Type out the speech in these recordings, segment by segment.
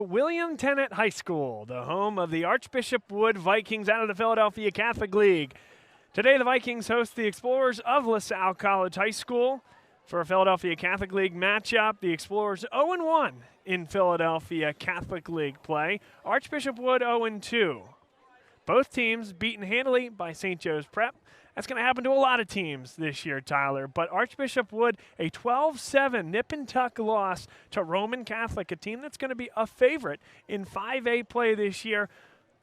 William Tennant High School, the home of the Archbishop Wood Vikings out of the Philadelphia Catholic League. Today, the Vikings host the Explorers of LaSalle College High School for a Philadelphia Catholic League matchup. The Explorers 0-1 in Philadelphia Catholic League play. Archbishop Wood 0-2. Both teams beaten handily by St. Joe's Prep. That's going to happen to a lot of teams this year, Tyler. But Archbishop Wood, a 12-7 nip-and-tuck loss to Roman Catholic, a team that's going to be a favorite in 5A play this year.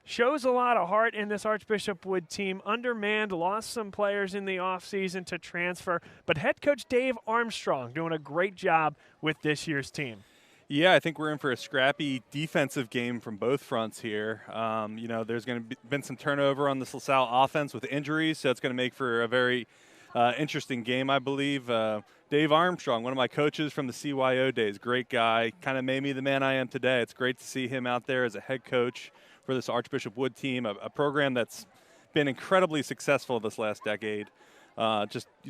Shows a lot of heart in this Archbishop Wood team. Undermanned, lost some players in the offseason to transfer. But head coach Dave Armstrong doing a great job with this year's team. Yeah, I think we're in for a scrappy defensive game from both fronts here. There's going to been some turnover on this LaSalle offense with injuries, so it's going to make for a very interesting game, I believe. Dave Armstrong, one of my coaches from the CYO days, great guy, kind of made me the man I am today. It's great to see him out there as a head coach for this Archbishop Wood team, a program that's been incredibly successful this last decade.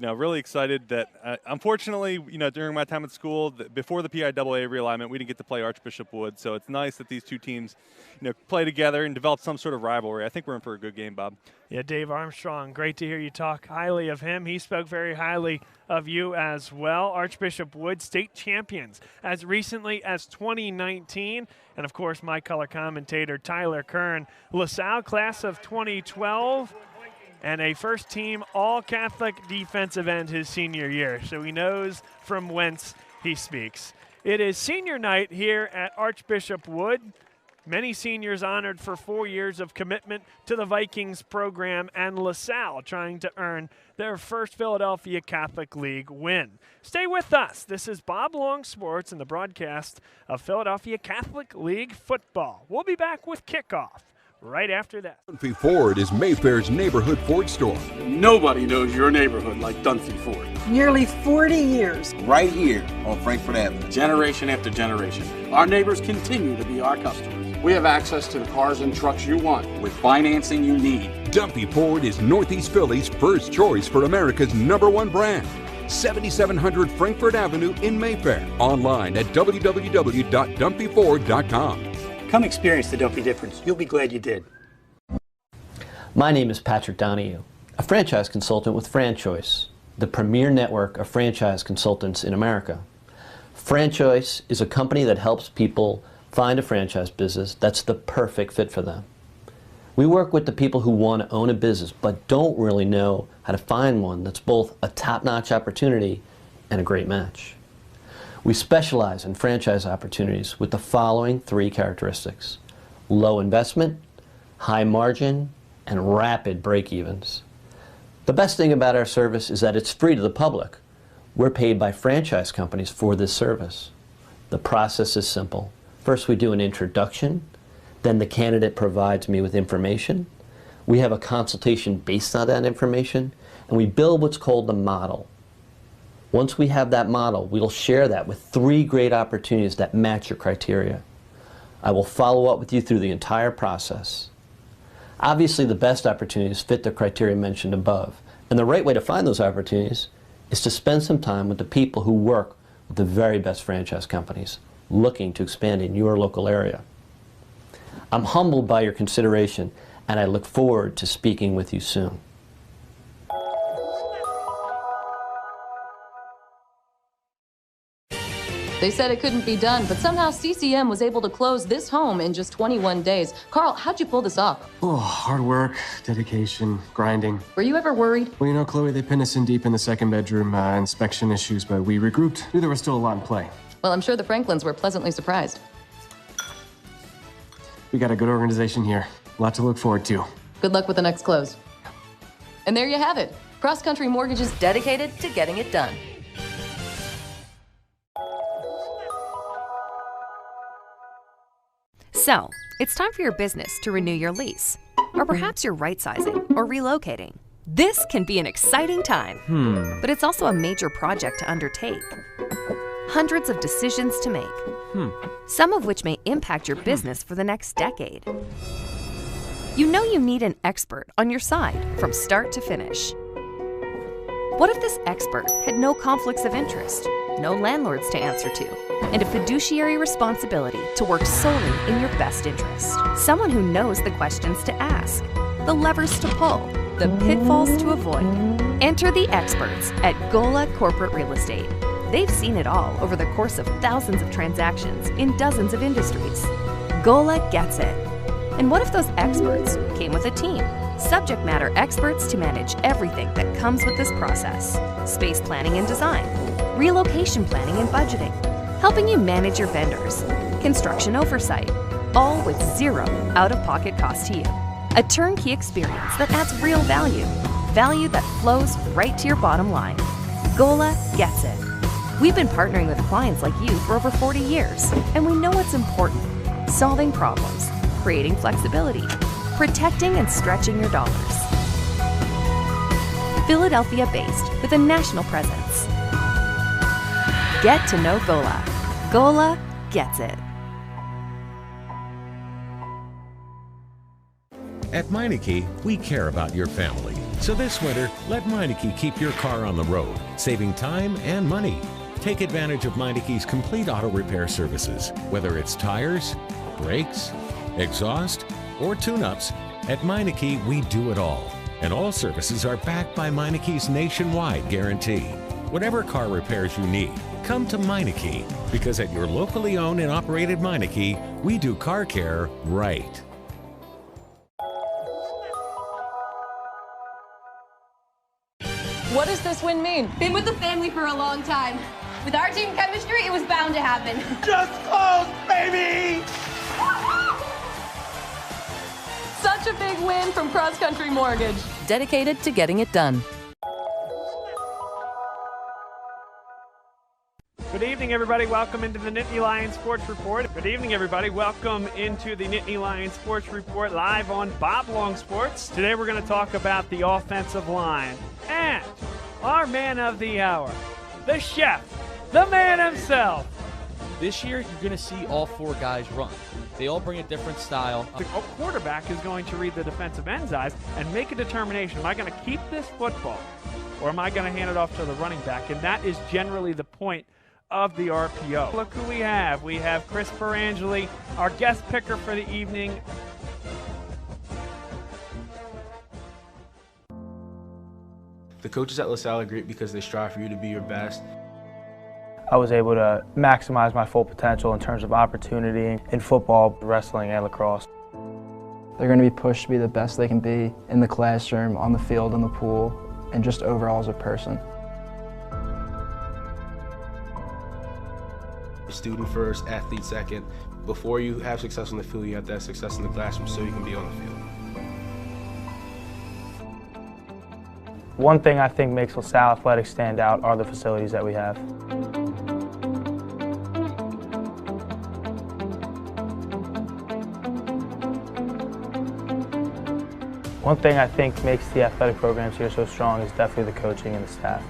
Really excited that, unfortunately, during my time at school, before the PIAA realignment, we didn't get to play Archbishop Wood. So it's nice that these two teams, play together and develop some sort of rivalry. I think we're in for a good game, Bob. Yeah, Dave Armstrong, great to hear you talk highly of him. He spoke very highly of you as well. Archbishop Wood state champions as recently as 2019. And, of course, my color commentator, Tyler Kern, LaSalle class of 2012. And a first-team all-Catholic defensive end his senior year, so he knows from whence he speaks. It is senior night here at Archbishop Wood. Many seniors honored for 4 years of commitment to the Vikings program, and LaSalle trying to earn their first Philadelphia Catholic League win. Stay with us. This is Bob Long Sports and the broadcast of Philadelphia Catholic League football. We'll be back with Kickoff right after that. Dunphy Ford is Mayfair's neighborhood Ford store. Nobody knows your neighborhood like Dunphy Ford. Nearly 40 years. Right here on Frankfort Avenue. Generation after generation. Our neighbors continue to be our customers. We have access to the cars and trucks you want with financing you need. Dunphy Ford is Northeast Philly's first choice for America's #1 brand. 7700 Frankfort Avenue in Mayfair. Online at www.dunphyford.com. Come experience the Dunphy difference. You'll be glad you did. My name is Patrick Donahue, a franchise consultant with FranChoice, the premier network of franchise consultants in America. FranChoice is a company that helps people find a franchise business that's the perfect fit for them. We work with the people who want to own a business but don't really know how to find one that's both a top-notch opportunity and a great match. We specialize in franchise opportunities with the following 3 characteristics: low investment, high margin, and rapid break-evens. The best thing about our service is that it's free to the public. We're paid by franchise companies for this service. The process is simple. First, we do an introduction. Then the candidate provides me with information. We have a consultation based on that information, and we build what's called the model. Once we have that model, we'll share that with 3 great opportunities that match your criteria. I will follow up with you through the entire process. Obviously, the best opportunities fit the criteria mentioned above, and the right way to find those opportunities is to spend some time with the people who work with the very best franchise companies looking to expand in your local area. I'm humbled by your consideration, and I look forward to speaking with you soon. They said it couldn't be done, but somehow CCM was able to close this home in just 21 days. Carl, how'd you pull this off? Oh, hard work, dedication, grinding. Were you ever worried? Well, Chloe, they pinned us in deep in the second bedroom, inspection issues, but we regrouped. Knew there was still a lot in play. Well, I'm sure the Franklins were pleasantly surprised. We got a good organization here. A lot to look forward to. Good luck with the next close. And there you have it. Cross Country Mortgage is dedicated to getting it done. So, it's time for your business to renew your lease. Or perhaps you're right-sizing or relocating. This can be an exciting time, but it's also a major project to undertake. Hundreds of decisions to make, some of which may impact your business for the next decade. You know you need an expert on your side from start to finish. What if this expert had no conflicts of interest, no landlords to answer to, and a fiduciary responsibility to work solely in your best interest. Someone who knows the questions to ask, the levers to pull, the pitfalls to avoid. Enter the experts at Gola Corporate Real Estate. They've seen it all over the course of thousands of transactions in dozens of industries. Gola gets it. And what if those experts came with a team? Subject matter experts to manage everything that comes with this process. Space planning and design, relocation planning and budgeting, helping you manage your vendors, construction oversight, all with zero out-of-pocket cost to you. A turnkey experience that adds real value, value that flows right to your bottom line. Gola gets it. We've been partnering with clients like you for over 40 years, and we know what's important: solving problems, creating flexibility, protecting and stretching your dollars. Philadelphia-based with a national presence. Get to know Gola. Gola gets it. At Meineke, we care about your family. So this winter, let Meineke keep your car on the road, saving time and money. Take advantage of Meineke's complete auto repair services, whether it's tires, brakes, exhaust, or tune-ups. At Meineke, we do it all. And all services are backed by Meineke's nationwide guarantee. Whatever car repairs you need, come to Meineke, because at your locally owned and operated Meineke, we do car care right. What does this win mean? Been with the family for a long time. With our team chemistry, it was bound to happen. Just close, baby! Such a big win from Cross Country Mortgage. Dedicated to getting it done. Good evening, everybody. Welcome into the Nittany Lions Sports Report. Good evening, everybody. Welcome into the Nittany Lions Sports Report live on Bob Long Sports. Today we're going to talk about the offensive line and our man of the hour, the chef, the man himself. This year, you're going to see all four guys run. They all bring a different style. The quarterback is going to read the defensive end's eyes and make a determination. Am I going to keep this football or am I going to hand it off to the running back? And that is generally the point of the RPO. Look who we have. We have Chris Perangeli, our guest picker for the evening. The coaches at LaSalle are great because they strive for you to be your best. I was able to maximize my full potential in terms of opportunity in football, wrestling, and lacrosse. They're going to be pushed to be the best they can be in the classroom, on the field, in the pool, and just overall as a person. Student first, athlete second. Before you have success on the field, you have to have success in the classroom so you can be on the field. One thing I think makes LaSalle Athletics stand out are the facilities that we have. One thing I think makes the athletic programs here so strong is definitely the coaching and the staff.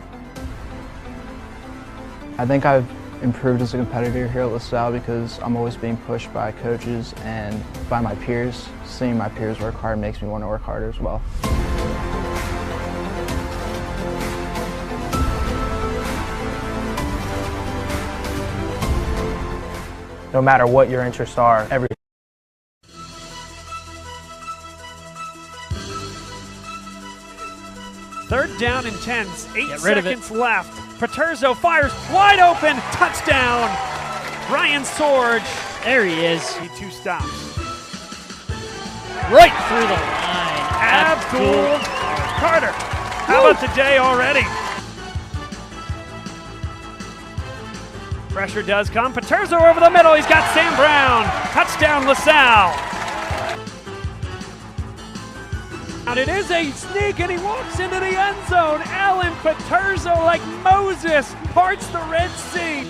I think I've improved as a competitor here at LaSalle because I'm always being pushed by coaches and by my peers. Seeing my peers work hard makes me want to work harder as well. No matter what your interests are, every Third down and 10, 8 seconds left. Paterzo fires wide open, touchdown. Ryan Sorge. There he is. He two stops. Right through the line. Abdul Carter. How about the day already? Pressure does come. Paterzo over the middle. He's got Sam Brown. Touchdown, LaSalle. And it is a sneak, and he walks into the end zone. Alan Paterzo, like Moses, parts the Red Sea.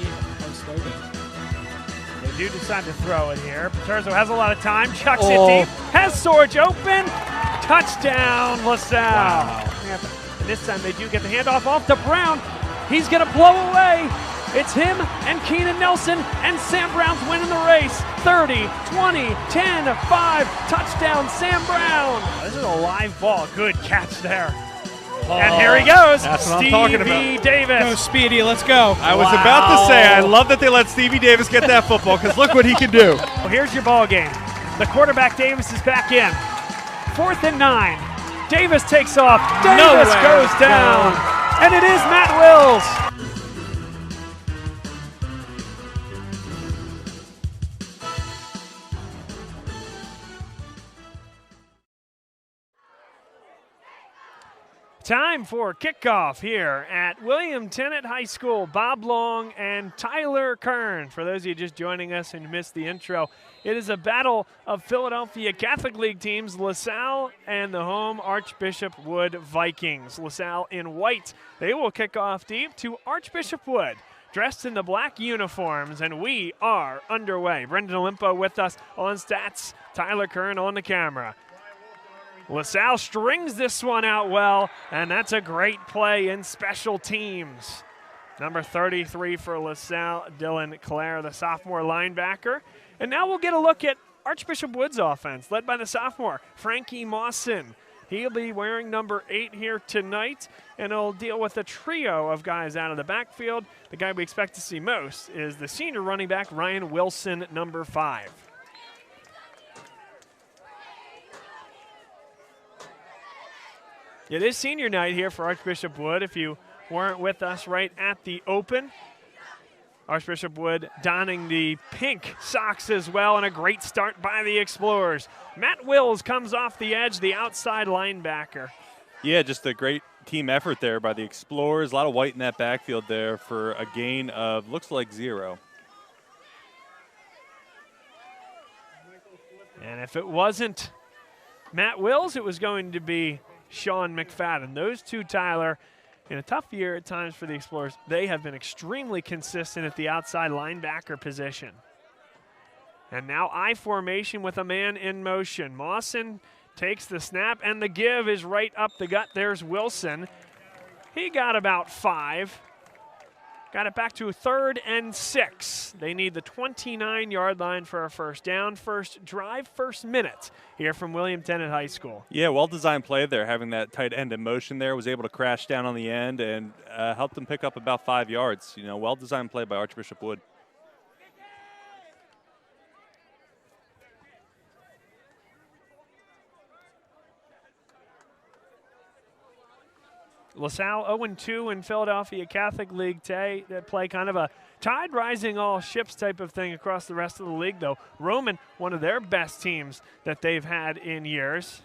They do decide to throw it here. Paterzo has a lot of time, chucks it deep, has Sorge open. Touchdown, LaSalle. Wow. And this time they do get the handoff off to Brown. He's going to blow away. It's him and Keenan Nelson, and Sam Brown's winning the race. 30, 20, 10, 5, touchdown, Sam Brown. This is a live ball. Good catch there. And here he goes, That's what I'm talking about. Stevie Davis. Go, Speedy, let's go. I was about to say, I love that they let Stevie Davis get that football because look what he can do. Well, here's your ball game. The quarterback Davis is back in. 4th and 9. Davis takes off. Davis goes down. And it is Matt Wills. Time for kickoff here at William Tennent High School. Bob Long and Tyler Kern. For those of you just joining us and missed the intro, it is a battle of Philadelphia Catholic League teams, LaSalle and the home Archbishop Wood Vikings. LaSalle in white. They will kick off deep to Archbishop Wood, dressed in the black uniforms, and we are underway. Brendan Olimpo with us on stats. Tyler Kern on the camera. LaSalle strings this one out well, and that's a great play in special teams. Number 33 for LaSalle, Dylan Clare, the sophomore linebacker. And now we'll get a look at Archbishop Wood's offense, led by the sophomore, Frankie Mawson. He'll be wearing number 8 here tonight, and he'll deal with a trio of guys out of the backfield. The guy we expect to see most is the senior running back, Ryan Wilson, number 5. It is senior night here for Archbishop Wood. If you weren't with us right at the open, Archbishop Wood donning the pink socks as well, and a great start by the Explorers. Matt Wills comes off the edge, the outside linebacker. Yeah, just a great team effort there by the Explorers. A lot of white in that backfield there for a gain of, looks like 0. And if it wasn't Matt Wills, it was going to be Sean McFadden. Those two, Tyler, in a tough year at times for the Explorers, they have been extremely consistent at the outside linebacker position. And now I formation with a man in motion. Mawson takes the snap, and the give is right up the gut. There's Wilson. He got about 5. Got it back to 3rd and 6. They need the 29-yard line for a first down. First drive, first minute here from William Tennent High School. Yeah, well-designed play there, having that tight end in motion there. Was able to crash down on the end and helped them pick up about 5 yards. You know, well-designed play by Archbishop Wood. LaSalle 0-2 in Philadelphia Catholic League today. That play kind of a tide rising all ships type of thing across the rest of the league, though. Roman, one of their best teams that they've had in years.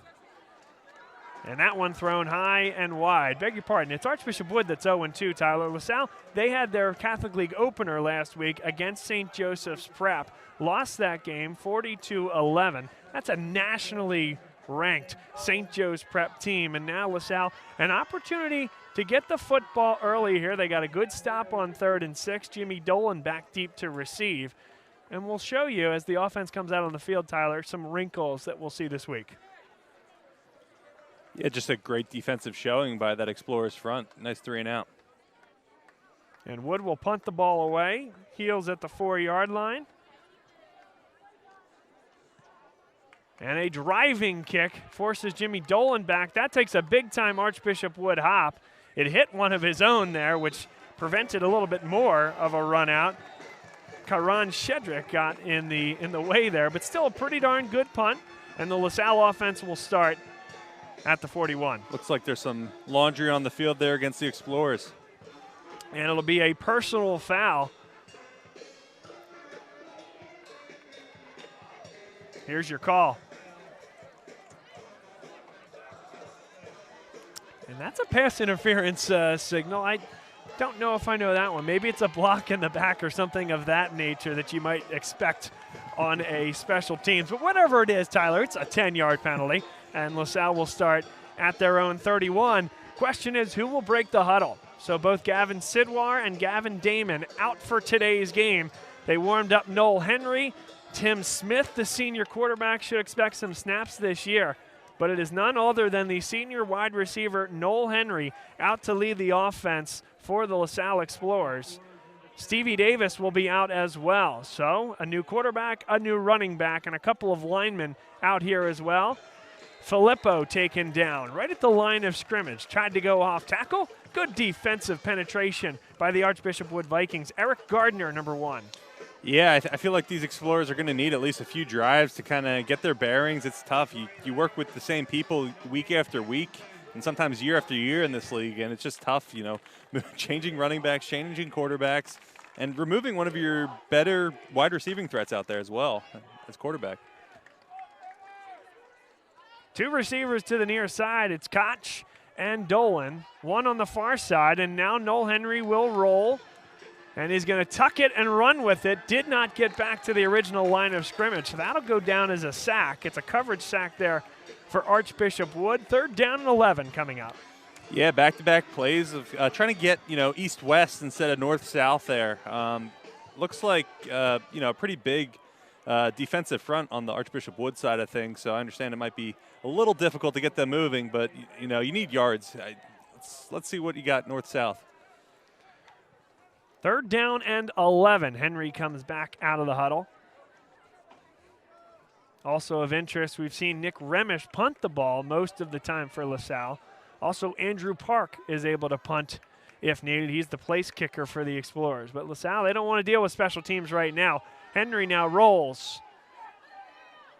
And that one thrown high and wide. Beg your pardon, it's Archbishop Wood that's 0-2, Tyler. LaSalle, they had their Catholic League opener last week against St. Joseph's Prep. Lost that game 40-11. That's a nationally ranked St. Joe's Prep team, and now LaSalle an opportunity to get the football early here. They got a good stop on 3rd and 6. Jimmy Dolan back deep to receive, and we'll show you as the offense comes out on the field, Tyler, some wrinkles that we'll see this week. Yeah, just a great defensive showing by that Explorers front. Nice 3 and out. And Wood will punt the ball away. Heels at the 4-yard line. And a driving kick forces Jimmy Dolan back. That takes a big-time Archbishop Wood hop. It hit one of his own there, which prevented a little bit more of a run out. Karan Shedrick got in the way there, but still a pretty darn good punt. And the LaSalle offense will start at the 41. Looks like there's some laundry on the field there against the Explorers. And it'll be a personal foul. Here's your call. And that's a pass interference signal. I don't know if I know that one. Maybe it's a block in the back or something of that nature that you might expect on a special teams. But whatever it is, Tyler, it's a 10-yard penalty. And LaSalle will start at their own 31. Question is, who will break the huddle? So both Gavin Sidwar and Gavin Damon out for today's game. They warmed up Noel Henry. Tim Smith, the senior quarterback, should expect some snaps this year. But it is none other than the senior wide receiver, Noel Henry, out to lead the offense for the LaSalle Explorers. Stevie Davis will be out as well. So a new quarterback, a new running back, and a couple of linemen out here as well. Filippo taken down right at the line of scrimmage. Tried to go off tackle. Good defensive penetration by the Archbishop Wood Vikings. Eric Gardner, number 1. Yeah, I feel like these Explorers are going to need at least a few drives to kind of get their bearings. It's tough. You work with the same people week after week and sometimes year after year in this league, and it's just tough, you know, changing running backs, changing quarterbacks, and removing one of your better wide receiving threats out there as well as quarterback. 2 receivers to the near side. It's Koch and Dolan. 1 on the far side, and now Noel Henry will roll. And he's going to tuck it and run with it. Did not get back to the original line of scrimmage. So that'll go down as a sack. It's a coverage sack there for Archbishop Wood. 3rd down and 11 coming up. Yeah, back-to-back plays of trying to get, you know, east-west instead of north-south there. Looks like, you know, a pretty big defensive front on the Archbishop Wood side of things. So I understand it might be a little difficult to get them moving, but, you know, you need yards. Let's see what you got north-south. 3rd down and 11. Henry comes back out of the huddle. Also of interest, we've seen Nick Remish punt the ball most of the time for LaSalle. Also, Andrew Park is able to punt if needed. He's the place kicker for the Explorers. But LaSalle, they don't want to deal with special teams right now. Henry now rolls.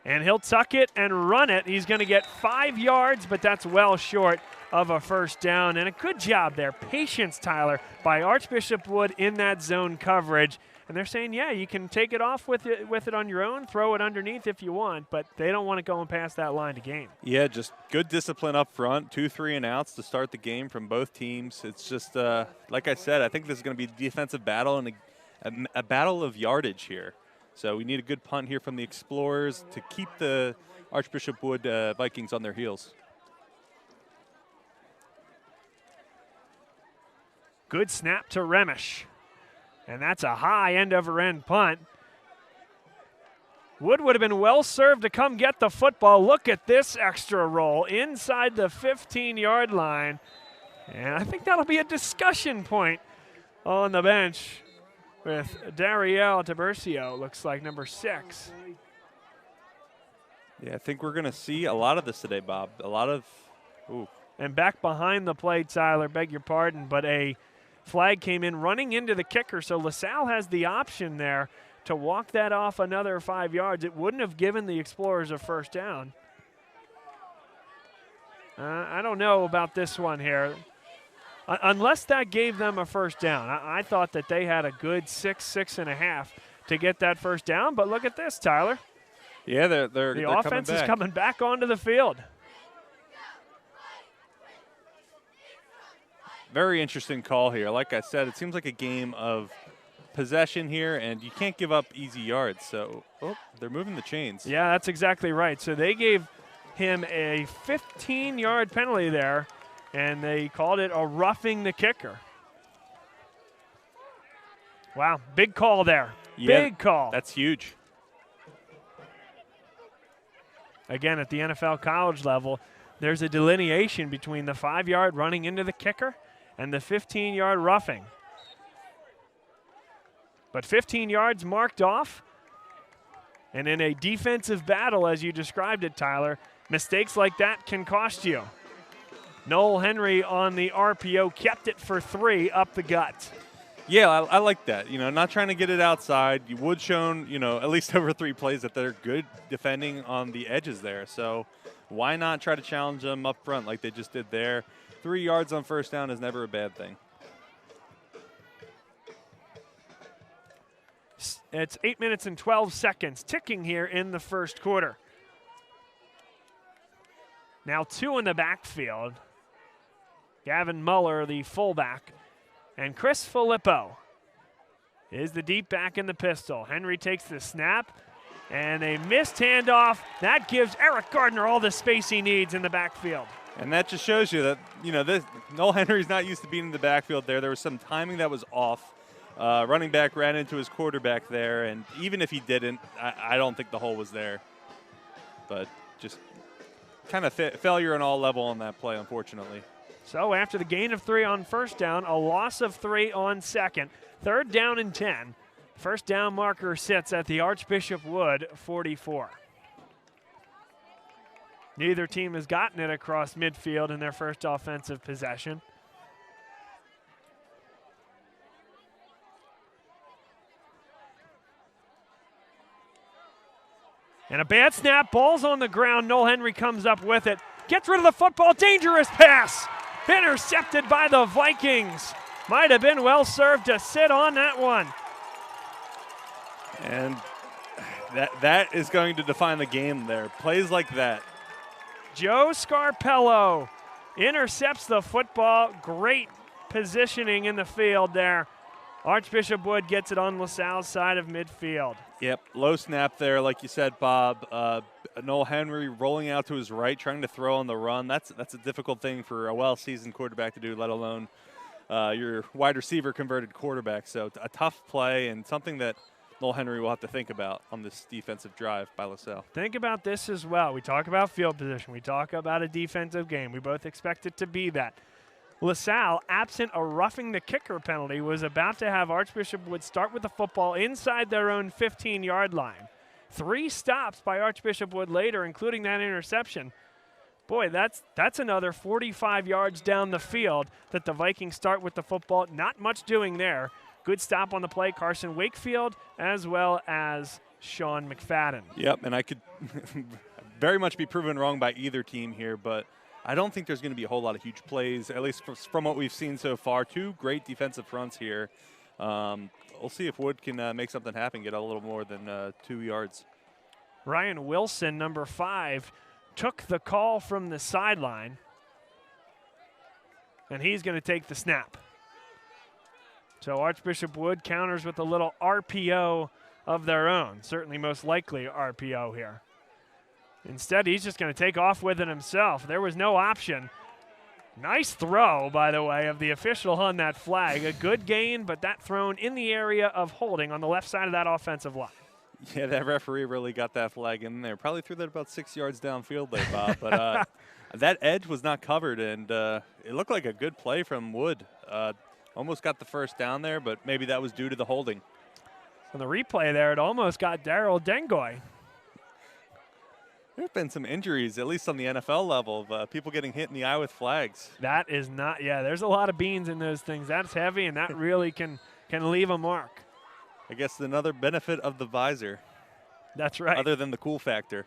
And he'll tuck it and run it. He's going to get 5 yards, but that's well short of a 1st down. And a good job there. Patience, Tyler, by Archbishop Wood in that zone coverage. And they're saying, yeah, you can take it off with it on your own, throw it underneath if you want, but they don't want to go and pass that line to game. Yeah, just good discipline up front, 2 3-and-outs to start the game from both teams. It's just, like I said, I think this is going to be a defensive battle and a battle of yardage here. So we need a good punt here from the Explorers to keep the Archbishop Wood Vikings on their heels. Good snap to Remish. And that's a high end-over-end punt. Wood would have been well served to come get the football. Look at this extra roll inside the 15-yard line. And I think that'll be a discussion point on the bench with Dariel Tiburcio, looks like number 6. Yeah, I think we're going to see a lot of this today, Bob. A lot of, ooh. And back behind the play, Tyler, beg your pardon, but a flag came in running into the kicker, so LaSalle has the option there to walk that off another 5 yards. It wouldn't have given the Explorers a 1st down. I don't know about this one here. Unless that gave them a 1st down. I thought that they had a good 6.5 to get that 1st down, but look at this, Tyler. Yeah, they're the offense is coming back onto the field. Very interesting call here. Like I said, it seems like a game of possession here, and you can't give up easy yards. So, they're moving the chains. Yeah, that's exactly right. So they gave him a 15-yard penalty there, and they called it a roughing the kicker. Wow, big call there. Yeah, big call. That's huge. Again, at the NFL college level, there's a delineation between the 5-yard running into the kicker and the 15-yard roughing. But 15 yards marked off, and in a defensive battle, as you described it, Tyler, mistakes like that can cost you. Noel Henry on the RPO kept it for 3 up the gut. Yeah, I like that. You know, not trying to get it outside. You would shown, you know, at least over 3 plays that they're good defending on the edges there. So why not try to challenge them up front like they just did there? 3 yards on 1st down is never a bad thing. It's 8 minutes and 12 seconds ticking here in the 1st quarter. Now 2 in the backfield. Gavin Muller, the fullback, and Chris Filippo is the deep back in the pistol. Henry takes the snap, and a missed handoff. That gives Eric Gardner all the space he needs in the backfield. And that just shows you that, you know, Noel Henry's not used to being in the backfield there. There was some timing that was off. Running back ran into his quarterback there, and even if he didn't, I don't think the hole was there. But just kind of failure on all level on that play, unfortunately. So after the gain of 3 on 1st down, a loss of 3 on 2nd, 3rd down and 10. 1st down marker sits at the Archbishop Wood 44. Neither team has gotten it across midfield in their first offensive possession. And a bad snap, ball's on the ground. Noel Henry comes up with it. Gets rid of the football, dangerous pass. Intercepted by the Vikings. Might have been well served to sit on that one. And that is going to define the game there. Plays like that. Joe Scarpello intercepts the football. Great positioning in the field there. Archbishop Wood gets it on LaSalle's side of midfield. Yep, low snap there, like you said, Bob. Noel Henry rolling out to his right, trying to throw on the run. That's a difficult thing for a well-seasoned quarterback to do, let alone your wide receiver converted quarterback. So a tough play and something that Noel Henry will have to think about on this defensive drive by LaSalle. Think about this as well. We talk about field position. We talk about a defensive game. We both expect it to be that. LaSalle, absent a roughing the kicker penalty, was about to have Archbishop Wood start with the football inside their own 15-yard line. 3 stops by Archbishop Wood later, including that interception. Boy, that's another 45 yards down the field that the Vikings start with the football. Not much doing there. Good stop on the play, Carson Wakefield, as well as Sean McFadden. Yep, and I could very much be proven wrong by either team here, but I don't think there's going to be a whole lot of huge plays, at least from what we've seen so far. 2 great defensive fronts here. We'll see if Wood can make something happen, get a little more than 2 yards. Ryan Wilson, number 5, took the call from the sideline, and he's going to take the snap. So Archbishop Wood counters with a little RPO of their own, certainly most likely RPO here. Instead, he's just going to take off with it himself. There was no option. Nice throw, by the way, of the official on that flag. A good gain, but that thrown in the area of holding on the left side of that offensive line. Yeah, that referee really got that flag in there. Probably threw that about 6 yards downfield there, Bob. But that edge was not covered, and it looked like a good play from Wood. Almost got the first down there, but maybe that was due to the holding. On the replay there, it almost got Daryl Dengoy. There have been some injuries, at least on the NFL level, of people getting hit in the eye with flags. That is not, yeah, there's a lot of beans in those things. That's heavy, and that really can leave a mark. I guess another benefit of the visor. That's right. Other than the cool factor.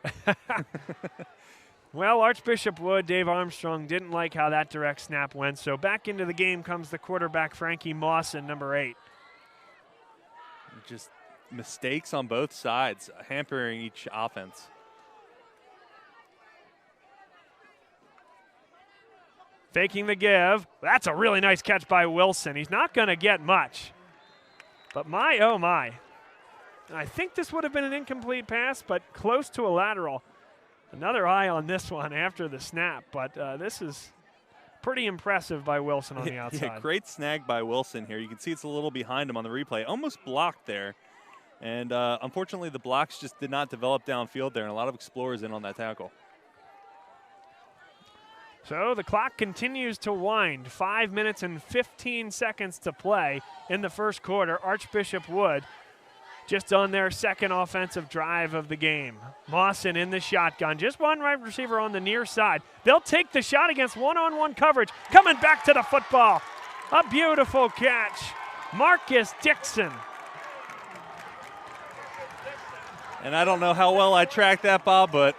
Well, Archbishop Wood, Dave Armstrong, didn't like how that direct snap went, so back into the game comes the quarterback, Frankie Mawson, number 8. Just mistakes on both sides, hampering each offense. Faking the give. That's a really nice catch by Wilson. He's not going to get much. But my, oh my. I think this would have been an incomplete pass, but close to a lateral. Another eye on this one after the snap, but this is pretty impressive by Wilson on the outside. Yeah, great snag by Wilson here. You can see it's a little behind him on the replay. Almost blocked there. And unfortunately, the blocks just did not develop downfield there, and a lot of explorers in on that tackle. So the clock continues to wind. 5 minutes and 15 seconds to play in the first quarter. Archbishop Wood just on their second offensive drive of the game. Mawson in the shotgun. Just one wide receiver on the near side. They'll take the shot against one-on-one coverage. Coming back to the football. A beautiful catch. Marcus Dixon. And I don't know how well I tracked that, Bob, but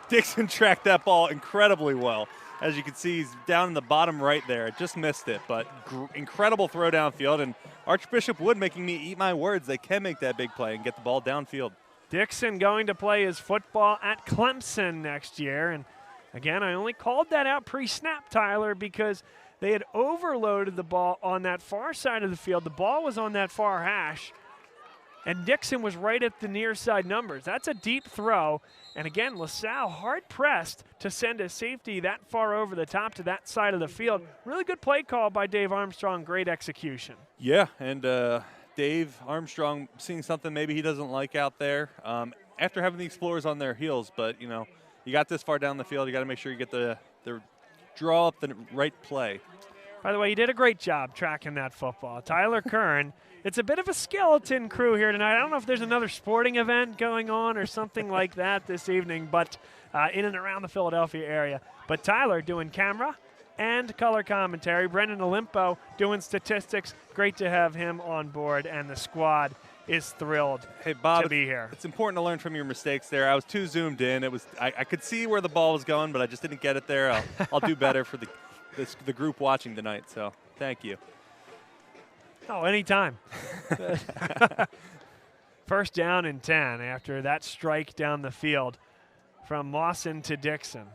Dixon tracked that ball incredibly well. As you can see, he's down in the bottom right there. Just missed it, but incredible throw downfield. And Archbishop Wood making me eat my words. They can make that big play and get the ball downfield. Dixon going to play his football at Clemson next year. And again, I only called that out pre-snap, Tyler, because they had overloaded the ball on that far side of the field. The ball was on that far hash, and Dixon was right at the near side numbers. That's a deep throw. And again, LaSalle hard-pressed to send a safety that far over the top to that side of the field. Really good play call by Dave Armstrong, great execution. Yeah, and Dave Armstrong seeing something maybe he doesn't like out there after having the Explorers on their heels. But, you know, you got this far down the field, you got to make sure you get the draw up the right play. By the way, you did a great job tracking that football. Tyler Kern, it's a bit of a skeleton crew here tonight. I don't know if there's another sporting event going on or something like that this evening, but in and around the Philadelphia area. But Tyler doing camera and color commentary. Brendan Olimpo doing statistics. Great to have him on board, and the squad is thrilled Bob, to be here. It's important to learn from your mistakes there. I was too zoomed in. I could see where the ball was going, but I just didn't get it there. I'll do better for the group watching tonight, so thank you. Oh, anytime. First down and 10 after that strike down the field from Mawson to Dixon.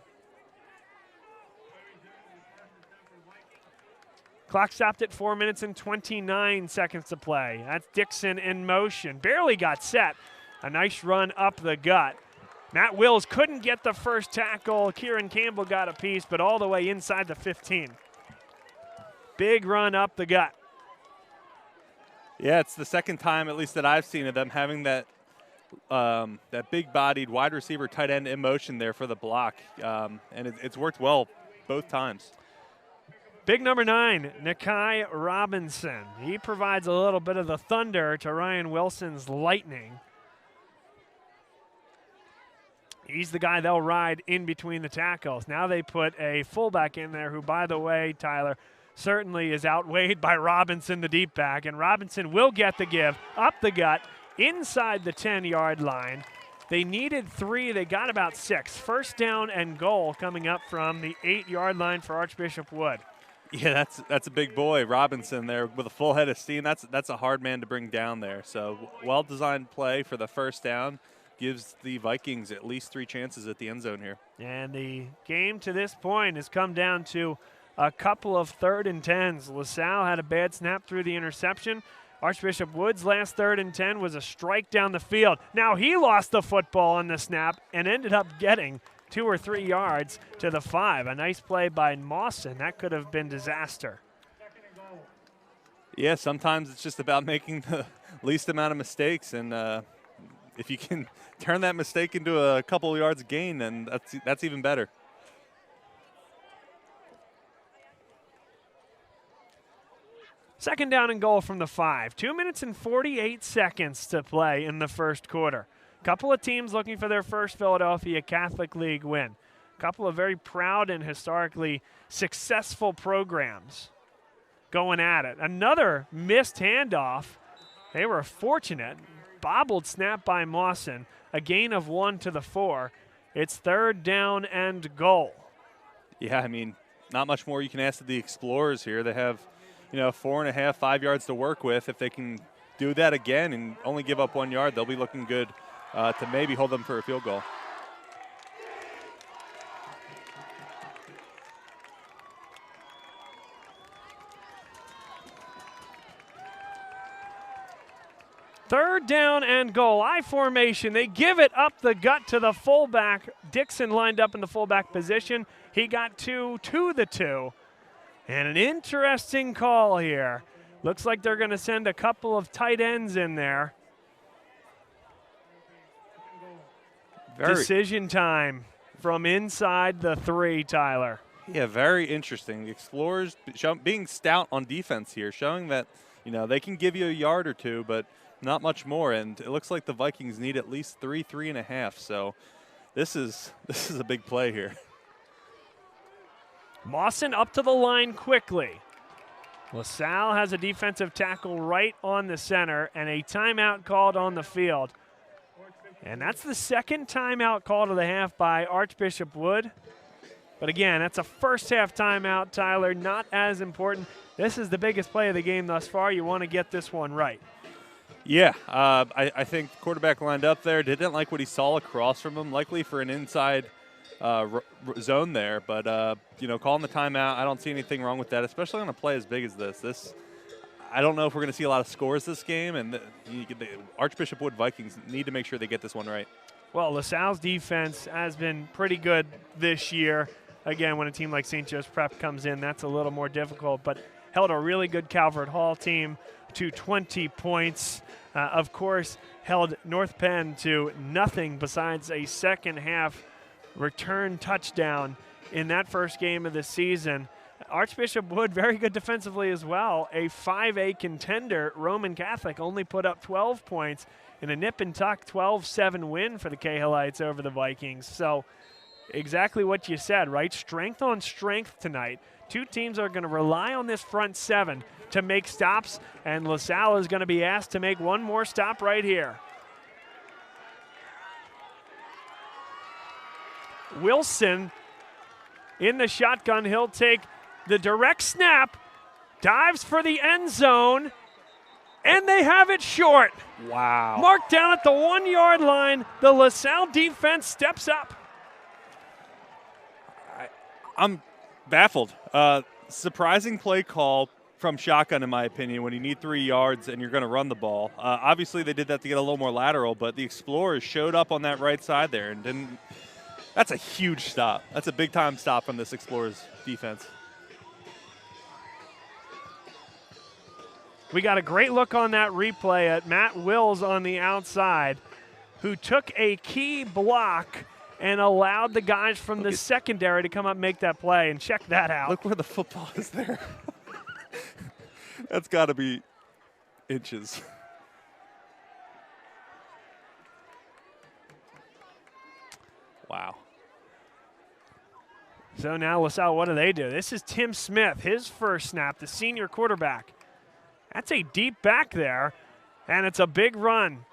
Clock stopped at 4 minutes and 29 seconds to play. That's Dixon in motion. Barely got set. A nice run up the gut. Matt Wills couldn't get the first tackle. Kieran Campbell got a piece, but all the way inside the 15. Big run up the gut. Yeah, it's the second time, at least that I've seen of them, having that big-bodied wide receiver tight end in motion there for the block, and it's worked well both times. Big number 9, Nakai Robinson. He provides a little bit of the thunder to Ryan Wilson's lightning. He's the guy they'll ride in between the tackles. Now they put a fullback in there who, by the way, Tyler, certainly is outweighed by Robinson, the deep back. And Robinson will get the give up the gut inside the 10-yard line. They needed 3. They got about 6. First down and goal coming up from the 8-yard line for Archbishop Wood. Yeah, that's a big boy, Robinson there with a full head of steam. That's a hard man to bring down there. So well-designed play for the first down. Gives the Vikings at least 3 chances at the end zone here. And the game to this point has come down to a couple of 3rd and 10s. LaSalle had a bad snap through the interception. Archbishop Wood's last 3rd and 10 was a strike down the field. Now he lost the football on the snap and ended up getting 2 or 3 yards to the 5. A nice play by Mawson. That could have been disaster. Yeah, sometimes it's just about making the least amount of mistakes, and if you can turn that mistake into a couple of yards gain, then that's even better. Second down and goal from the 5. 2 minutes and 48 seconds to play in the first quarter. Couple of teams looking for their first Philadelphia Catholic League win. Couple of very proud and historically successful programs going at it. Another missed handoff. They were fortunate. Bobbled snap by Mawson. A gain of 1 to the 4. It's 3rd down and goal. Yeah, I mean, not much more you can ask of the Explorers here. They have, 4.5, 5 yards to work with. If they can do that again and only give up 1 yard, they'll be looking good to maybe hold them for a field goal. Third down and goal. I formation. They give it up the gut to the fullback. Dixon lined up in the fullback position. He got 2 to the 2. And an interesting call here. Looks like they're going to send a couple of tight ends in there. Decision time from inside the 3, Tyler. Yeah, very interesting. The Explorers being stout on defense here, showing that, they can give you a yard or 2, but not much more. And it looks like the Vikings need at least 3.5. So this is a big play here. Mawson up to the line quickly. LaSalle has a defensive tackle right on the center and a timeout called on the field. And that's the second timeout called of the half by Archbishop Wood. But again, that's a first half timeout, Tyler, not as important. This is the biggest play of the game thus far. You want to get this one right. Yeah, I think the quarterback lined up there, didn't like what he saw across from him, likely for an inside zone there. But, calling the timeout, I don't see anything wrong with that, especially on a play as big as this. I don't know if we're going to see a lot of scores this game, and the Archbishop Wood Vikings need to make sure they get this one right. Well, LaSalle's defense has been pretty good this year. Again, when a team like St. Joe's Prep comes in, that's a little more difficult, but held a really good Calvert Hall team to 20 points. Of course, held North Penn to nothing besides a second half return touchdown in that first game of the season. Archbishop Wood, very good defensively as well. A 5A contender, Roman Catholic, only put up 12 points in a nip and tuck 12-7 win for the Cahillites over the Vikings. So exactly what you said, right? Strength on strength tonight. Two teams are going to rely on this front seven to make stops, and LaSalle is going to be asked to make one more stop right here. Wilson in the shotgun. He'll take the direct snap, dives for the end zone, and they have it short. Wow. Marked down at the 1 yard line. The LaSalle defense steps up. I'm baffled. Surprising play call from shotgun, in my opinion, when you need 3 yards and you're going to run the ball. Obviously, they did that to get a little more lateral, but the Explorers showed up on that right side there and didn't. That's a huge stop. That's a big-time stop from this Explorers defense. We got a great look on that replay at Matt Wills on the outside, who took a key block and allowed the guys from the secondary to come up and make that play. And check that out. Look where the football is there. That's got to be inches. Wow. So now LaSalle, what do? This is Tim Smith, his first snap, the senior quarterback. That's a deep back there, and it's a big run.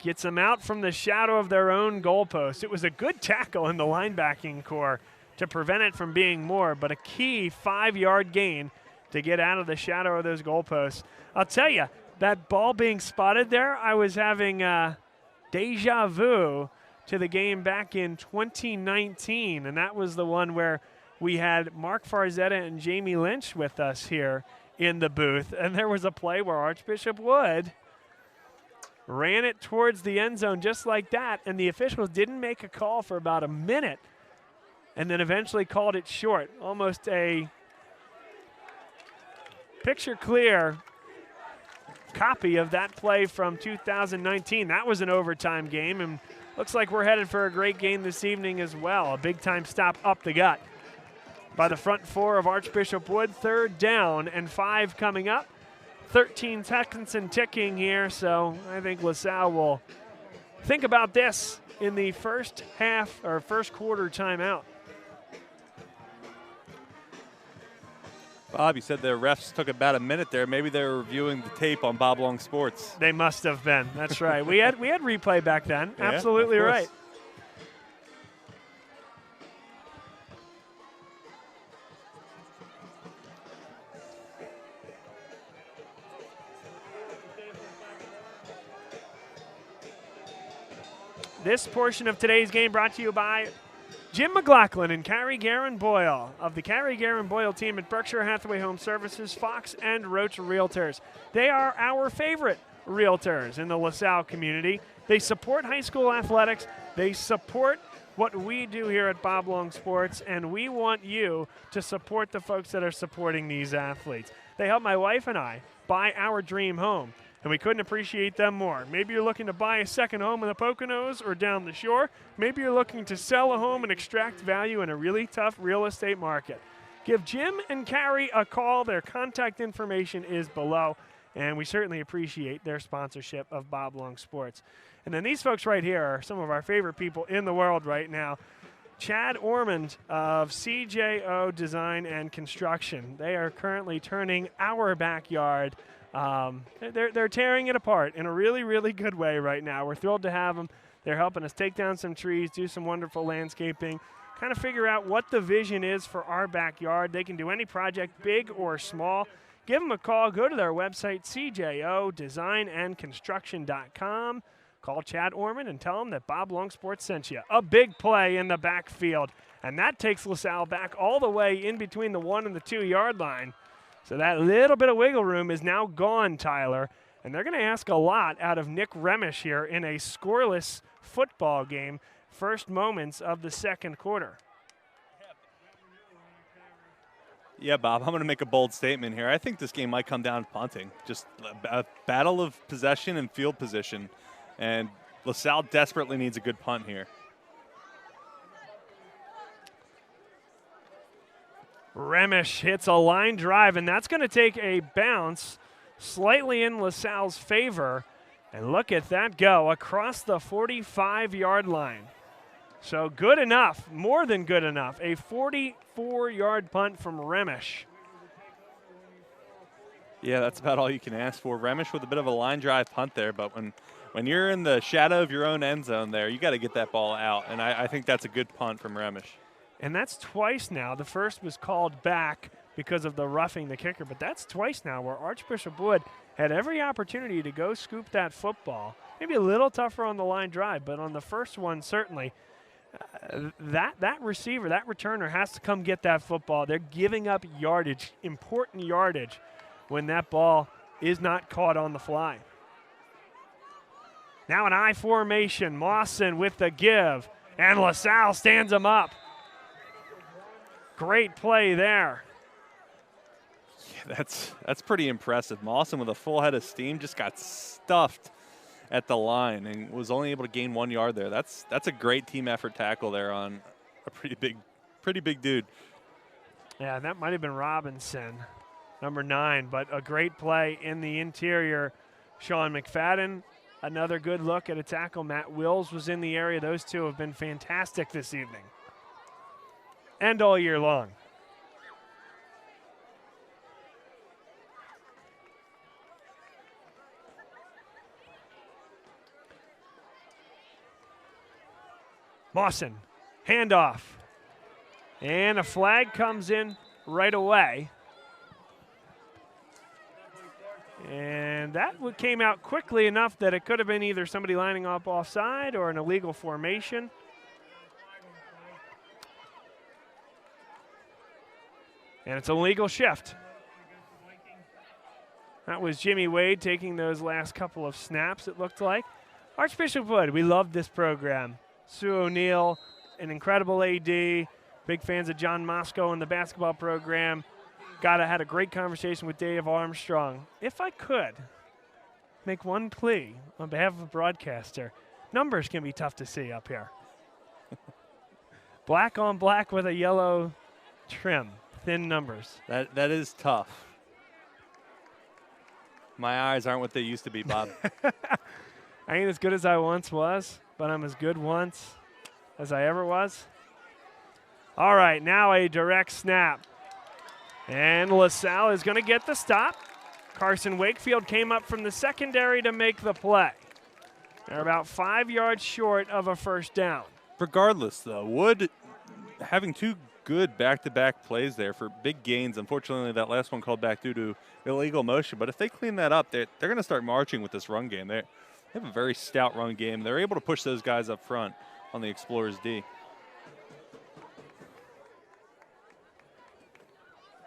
Gets them out from the shadow of their own goalpost. It was a good tackle in the linebacking core to prevent it from being more, but a key 5-yard gain to get out of the shadow of those goalposts. I'll tell you, that ball being spotted there, I was having deja vu to the game back in 2019, and that was the one where we had Mark Farzetta and Jamie Lynch with us here in the booth, and there was a play where Archbishop Wood ran it towards the end zone just like that, and the officials didn't make a call for about a minute and then eventually called it short. Almost a picture-clear copy of that play from 2019. That was an overtime game, and looks like we're headed for a great game this evening as well. A big-time stop up the gut by the front four of Archbishop Wood. 3rd down and 5 coming up. 13 seconds and ticking here, so I think LaSalle will think about this in the first half or first quarter timeout. Bob, you said the refs took about a minute there. Maybe they were reviewing the tape on Bob Long Sports. They must have been. That's right. We had replay back then. Yeah, absolutely right. This portion of today's game brought to you by Jim McLaughlin and Carrie Guerin Boyle of the Carrie Guerin Boyle team at Berkshire Hathaway Home Services, Fox and Roach Realtors. They are our favorite realtors in the LaSalle community. They support high school athletics. They support what we do here at Bob Long Sports, and we want you to support the folks that are supporting these athletes. They help my wife and I buy our dream home, and we couldn't appreciate them more. Maybe you're looking to buy a second home in the Poconos or down the shore. Maybe you're looking to sell a home and extract value in a really tough real estate market. Give Jim and Carrie a call. Their contact information is below, and we certainly appreciate their sponsorship of Bob Long Sports. And then these folks right here are some of our favorite people in the world right now. Chad Ormond of CJO Design and Construction. They are currently turning our backyard. They're tearing it apart in a really, really good way right now. We're thrilled to have them. They're helping us take down some trees, do some wonderful landscaping, kind of figure out what the vision is for our backyard. They can do any project, big or small. Give them a call. Go to their website, cjodesignandconstruction.com. Call Chad Ormond and tell him that Bob Long Sports sent you. A big play in the backfield, and that takes LaSalle back all the way in between the 1 and the 2 yard line. So that little bit of wiggle room is now gone, Tyler. And they're going to ask a lot out of Nick Remish here in a scoreless football game. First moments of the second quarter. Yeah, Bob, I'm going to make a bold statement here. I think this game might come down to punting. Just a battle of possession and field position. And LaSalle desperately needs a good punt here. Remish hits a line drive, and that's going to take a bounce slightly in LaSalle's favor. And look at that go across the 45-yard line. So good enough, more than good enough. A 44-yard punt from Remish. Yeah, that's about all you can ask for. Remish with a bit of a line drive punt there, but when you're in the shadow of your own end zone there, you got to get that ball out, and I think that's a good punt from Remish. And that's twice now. The first was called back because of the roughing the kicker, but that's twice now where Archbishop Wood had every opportunity to go scoop that football. Maybe a little tougher on the line drive, but on the first one, certainly, that receiver, that returner has to come get that football. They're giving up yardage, important yardage, when that ball is not caught on the fly. Now an I formation, Mawson with the give, and LaSalle stands him up. Great play there. Yeah, that's pretty impressive. Mawson with a full head of steam just got stuffed at the line and was only able to gain 1 yard there. That's a great team effort tackle there on a pretty big dude. Yeah, that might have been Robinson, number 9, but a great play in the interior. Sean McFadden, another good look at a tackle. Matt Wills was in the area. Those two have been fantastic this evening and all year long. Mawson, handoff. And a flag comes in right away. And that came out quickly enough that it could have been either somebody lining up offside or an illegal formation. And it's a legal shift. That was Jimmy Wade taking those last couple of snaps, it looked like. Archbishop Wood, we love this program. Sue O'Neill, an incredible AD, big fans of John Moscow in the basketball program. Had a great conversation with Dave Armstrong. If I could make one plea on behalf of a broadcaster, numbers can be tough to see up here. Black on black with a yellow trim, thin numbers. That is tough. My eyes aren't what they used to be, Bob. I ain't as good as I once was, but I'm as good once as I ever was. All right, now a direct snap. And LaSalle is going to get the stop. Carson Wakefield came up from the secondary to make the play. They're about 5 yards short of a first down. Regardless, though, Wood having two good back-to-back plays there for big gains. Unfortunately, that last one called back due to illegal motion. But if they clean that up, they're going to start marching with this run game. They have a very stout run game. They're able to push those guys up front on the Explorers D.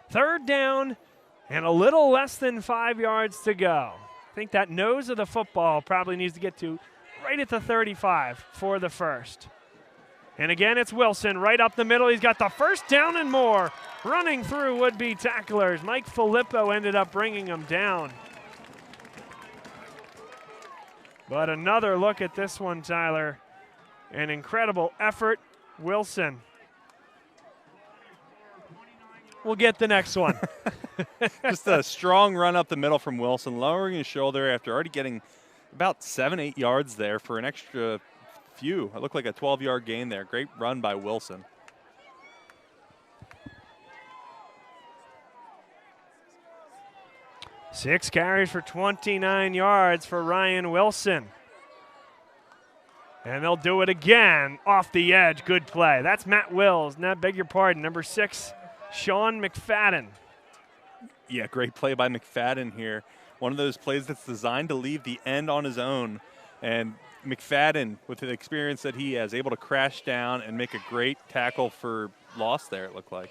Third down and a little less than 5 yards to go. I think that nose of the football probably needs to get to right at the 35 for the first. And again, it's Wilson right up the middle. He's got the first down and more. Running through would-be tacklers. Mike Filippo ended up bringing him down. But another look at this one, Tyler. An incredible effort. Wilson. We'll get the next one. Just a strong run up the middle from Wilson, lowering his shoulder after already getting about 7-8 yards there for an extra few. It looked like a 12-yard gain there. Great run by Wilson. Six carries for 29 yards for Ryan Wilson. And they'll do it again off the edge. Good play. That's Matt Wills. Now, beg your pardon, number 6, Sean McFadden. Yeah, great play by McFadden here. One of those plays that's designed to leave the end on his own. And McFadden, with the experience that he has, able to crash down and make a great tackle for loss there, it looked like.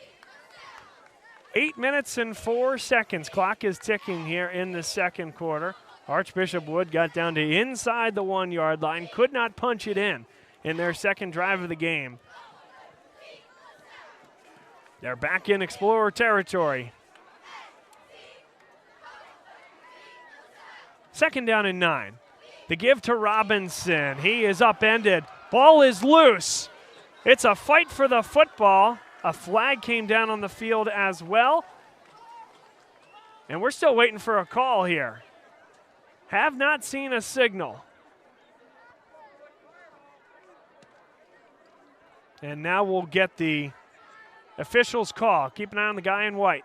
8 minutes and 4 seconds. Clock is ticking here in the second quarter. Archbishop Wood got down to inside the 1 yard line, could not punch it in their second drive of the game. They're back in Explorer territory. Second down and 9. The give to Robinson. He is upended. Ball is loose. It's a fight for the football. A flag came down on the field as well. And we're still waiting for a call here. Have not seen a signal. And now we'll get the official's call. Keep an eye on the guy in white.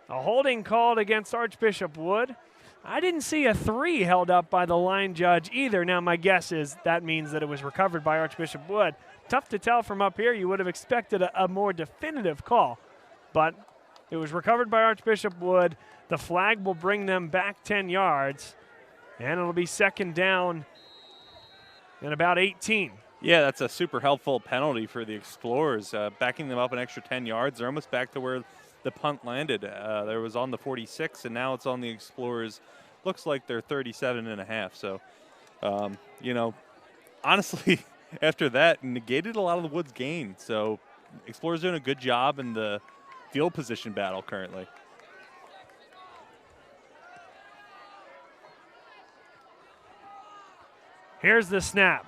A holding called against Archbishop Wood. I didn't see a 3 held up by the line judge either. Now my guess is that means that it was recovered by Archbishop Wood. Tough to tell from up here. You would have expected a more definitive call. But it was recovered by Archbishop Wood. The flag will bring them back 10 yards. And it'll be second down and about 18. Yeah, that's a super helpful penalty for the Explorers, backing them up an extra 10 yards. They're almost back to where the punt landed. There was on the 46, and now it's on the Explorers. Looks like they're 37.5. So, you know, honestly, after that, negated a lot of the Woods' gain. So, Explorers doing a good job in the field position battle currently. Here's the snap.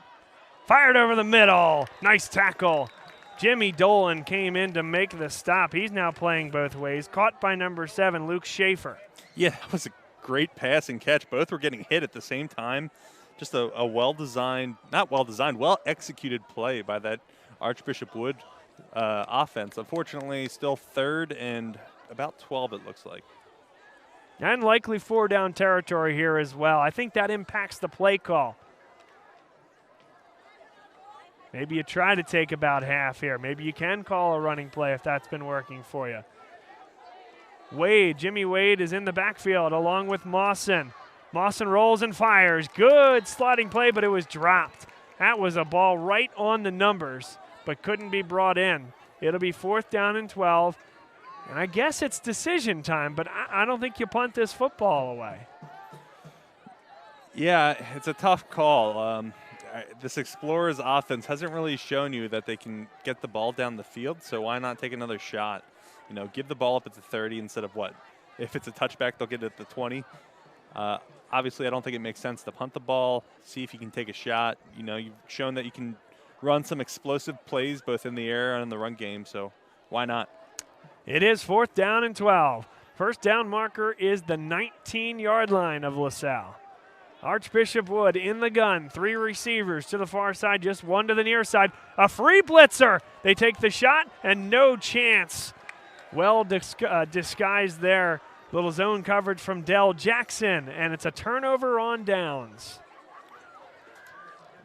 Fired over the middle. Nice tackle. Jimmy Dolan came in to make the stop. He's now playing both ways. Caught by number 7, Luke Schaefer. Yeah, that was a great pass and catch. Both were getting hit at the same time. Just a well-designed, not well-designed, well-executed play by that Archbishop Wood offense. Unfortunately, still third and about 12, it looks like. And likely 4-down territory here as well. I think that impacts the play call. Maybe you try to take about half here. Maybe you can call a running play if that's been working for you. Wade, Jimmy Wade is in the backfield along with Mawson. Mawson rolls and fires. Good sliding play, but it was dropped. That was a ball right on the numbers, but couldn't be brought in. It'll be 4th down and 12. And I guess it's decision time, but I don't think you punt this football away. Yeah, it's a tough call. This Explorers offense hasn't really shown you that they can get the ball down the field, so why not take another shot? You know, give the ball up at the 30 instead of what? If it's a touchback, they'll get it at the 20. Obviously, I don't think it makes sense to punt the ball, see if you can take a shot. You know, you've shown that you can run some explosive plays both in the air and in the run game, so why not? It is 4th down and 12. First down marker is the 19-yard line of LaSalle. Archbishop Wood in the gun. 3 receivers to the far side, just 1 to the near side. A free blitzer. They take the shot and no chance. Well disguised there. Little zone coverage from Dell Jackson, and it's a turnover on downs.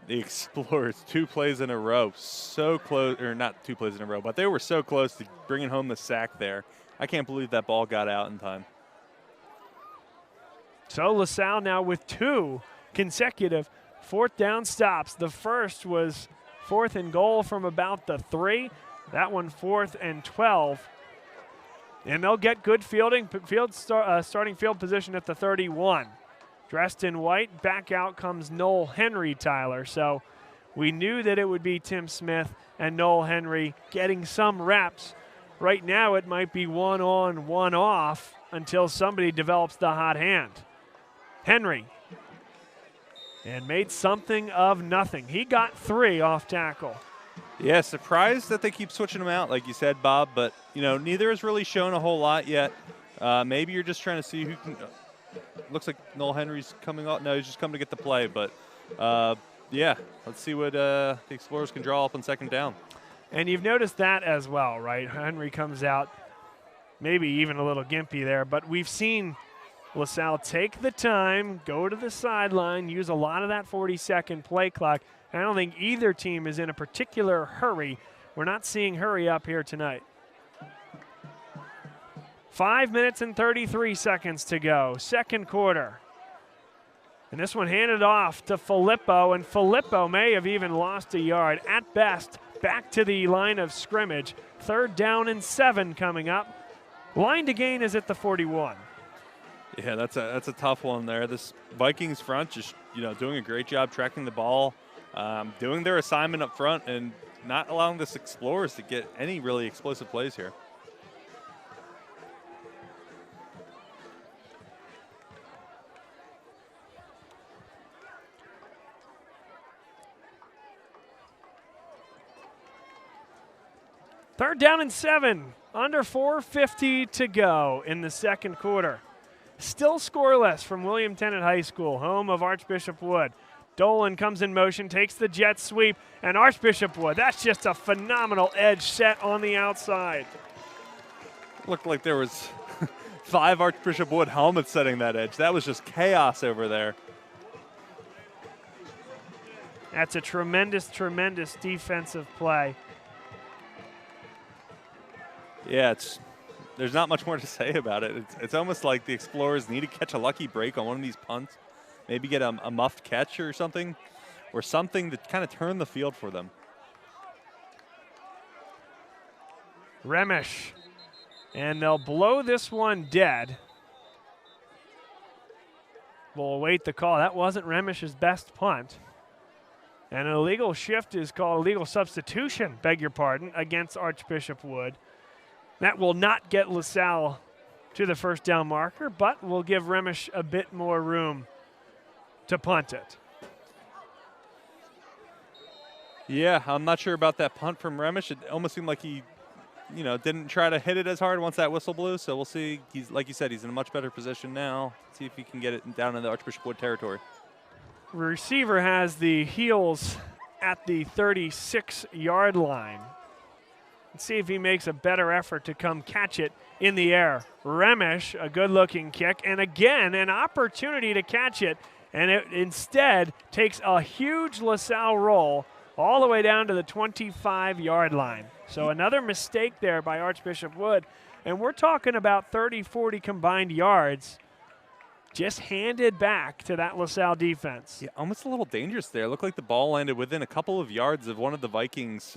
The Explorers 2 plays in a row. So close, or not 2 plays in a row, but they were so close to bringing home the sack there. I can't believe that ball got out in time. So LaSalle now with 2 consecutive 4th down stops. The first was 4th and goal from about the 3. That one 4th and 12. And they'll get good starting field position at the 31. Dressed in white, back out comes Noel Henry, Tyler. So we knew that it would be Tim Smith and Noel Henry getting some reps. Right now it might be 1 on, 1 off until somebody develops the hot hand. Henry, and made something of nothing. He got 3 off tackle. Yeah, surprised that they keep switching them out, like you said, Bob, but, you know, neither has really shown a whole lot yet. Maybe you're just trying to see who can looks like Noel Henry's coming out. No, he's just coming to get the play, but, yeah, let's see what the Explorers can draw up on 2nd down. And you've noticed that as well, right? Henry comes out maybe even a little gimpy there, but we've seen LaSalle take the time, go to the sideline, use a lot of that 40-second play clock. And I don't think either team is in a particular hurry. We're not seeing hurry up here tonight. 5 minutes and 33 seconds to go, 2nd quarter. And this one handed off to Filippo, and Filippo may have even lost a yard. At best, back to the line of scrimmage. 3rd down and 7 coming up. Line to gain is at the 41. Yeah, that's a tough one there. This Vikings front just, you know, doing a great job tracking the ball, doing their assignment up front, and not allowing this Explorers to get any really explosive plays here. 3rd down and 7. Under 4:50 to go in the second quarter. Still scoreless from William Tennant High School, home of Archbishop Wood. Dolan comes in motion, takes the jet sweep, and Archbishop Wood, that's just a phenomenal edge set on the outside. Looked like there was 5 Archbishop Wood helmets setting that edge. That was just chaos over there. That's a tremendous, tremendous defensive play. Yeah, there's not much more to say about it. It's almost like the Explorers need to catch a lucky break on one of these punts, maybe get a muffed catch or something to kind of turn the field for them. Remish, and they'll blow this one dead. We'll await the call. That wasn't Remish's best punt. And an illegal shift is called, illegal substitution, beg your pardon, against Archbishop Wood. That will not get LaSalle to the first down marker, but will give Remish a bit more room to punt it. Yeah, I'm not sure about that punt from Remish. It almost seemed like he, didn't try to hit it as hard once that whistle blew. So we'll see. He's, like you said, he's in a much better position now. See if he can get it down in the Archbishop Wood territory. Receiver has the heels at the 36-yard line. Let's see if he makes a better effort to come catch it in the air. Remish, a good-looking kick, and again, an opportunity to catch it, and it instead takes a huge LaSalle roll all the way down to the 25-yard line. So another mistake there by Archbishop Wood, and we're talking about 30, 40 combined yards just handed back to that LaSalle defense. Yeah, almost a little dangerous there. It looked like the ball landed within a couple of yards of one of the Vikings'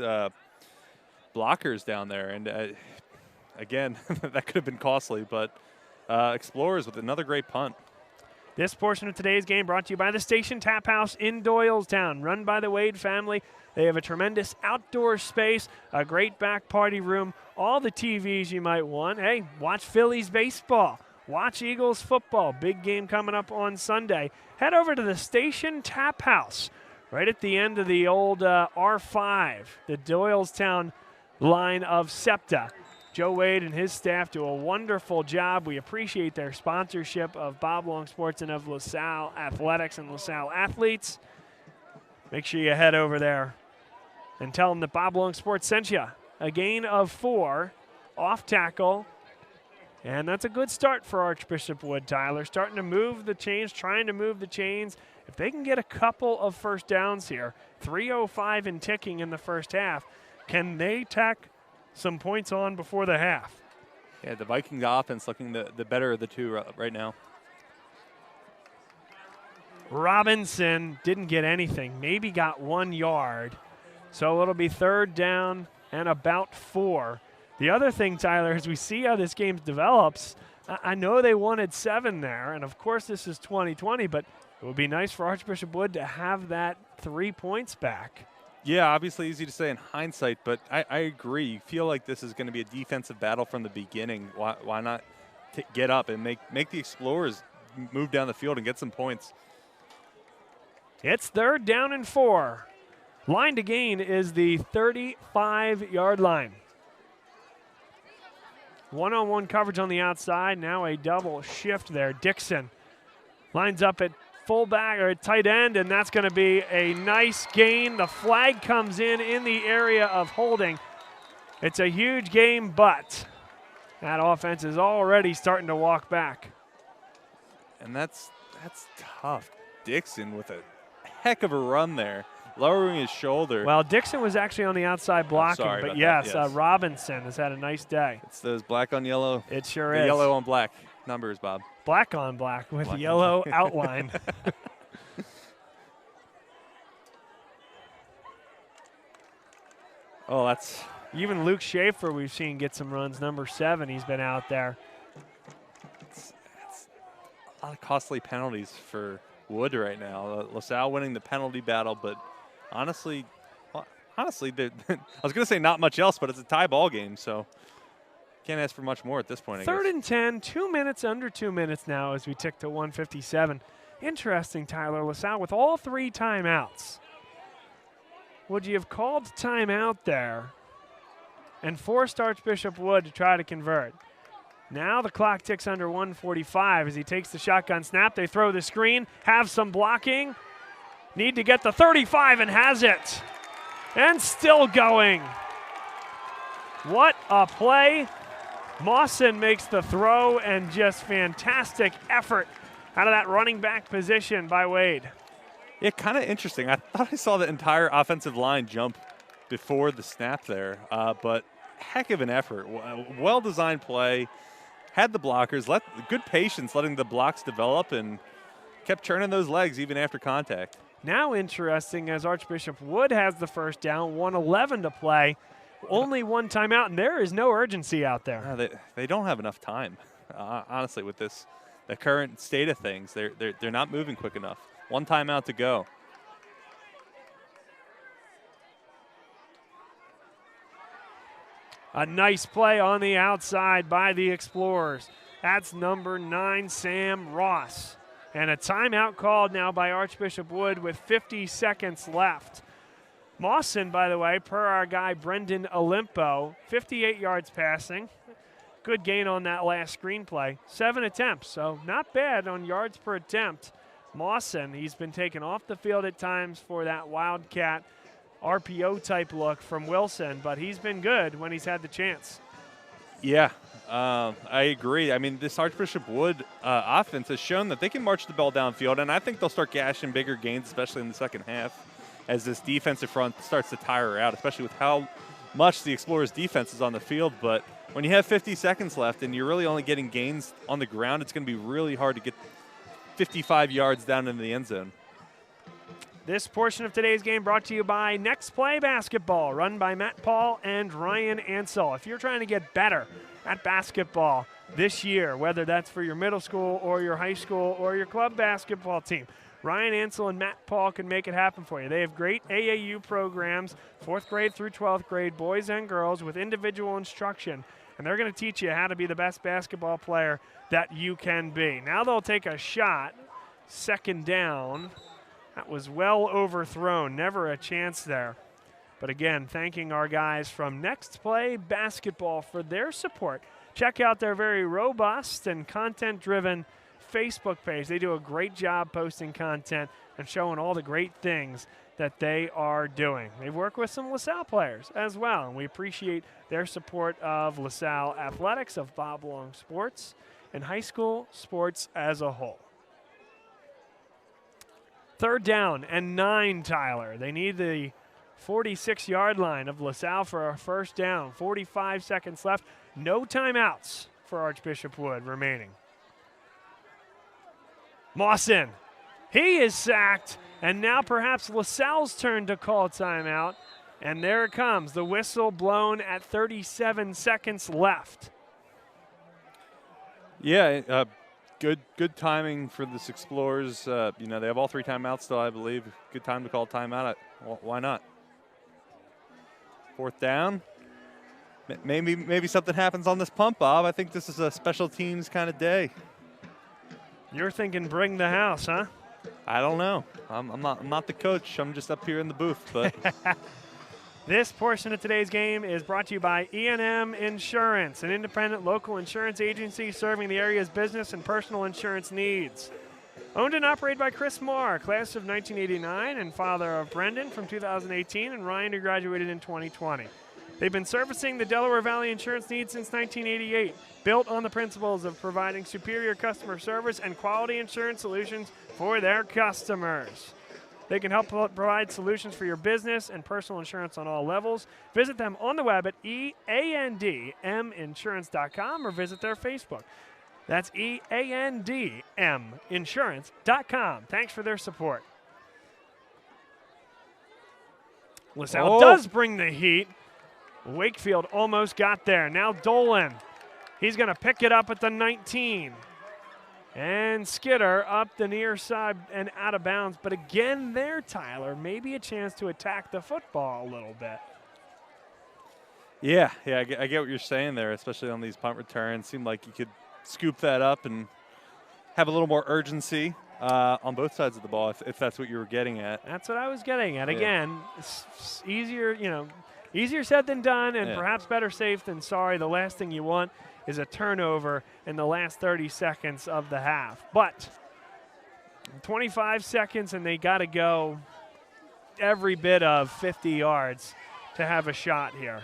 blockers down there. And again, that could have been costly, but Explorers with another great punt. This portion of today's game brought to you by the Station Tap House in Doylestown, run by the Wade family. They have a tremendous outdoor space, a great back party room, all the TVs you might want. Hey, watch Phillies baseball, watch Eagles football. Big game coming up on Sunday. Head over to the Station Tap House, right at the end of the old R5, the Doylestown line of SEPTA. Joe Wade and his staff do a wonderful job. We appreciate their sponsorship of Bob Long Sports and of LaSalle Athletics and LaSalle athletes. Make sure you head over there and tell them that Bob Long Sports sent you. A gain of 4 off tackle. And that's a good start for Archbishop Wood, Tyler. Starting to move the chains, trying to move the chains. If they can get a couple of first downs here, 3:05 and ticking in the first half, can they tack some points on before the half? Yeah, the Vikings offense looking the better of the two right now. Robinson didn't get anything, maybe got 1 yard. So it'll be 3rd down and about 4. The other thing, Tyler, as we see how this game develops, I know they wanted 7 there, and of course this is 2020, but it would be nice for Archbishop Wood to have that 3 points back. Yeah, obviously easy to say in hindsight, but I agree. You feel like this is going to be a defensive battle from the beginning. Why not get up and make the Explorers move down the field and get some points? It's 3rd down and 4. Line to gain is the 35-yard line. One-on-one coverage on the outside. Now a double shift there. Dixon lines up at fullback or at tight end, and that's going to be a nice gain. The flag comes in the area of holding. It's a huge game, but that offense is already starting to walk back. And that's tough. Dixon with a heck of a run there, lowering his shoulder. Well, Dixon was actually on the outside blocking, but yes, Robinson has had a nice day. It's those black on yellow. It sure is. Yellow on black numbers, Bob. Black on black with yellow outline. Oh, that's... Even Luke Schaefer we've seen get some runs. Number 7, he's been out there. It's a lot of costly penalties for Wood right now. LaSalle winning the penalty battle, but honestly, I was going to say not much else, but it's a tie ball game, so can't ask for much more at this point, I guess. 3rd and 10, 2 minutes, under 2 minutes now as we tick to 1:57. Interesting, Tyler. LaSalle with all 3 timeouts. Would you have called timeout there and forced Archbishop Wood to try to convert. Now the clock ticks under 1:45 as he takes the shotgun snap. They throw the screen, have some blocking. Need to get the 35 and has it. And still going. What a play. Mawson makes the throw, and just fantastic effort out of that running back position by Wade. Yeah, kind of interesting. I thought I saw the entire offensive line jump before the snap there, but heck of an effort. Well-designed play. Had the blockers, good patience letting the blocks develop, and kept churning those legs even after contact. Now interesting, as Archbishop Wood has the first down, 1:11 to play. Only one timeout, and there is no urgency out there. No, they don't have enough time, honestly, with the current state of things. They're not moving quick enough. One timeout to go. A nice play on the outside by the Explorers. That's number 9, Sam Ross. And a timeout called now by Archbishop Wood with 50 seconds left. Mawson, by the way, per our guy Brendan Olimpo, 58 yards passing. Good gain on that last screenplay. 7 attempts, so not bad on yards per attempt. Mawson, he's been taken off the field at times for that Wildcat RPO-type look from Wilson, but he's been good when he's had the chance. Yeah, I agree. I mean, this Archbishop Wood offense has shown that they can march the ball downfield, and I think they'll start gashing bigger gains, especially in the second half, as this defensive front starts to tire out, especially with how much the Explorers' defense is on the field. But when you have 50 seconds left and you're really only getting gains on the ground, it's going to be really hard to get 55 yards down into the end zone. This portion of today's game brought to you by Next Play Basketball, run by Matt Paul and Ryan Ansell. If you're trying to get better at basketball this year, whether that's for your middle school or your high school or your club basketball team, Ryan Ansell and Matt Paul can make it happen for you. They have great AAU programs, 4th grade through 12th grade, boys and girls, with individual instruction. And they're going to teach you how to be the best basketball player that you can be. Now they'll take a shot, second down. That was well overthrown, never a chance there. But again, thanking our guys from Next Play Basketball for their support. Check out their very robust and content-driven Facebook page. They do a great job posting content and showing all the great things that they are doing. They work with some LaSalle players as well, and we appreciate their support of LaSalle athletics, of Bob Long sports, and high school sports as a whole. 3rd down and 9, Tyler. They need the 46-yard line of LaSalle for a first down. 45 seconds left. No timeouts for Archbishop Wood remaining. Mawson, he is sacked, and now perhaps LaSalle's turn to call timeout. And there it comes, the whistle blown at 37 seconds left. Yeah, good timing for this Explorers. They have all 3 timeouts still, I believe. Good time to call timeout. Why not? 4th down. Maybe something happens on this punt, Bob. I think this is a special teams kind of day. You're thinking bring the house, huh? I don't know. I'm not the coach. I'm just up here in the booth. But this portion of today's game is brought to you by E&M Insurance, an independent local insurance agency serving the area's business and personal insurance needs. Owned and operated by Chris Marr, class of 1989, and father of Brendan from 2018, and Ryan, who graduated in 2020. They've been servicing the Delaware Valley insurance needs since 1988, built on the principles of providing superior customer service and quality insurance solutions for their customers. They can help provide solutions for your business and personal insurance on all levels. Visit them on the web at eandminsurance.com or visit their Facebook. That's eandminsurance.com. Thanks for their support. LaSalle does bring the heat. Wakefield almost got there. Now Dolan. He's going to pick it up at the 19. And Skidder up the near side and out of bounds. But again there, Tyler, maybe a chance to attack the football a little bit. Yeah, I get what you're saying there, especially on these punt returns. Seemed like you could scoop that up and have a little more urgency on both sides of the ball, if that's what you were getting at. That's what I was getting at. Yeah. Again, it's easier, Easier said than done, and Yeah. perhaps better safe than sorry. The last thing you want is a turnover in the last 30 seconds of the half. But 25 seconds, and they got to go every bit of 50 yards to have a shot here.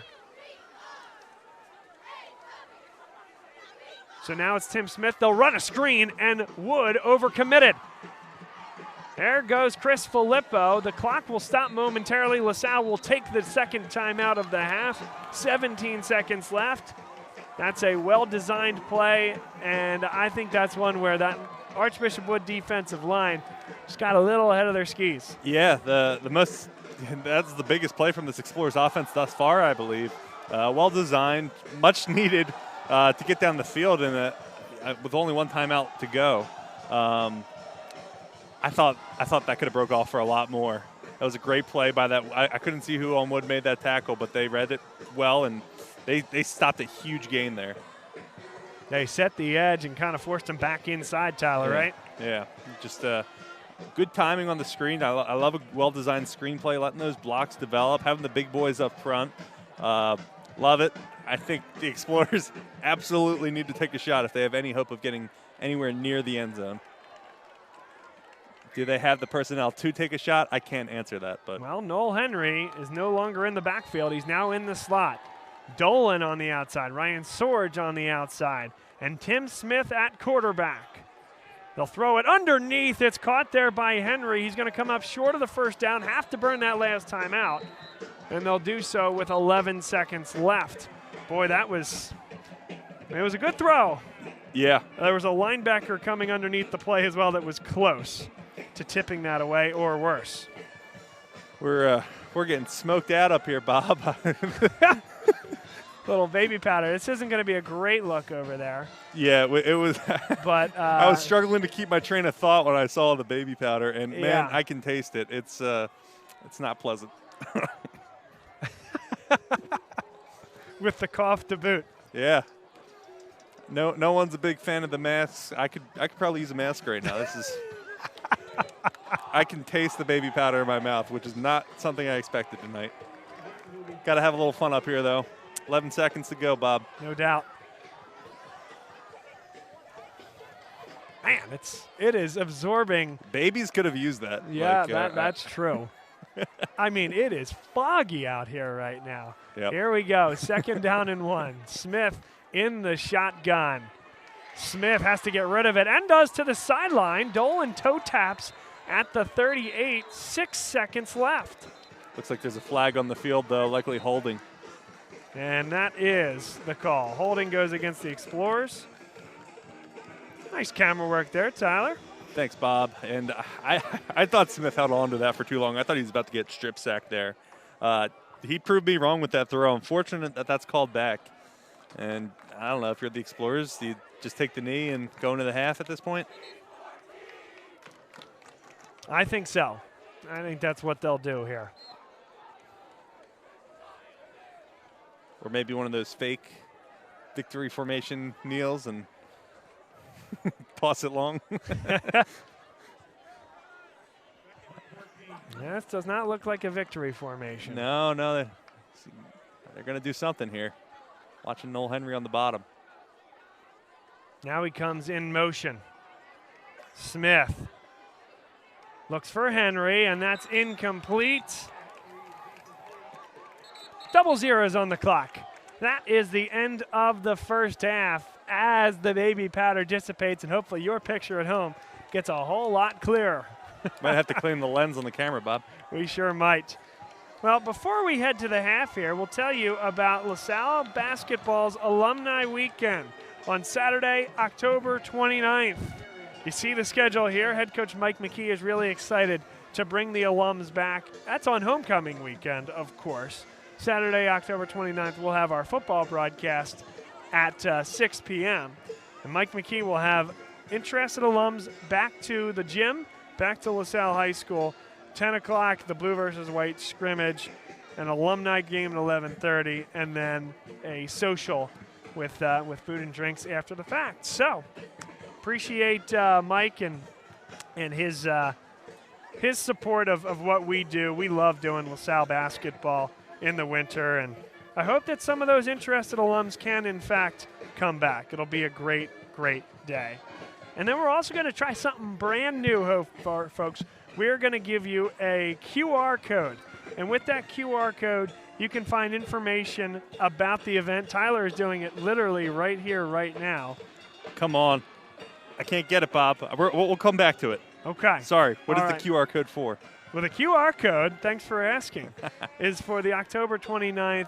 So now it's Tim Smith. They'll run a screen, and Wood overcommitted. There goes Chris Filippo. The clock will stop momentarily. LaSalle will take the second timeout of the half. 17 seconds left. That's a well-designed play, and I think that's one where that Archbishop Wood defensive line just got a little ahead of their skis. Yeah, that's the biggest play from this Explorers offense thus far, I believe. Well-designed, much needed to get down the field with only one timeout to go. I thought that could have broke off for a lot more. That was a great play by that. I couldn't see who on Wood made that tackle, but they read it well, and they stopped a huge gain there. They set the edge and kind of forced him back inside, Tyler, right? Yeah, just good timing on the screen. I love a well-designed screenplay, letting those blocks develop, having the big boys up front. Love it. I think the Explorers absolutely need to take a shot if they have any hope of getting anywhere near the end zone. Do they have the personnel to take a shot? I can't answer that. But well, Noel Henry is no longer in the backfield. He's now in the slot. Dolan on the outside, Ryan Sorge on the outside, and Tim Smith at quarterback. They'll throw it underneath. It's caught there by Henry. He's going to come up short of the first down, have to burn that last time out, and they'll do so with 11 seconds left. Boy, it was a good throw. Yeah. There was a linebacker coming underneath the play as well that was close to tipping that away or worse. We're getting smoked out up here, Bob. Little baby powder. This isn't going to be a great look over there. Yeah, it was. But I was struggling to keep my train of thought when I saw the baby powder, and man, yeah. I can taste it. It's not pleasant. With the cough to boot. Yeah. No one's a big fan of the masks. I could probably use a mask right now. This is. I can taste the baby powder in my mouth, which is not something I expected tonight. Got to have a little fun up here, though. 11 seconds to go, Bob. No doubt. Man, it is absorbing. Babies could have used that. Yeah, that's true. I mean, it is foggy out here right now. Yep. Here we go. 2nd down and 1. Smith in the shotgun. Smith has to get rid of it and does to the sideline. Dolan toe taps at the 38. 6 seconds left. Looks like there's a flag on the field, though, likely holding. And that is the call. Holding goes against the Explorers. Nice camera work there, Tyler. Thanks, Bob. And I thought Smith held on to that for too long. I thought he was about to get strip sacked there. He proved me wrong with that throw. Unfortunate that that's called back. And I don't know, if you're the Explorers, do you just take the knee and go into the half at this point? I think so. I think that's what they'll do here. Or maybe one of those fake victory formation kneels and toss it long. This does not look like a victory formation. No, they're going to do something here. Watching Noel Henry on the bottom. Now he comes in motion. Smith looks for Henry, and that's incomplete. Double zeros on the clock. That is the end of the first half as the baby powder dissipates, and hopefully your picture at home gets a whole lot clearer. Might have to clean the lens on the camera, Bob. We sure might. Well, before we head to the half here, we'll tell you about LaSalle Basketball's Alumni Weekend on Saturday, October 29th. You see the schedule here. Head coach Mike McKee is really excited to bring the alums back. That's on homecoming weekend, of course. Saturday, October 29th, we'll have our football broadcast at 6 p.m. And Mike McKee will have interested alums back to the gym, back to LaSalle High School. 10 o'clock, the blue versus white scrimmage, an alumni game at 11:30, and then a social with food and drinks after the fact. So appreciate Mike and his support of what we do. We love doing LaSalle basketball. in the winter. And I hope that some of those interested alums can, in fact, come back. It'll be a great, great day. And then we're also going to try something brand new, folks. We're going to give you a QR code. And with that QR code, you can find information about the event. Tyler is doing it literally right here, right now. Come on. I can't get it, Bob. We'll come back to it. Okay. Sorry. What is All the right. QR code for? Well, the QR code, thanks for asking, is for the October 29th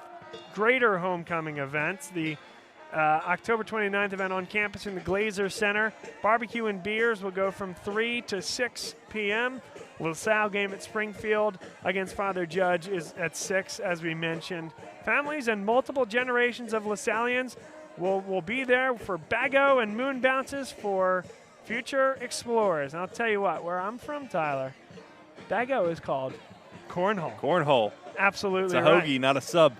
Greater Homecoming events. The October 29th event on campus in the Glazer Center. Barbecue and beers will go from 3 to 6 p.m. LaSalle game at Springfield against Father Judge is at 6, as we mentioned. Families and multiple generations of LaSallians will be there for bago and moon bounces for future explorers. And I'll tell you what, where I'm from, Tyler, bago is called cornhole. Cornhole. Absolutely It's a right. hoagie, not a sub.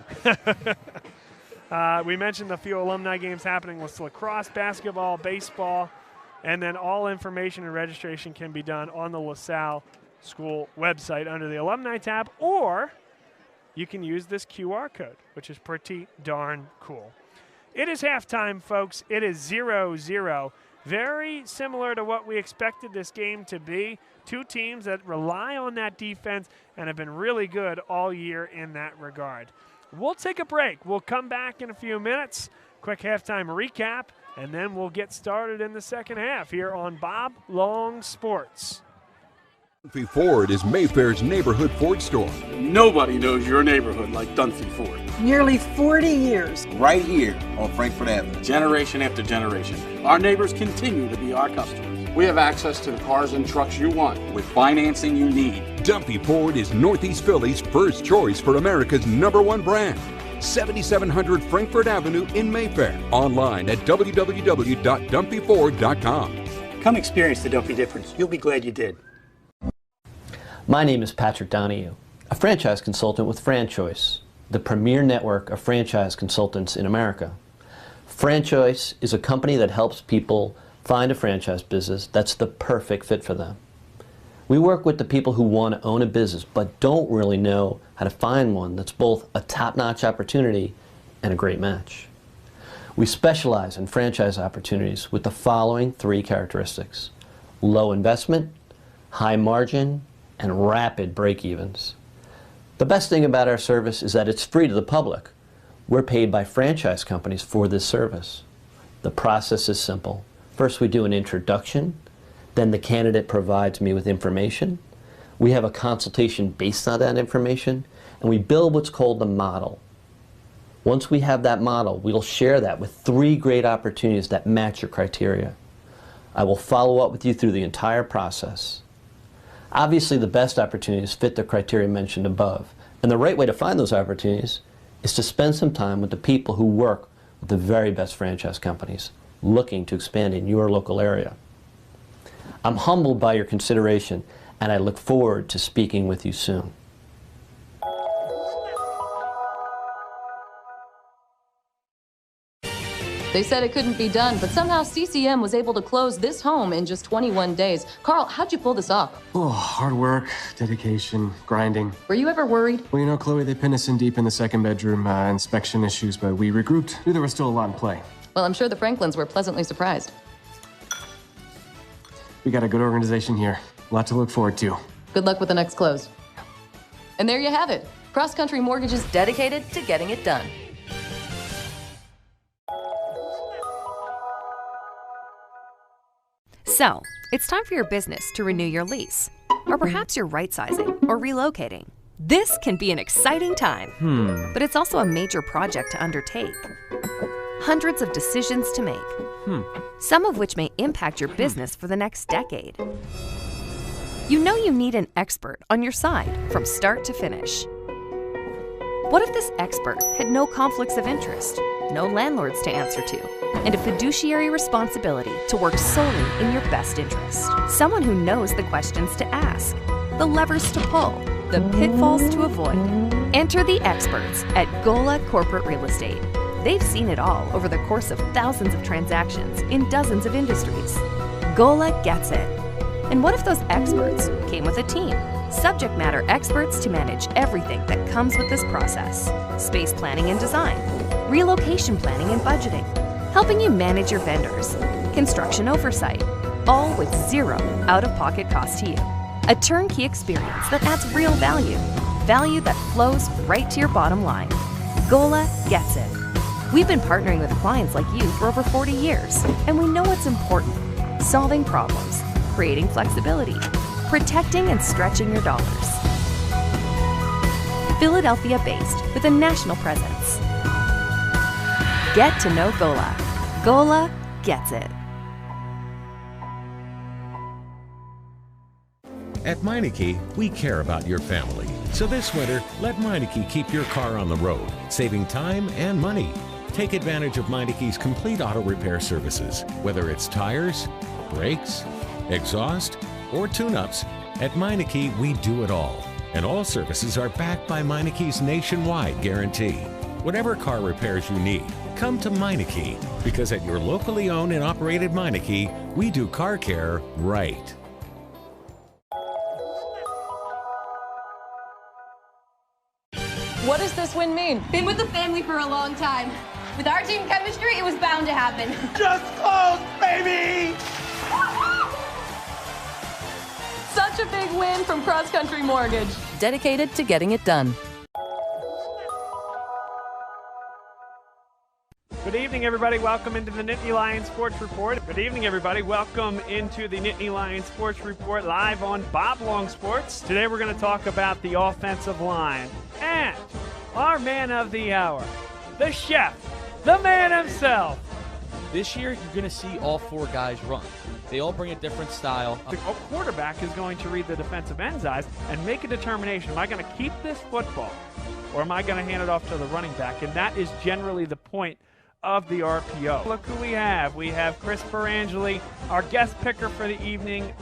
We mentioned the few alumni games happening with lacrosse, basketball, baseball, and then all information and registration can be done on the LaSalle School website under the alumni tab, or you can use this QR code, which is pretty darn cool. It is halftime, folks. It is 0-0. Very similar to what we expected this game to be. Two teams that rely on that defense and have been really good all year in that regard. We'll take a break. We'll come back in a few minutes. Quick halftime recap, and then we'll get started in the second half here on Bob Long Sports. Dunphy Ford is Mayfair's neighborhood Ford store. Nobody knows your neighborhood like Dunphy Ford. Nearly 40 years. Right here on Frankfurt Avenue. Generation after generation, our neighbors continue to be our customers. We have access to the cars and trucks you want with financing you need. Dunphy Ford is Northeast Philly's first choice for America's #1 brand. 7700 Frankfurt Avenue in Mayfair. Online at www.dunphyford.com. Come experience the Dunphy difference. You'll be glad you did. My name is Patrick Donahue, a franchise consultant with FranChoice, the premier network of franchise consultants in America. FranChoice is a company that helps people find a franchise business that's the perfect fit for them. We work with the people who want to own a business but don't really know how to find one that's both a top-notch opportunity and a great match. We specialize in franchise opportunities with the following 3 characteristics: low investment, high margin, and rapid break-evens. The best thing about our service is that it's free to the public. We're paid by franchise companies for this service. The process is simple. First, we do an introduction. Then the candidate provides me with information. We have a consultation based on that information, and we build what's called the model. Once we have that model, we'll share that with 3 great opportunities that match your criteria. I will follow up with you through the entire process. Obviously, the best opportunities fit the criteria mentioned above, and the right way to find those opportunities is to spend some time with the people who work with the very best franchise companies looking to expand in your local area. I'm humbled by your consideration, and I look forward to speaking with you soon. They said it couldn't be done, but somehow CCM was able to close this home in just 21 days. Carl, how'd you pull this off? Oh, hard work, dedication, grinding. Were you ever worried? Well, you know, Chloe, they pinned us in deep in the second bedroom, inspection issues, but we regrouped. Knew there was still a lot in play. Well, I'm sure the Franklins were pleasantly surprised. We got a good organization here. A lot to look forward to. Good luck with the next close. And there you have it. Cross Country Mortgage is dedicated to getting it done. So, it's time for your business to renew your lease. Or perhaps you're right-sizing or relocating. This can be an exciting time, but it's also a major project to undertake. Hundreds of decisions to make, some of which may impact your business for the next decade. You know you need an expert on your side from start to finish. What if this expert had no conflicts of interest, no landlords to answer to, and a fiduciary responsibility to work solely in your best interest? Someone who knows the questions to ask, the levers to pull, the pitfalls to avoid. Enter the experts at Gola Corporate Real Estate. They've seen it all over the course of thousands of transactions in dozens of industries. Gola gets it. And what if those experts came with a team? subject matter experts to manage everything that comes with this process. Space planning and design, relocation planning and budgeting, helping you manage your vendors, construction oversight, all with zero out-of-pocket cost to you. A turnkey experience that adds real value, value that flows right to your bottom line. Gola gets it. We've been partnering with clients like you for over 40 years, and we know what's important: solving problems, creating flexibility, protecting and stretching your dollars. Philadelphia-based with a national presence. Get to know Gola. Gola gets it. At Meineke, we care about your family. So this winter, let Meineke keep your car on the road, saving time and money. Take advantage of Meineke's complete auto repair services. Whether it's tires, brakes, exhaust, or tune-ups, at Meineke we do it all. And all services are backed by Meineke's nationwide guarantee. Whatever car repairs you need, come to Meineke, because at your locally owned and operated Meineke, we do car care right. What does this win mean? Been with the family for a long time. With our team chemistry, it was bound to happen. Just close, baby! Such a big win from Cross Country Mortgage, dedicated to getting it done. Good evening, everybody. Welcome into the Nittany Lions Sports Report. Good evening, everybody. Welcome into the Nittany Lions Sports Report live on Bob Long Sports. Today we're going to talk about the offensive line and our man of the hour, the chef, the man himself. This year, you're going to see all four guys run. They all bring a different style. The quarterback is going to read the defensive end's eyes and make a determination. Am I going to keep this football or am I going to hand it off to the running back? And that is generally the point of the RPO. Look who we have. We have Chris Perangeli, our guest picker for the evening.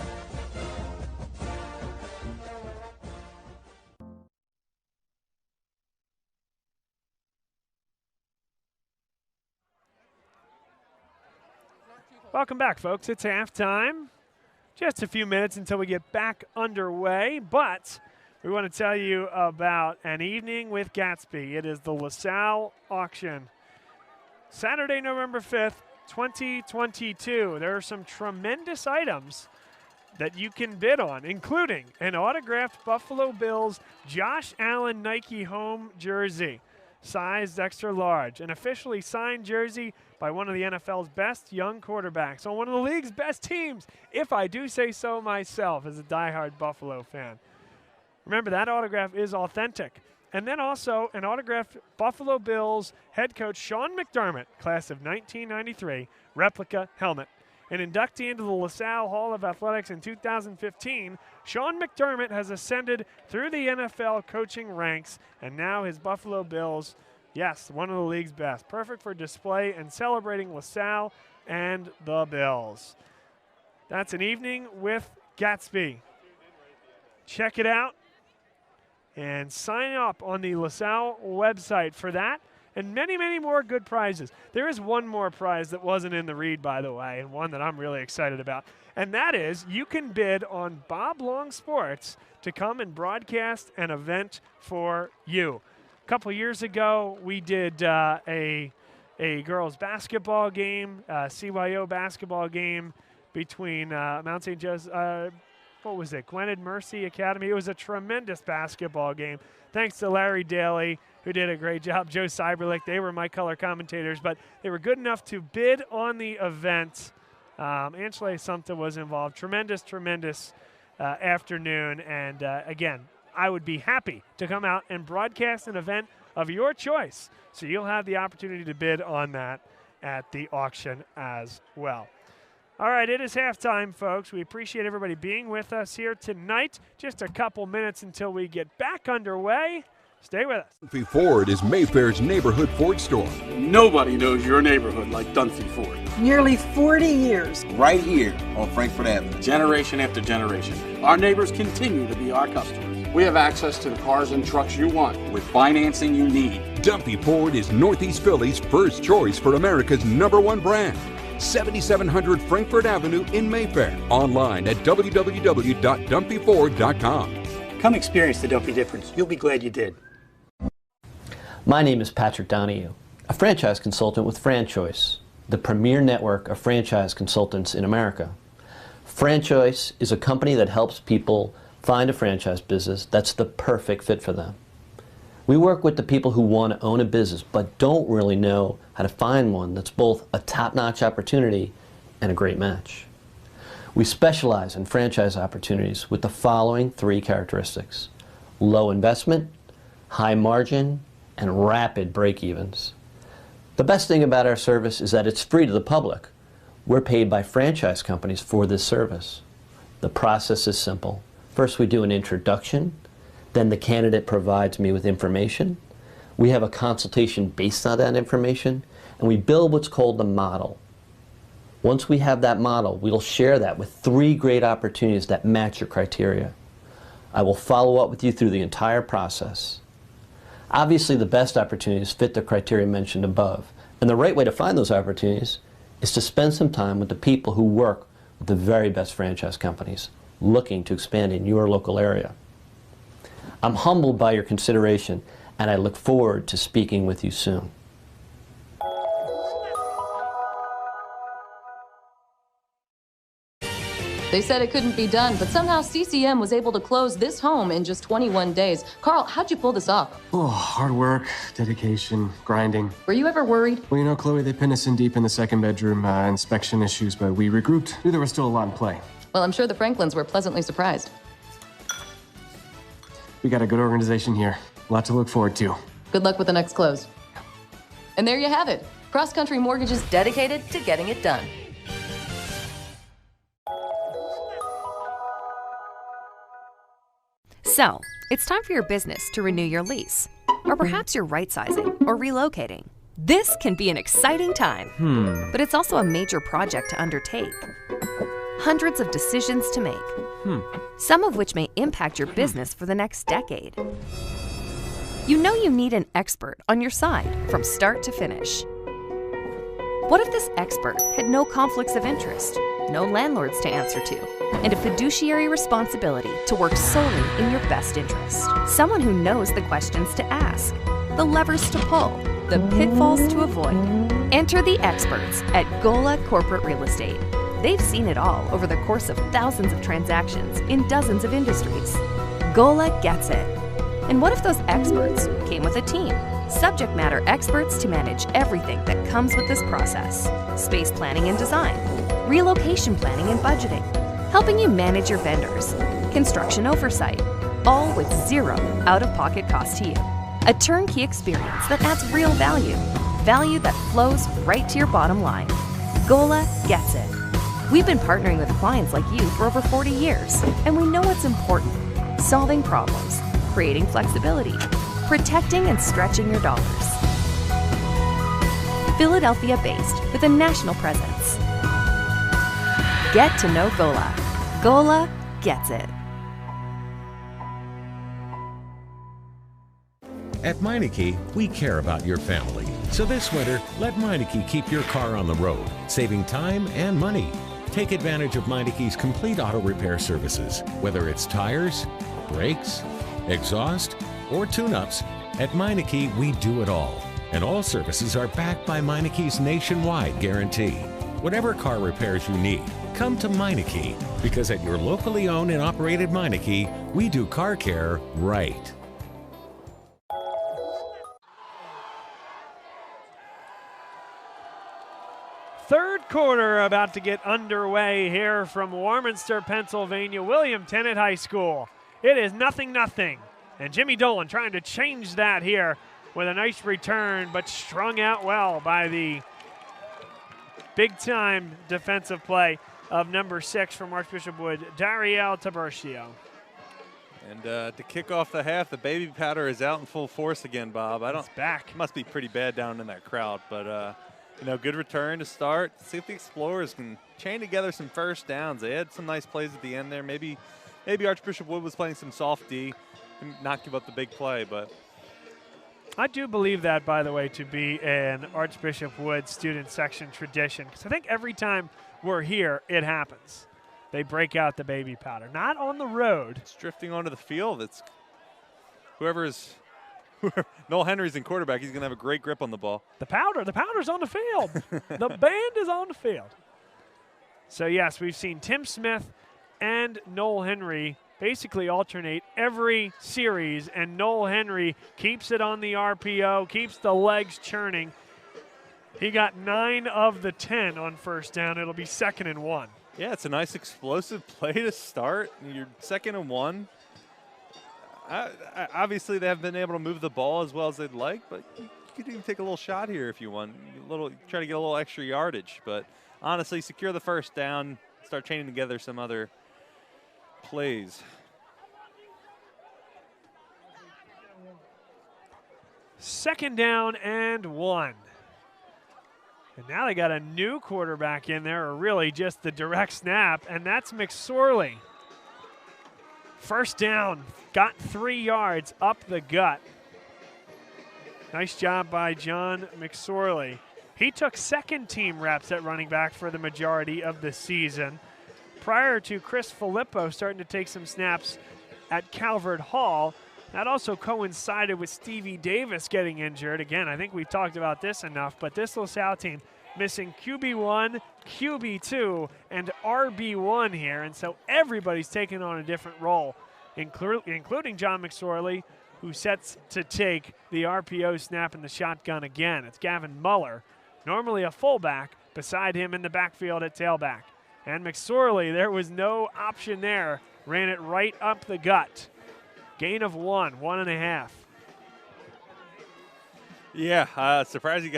Welcome back, folks. It's halftime. Just a few minutes until we get back underway, but we want to tell you about an evening with Gatsby. It is the LaSalle auction. Saturday, November 5th, 2022. There are some tremendous items that you can bid on, including an autographed Buffalo Bills Josh Allen Nike home jersey, sized extra large, an officially signed jersey by one of the NFL's best young quarterbacks on one of the league's best teams, if I do say so myself as a diehard Buffalo fan. Remember, that autograph is authentic. And then also an autographed Buffalo Bills head coach Sean McDermott, class of 1993, replica helmet. An inductee into the LaSalle Hall of Athletics in 2015, Sean McDermott has ascended through the NFL coaching ranks, and now his Buffalo Bills, yes, one of the league's best. Perfect for display and celebrating LaSalle and the Bills. That's an evening with Gatsby. Check it out. And sign up on the LaSalle website for that and many, many more good prizes. There is one more prize that wasn't in the read, by the way, and one that I'm really excited about. And that is you can bid on Bob Long Sports to come and broadcast an event for you. A couple years ago, we did a girls basketball game, CYO basketball game between Mount St. Joseph, what was it, Gwynedd Mercy Academy. It was a tremendous basketball game. Thanks to Larry Daly, who did a great job, Joe Cyberlick. They were my color commentators, but they were good enough to bid on the event. Angela Sumta was involved. Tremendous afternoon. And again, I would be happy to come out and broadcast an event of your choice. So you'll have the opportunity to bid on that at the auction as well. All right, it is halftime, folks. We appreciate everybody being with us here tonight. Just a couple minutes until we get back underway. Stay with us. Dunphy Ford is Mayfair's neighborhood Ford store. Nobody knows your neighborhood like Dunphy Ford. Nearly 40 years. Right here on Frankfurt Avenue. Generation after generation. Our neighbors continue to be our customers. We have access to the cars and trucks you want with financing you need. Dunphy Ford is Northeast Philly's first choice for America's #1 brand. 7700 Frankfurt Avenue in Mayfair. Online at www.dunphyford.com. Come experience the Dumpy difference. You'll be glad you did. My name is Patrick Donahue, a franchise consultant with FranChoice, the premier network of franchise consultants in America. FranChoice is a company that helps people find a franchise business that's the perfect fit for them. We work with the people who want to own a business but don't really know how to find one that's both a top-notch opportunity and a great match. We specialize in franchise opportunities with the following 3 characteristics: low investment, high margin, and rapid break-evens. The best thing about our service is that it's free to the public. We're paid by franchise companies for this service. The process is simple. First, we do an introduction. Then the candidate provides me with information. We have a consultation based on that information, and we build what's called the model. Once we have that model, we'll share that with 3 great opportunities that match your criteria. I will follow up with you through the entire process. Obviously, the best opportunities fit the criteria mentioned above, and the right way to find those opportunities is to spend some time with the people who work with the very best franchise companies looking to expand in your local area. I'm humbled by your consideration, and I look forward to speaking with you soon. They said it couldn't be done, but somehow CCM was able to close this home in just 21 days. Carl, how'd you pull this off? Oh, hard work, dedication, grinding. Were you ever worried? Well, you know, Chloe, they pinned us in deep in the second bedroom, inspection issues, but we regrouped. Knew there was still a lot in play. Well, I'm sure the Franklins were pleasantly surprised. We got a good organization here. A lot to look forward to. Good luck with the next close. And there you have it. Cross Country Mortgage is dedicated to getting it done. So, it's time for your business to renew your lease. Or perhaps you're right-sizing or relocating. This can be an exciting time, but it's also a major project to undertake. Hundreds of decisions to make, some of which may impact your business for the next decade. You know you need an expert on your side from start to finish. What if this expert had no conflicts of interest, no landlords to answer to, and a fiduciary responsibility to work solely in your best interest? Someone who knows the questions to ask, the levers to pull, the pitfalls to avoid. Enter the experts at Gola Corporate Real Estate. They've seen it all over the course of thousands of transactions in dozens of industries. Gola gets it. And what if those experts came with a team? Subject matter experts to manage everything that comes with this process. Space planning and design, relocation planning and budgeting, helping you manage your vendors, construction oversight, all with zero out-of-pocket cost to you. A turnkey experience that adds real value, value that flows right to your bottom line. Gola gets it. We've been partnering with clients like you for over 40 years, and we know what's important: solving problems, creating flexibility, protecting and stretching your dollars. Philadelphia-based with a national presence. Get to know Gola. Gola gets it. At Meineke, we care about your family. So this winter, let Meineke keep your car on the road, saving time and money. Take advantage of Meineke's complete auto repair services, whether it's tires, brakes, exhaust, or tune-ups. At Meineke, we do it all. And all services are backed by Meineke's nationwide guarantee. Whatever car repairs you need, come to Meineke, because at your locally owned and operated Meineke, we do car care right. Third quarter about to get underway here from Warminster, Pennsylvania, William Tennant High School. It is 0-0, and Jimmy Dolan trying to change that here with a nice return, but strung out well by the big-time defensive play of number 6 from Archbishop Wood, Dariel Tabercio. And to kick off the half, the baby powder is out in full force again, Bob. It's back. It must be pretty bad down in that crowd, but you know, good return to start. See if the Explorers can chain together some first downs. They had some nice plays at the end there. Maybe Archbishop Wood was playing some soft D and not give up the big play, but I do believe that, by the way, to be an Archbishop Wood student section tradition, because I think every time we're here, it happens. they break out the baby powder. Not on the road. It's drifting onto the field. It's Noel Henry's in quarterback. He's going to have a great grip on the ball. The powder's on the field. The band is on the field. So, yes, we've seen Tim Smith and Noel Henry basically alternate every series, and Noel Henry keeps it on the RPO, keeps the legs churning. He got 9 of the 10 on first down. It'll be 2nd and 1. Yeah, it's a nice explosive play to start. You're 2nd and 1. Obviously, they haven't been able to move the ball as well as they'd like, but you could even take a little shot here if you want. Try to get a little extra yardage. But honestly, secure the first down, start chaining together some other plays. Second down and 1. And now they got a new quarterback in there, or really just the direct snap, and that's McSorley. First down, got 3 yards up the gut. Nice job by John McSorley. He took second-team reps at running back for the majority of the season, prior to Chris Filippo starting to take some snaps at Calvert Hall. That also coincided with Stevie Davis getting injured. Again, I think we've talked about this enough, but this LaSalle team missing QB1, QB2, and RB1 here, and so everybody's taking on a different role, including John McSorley, who sets to take the RPO snap in the shotgun again. It's Gavin Muller, normally a fullback, beside him in the backfield at tailback. And McSorley, there was no option there, ran it right up the gut. Gain of 1.5. Yeah, surprised he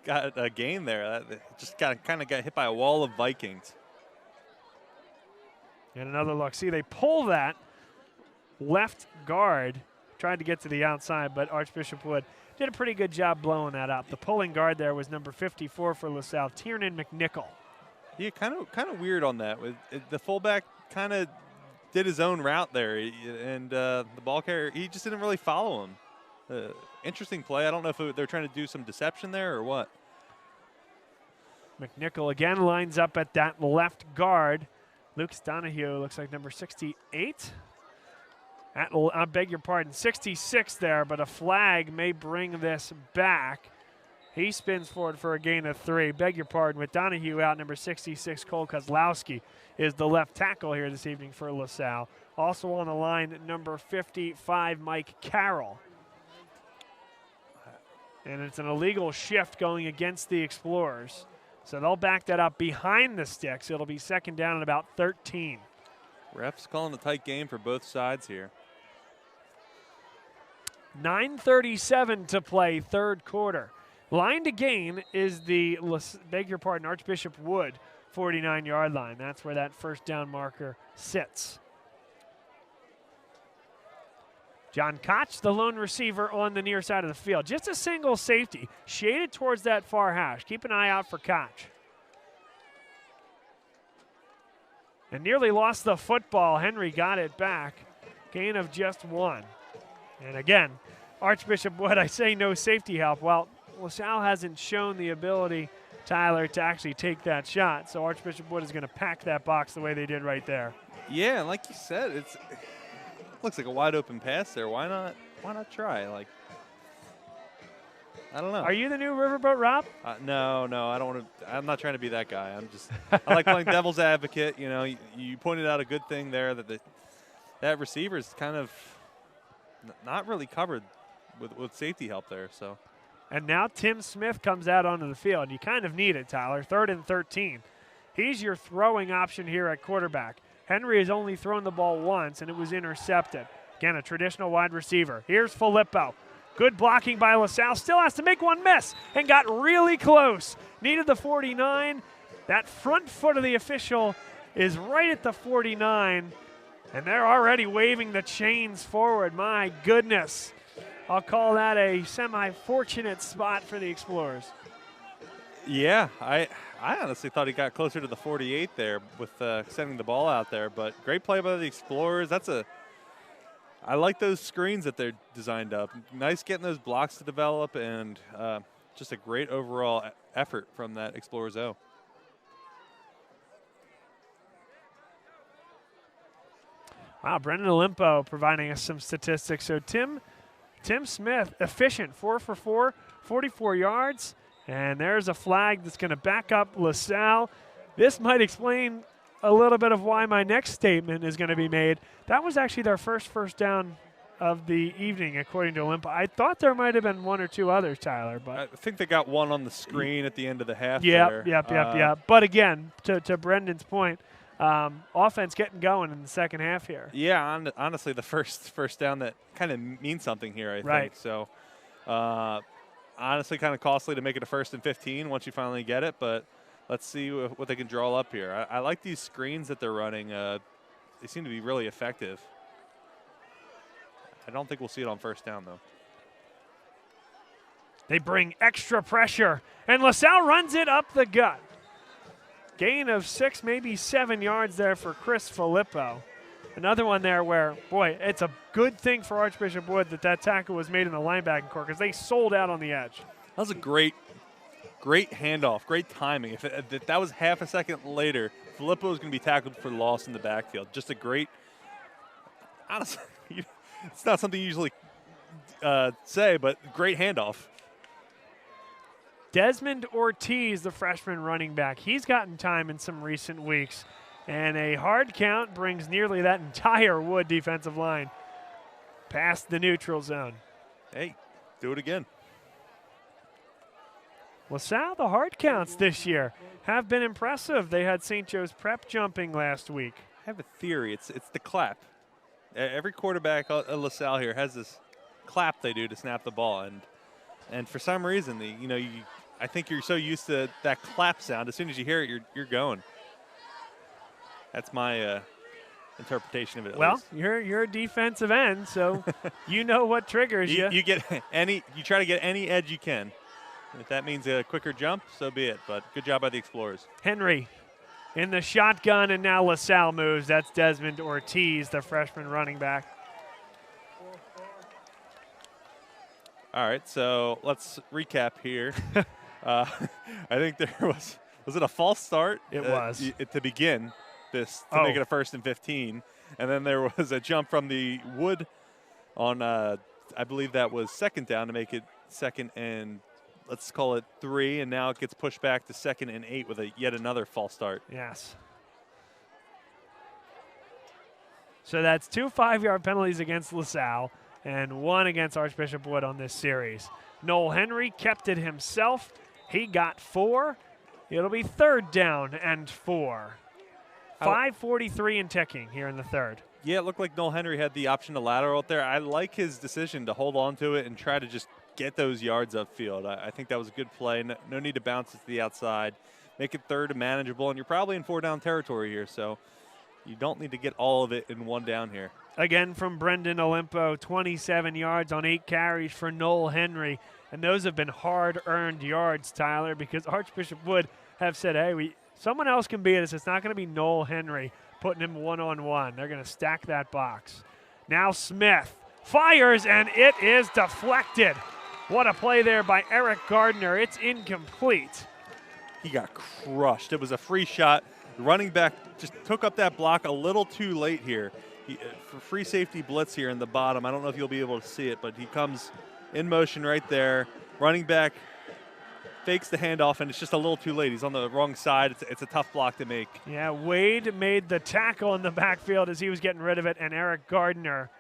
got a gain there. Just kind of got hit by a wall of Vikings. And another look. See, they pull that left guard, tried to get to the outside, but Archbishop Wood did a pretty good job blowing that up. The pulling guard there was number 54 for LaSalle, Tiernan McNichol. Yeah, kind of weird on that. With the fullback kind of did his own route there, and the ball carrier, he just didn't really follow him. Interesting play. I don't know if they're trying to do some deception there or what. McNichol again lines up at that left guard. Luke Donahue looks like number 68. I beg your pardon, 66 there, but a flag may bring this back. He spins forward for a gain of 3. Beg your pardon, with Donahue out, number 66, Cole Kozlowski is the left tackle here this evening for LaSalle. Also on the line, number 55, Mike Carroll. And it's an illegal shift going against the Explorers. So they'll back that up behind the sticks. It'll be second down at about 13. Refs calling a tight game for both sides here. 9:37 to play, third quarter. Line to gain is the, beg your pardon, Archbishop Wood 49-yard line. That's where that first down marker sits. John Koch, the lone receiver on the near side of the field. Just a single safety, shaded towards that far hash. Keep an eye out for Koch. And nearly lost the football. Henry got it back. Gain of just 1. And again, Archbishop Wood, I say no safety help. Well, LaSalle hasn't shown the ability, Tyler, to actually take that shot. So Archbishop Wood is going to pack that box the way they did right there. Yeah, like you said, it looks like a wide open pass there. Why not try? Like, I don't know. Are you the new Riverboat Rob? No, I don't want to. I'm not trying to be that guy. I like playing devil's advocate. You know, you pointed out a good thing there that receiver is kind of not really covered with safety help there. So. And now Tim Smith comes out onto the field. You kind of need it, Tyler. 3rd and 13. He's your throwing option here at quarterback. Henry has only thrown the ball once, and it was intercepted. Again, a traditional wide receiver. Here's Filippo. Good blocking by LaSalle. Still has to make one miss and got really close. Needed the 49. That front foot of the official is right at the 49, and they're already waving the chains forward. My goodness. I'll call that a semi-fortunate spot for the Explorers. Yeah, I honestly thought he got closer to the 48 there with sending the ball out there, but great play by the Explorers. I like those screens that they're designed up. Nice getting those blocks to develop, and just a great overall effort from that Explorers O. Wow, Brendan Olimpo providing us some statistics. So Tim Smith, efficient, 4 for 4, 44 yards. And there's a flag that's going to back up LaSalle. This might explain a little bit of why my next statement is going to be made. That was actually their first down of the evening, according to Olimpo. I thought there might have been one or two others, Tyler. But I think they got one on the screen at the end of the half. Yep. But again, to Brendan's point, offense getting going in the second half here. Yeah, honestly, the first down that kind of means something here, I think. So, honestly, kind of costly to make it a 1st and 15 once you finally get it, but let's see what they can draw up here. I like these screens that they're running. They seem to be really effective. I don't think we'll see it on 1st down, though. They bring extra pressure, and LaSalle runs it up the gut. Gain of 6, maybe 7 yards there for Chris Filippo. Another one there where, boy, it's a good thing for Archbishop Wood that tackle was made in the linebacking core because they sold out on the edge. That was a great handoff, great timing. If that was half a second later, Filippo was going to be tackled for loss in the backfield. Just a great, honestly, it's not something you usually say, but great handoff. Desmond Ortiz, the freshman running back, he's gotten time in some recent weeks. And a hard count brings nearly that entire Wood defensive line past the neutral zone. Hey, do it again. LaSalle, the hard counts this year have been impressive. They had St. Joe's Prep jumping last week. I have a theory. It's the clap. Every quarterback at LaSalle here has this clap they do to snap the ball, and for some reason, I think you're so used to that clap sound. As soon as you hear it, you're going. That's my interpretation of it. Well, you're a defensive end, so you know what triggers you. You try to get any edge you can. If that means a quicker jump, so be it. But good job by the Explorers. Henry in the shotgun, and now LaSalle moves. That's Desmond Ortiz, the freshman running back. All right, so let's recap here. I think there was it a false start? It was. To begin this, to make it a 1st and 15. And then there was a jump from the Wood on, I believe that was 2nd down to make it 2nd and, let's call it 3. And now it gets pushed back to 2nd and 8 with yet another false start. Yes. So that's 2 5-yard penalties against LaSalle and 1 against Archbishop Wood on this series. Noel Henry kept it himself. He got 4. It'll be 3rd down and 4. 5:43 and ticking here in the 3rd. Yeah, it looked like Noel Henry had the option to lateral out there. I like his decision to hold on to it and try to just get those yards upfield. I think that was a good play. No need to bounce it to the outside. Make it 3rd and manageable, and you're probably in 4-down territory here, so you don't need to get all of it in 1 down here. Again from Brendan Olimpo, 27 yards on 8 carries for Noel Henry. And those have been hard-earned yards, Tyler, because Archbishop Wood have said, hey, someone else can beat us. It's not going to be Noel Henry putting him one-on-one. They're going to stack that box. Now Smith fires, and it is deflected. What a play there by Eric Gardner. It's incomplete. He got crushed. It was a free shot. The running back just took up that block a little too late here. For free safety blitz here in the bottom. I don't know if you'll be able to see it, but he comes in motion right there. Running back fakes the handoff, and it's just a little too late. He's on the wrong side. It's a tough block to make. Yeah, Wade made the tackle in the backfield as he was getting rid of it, and Eric Gardner,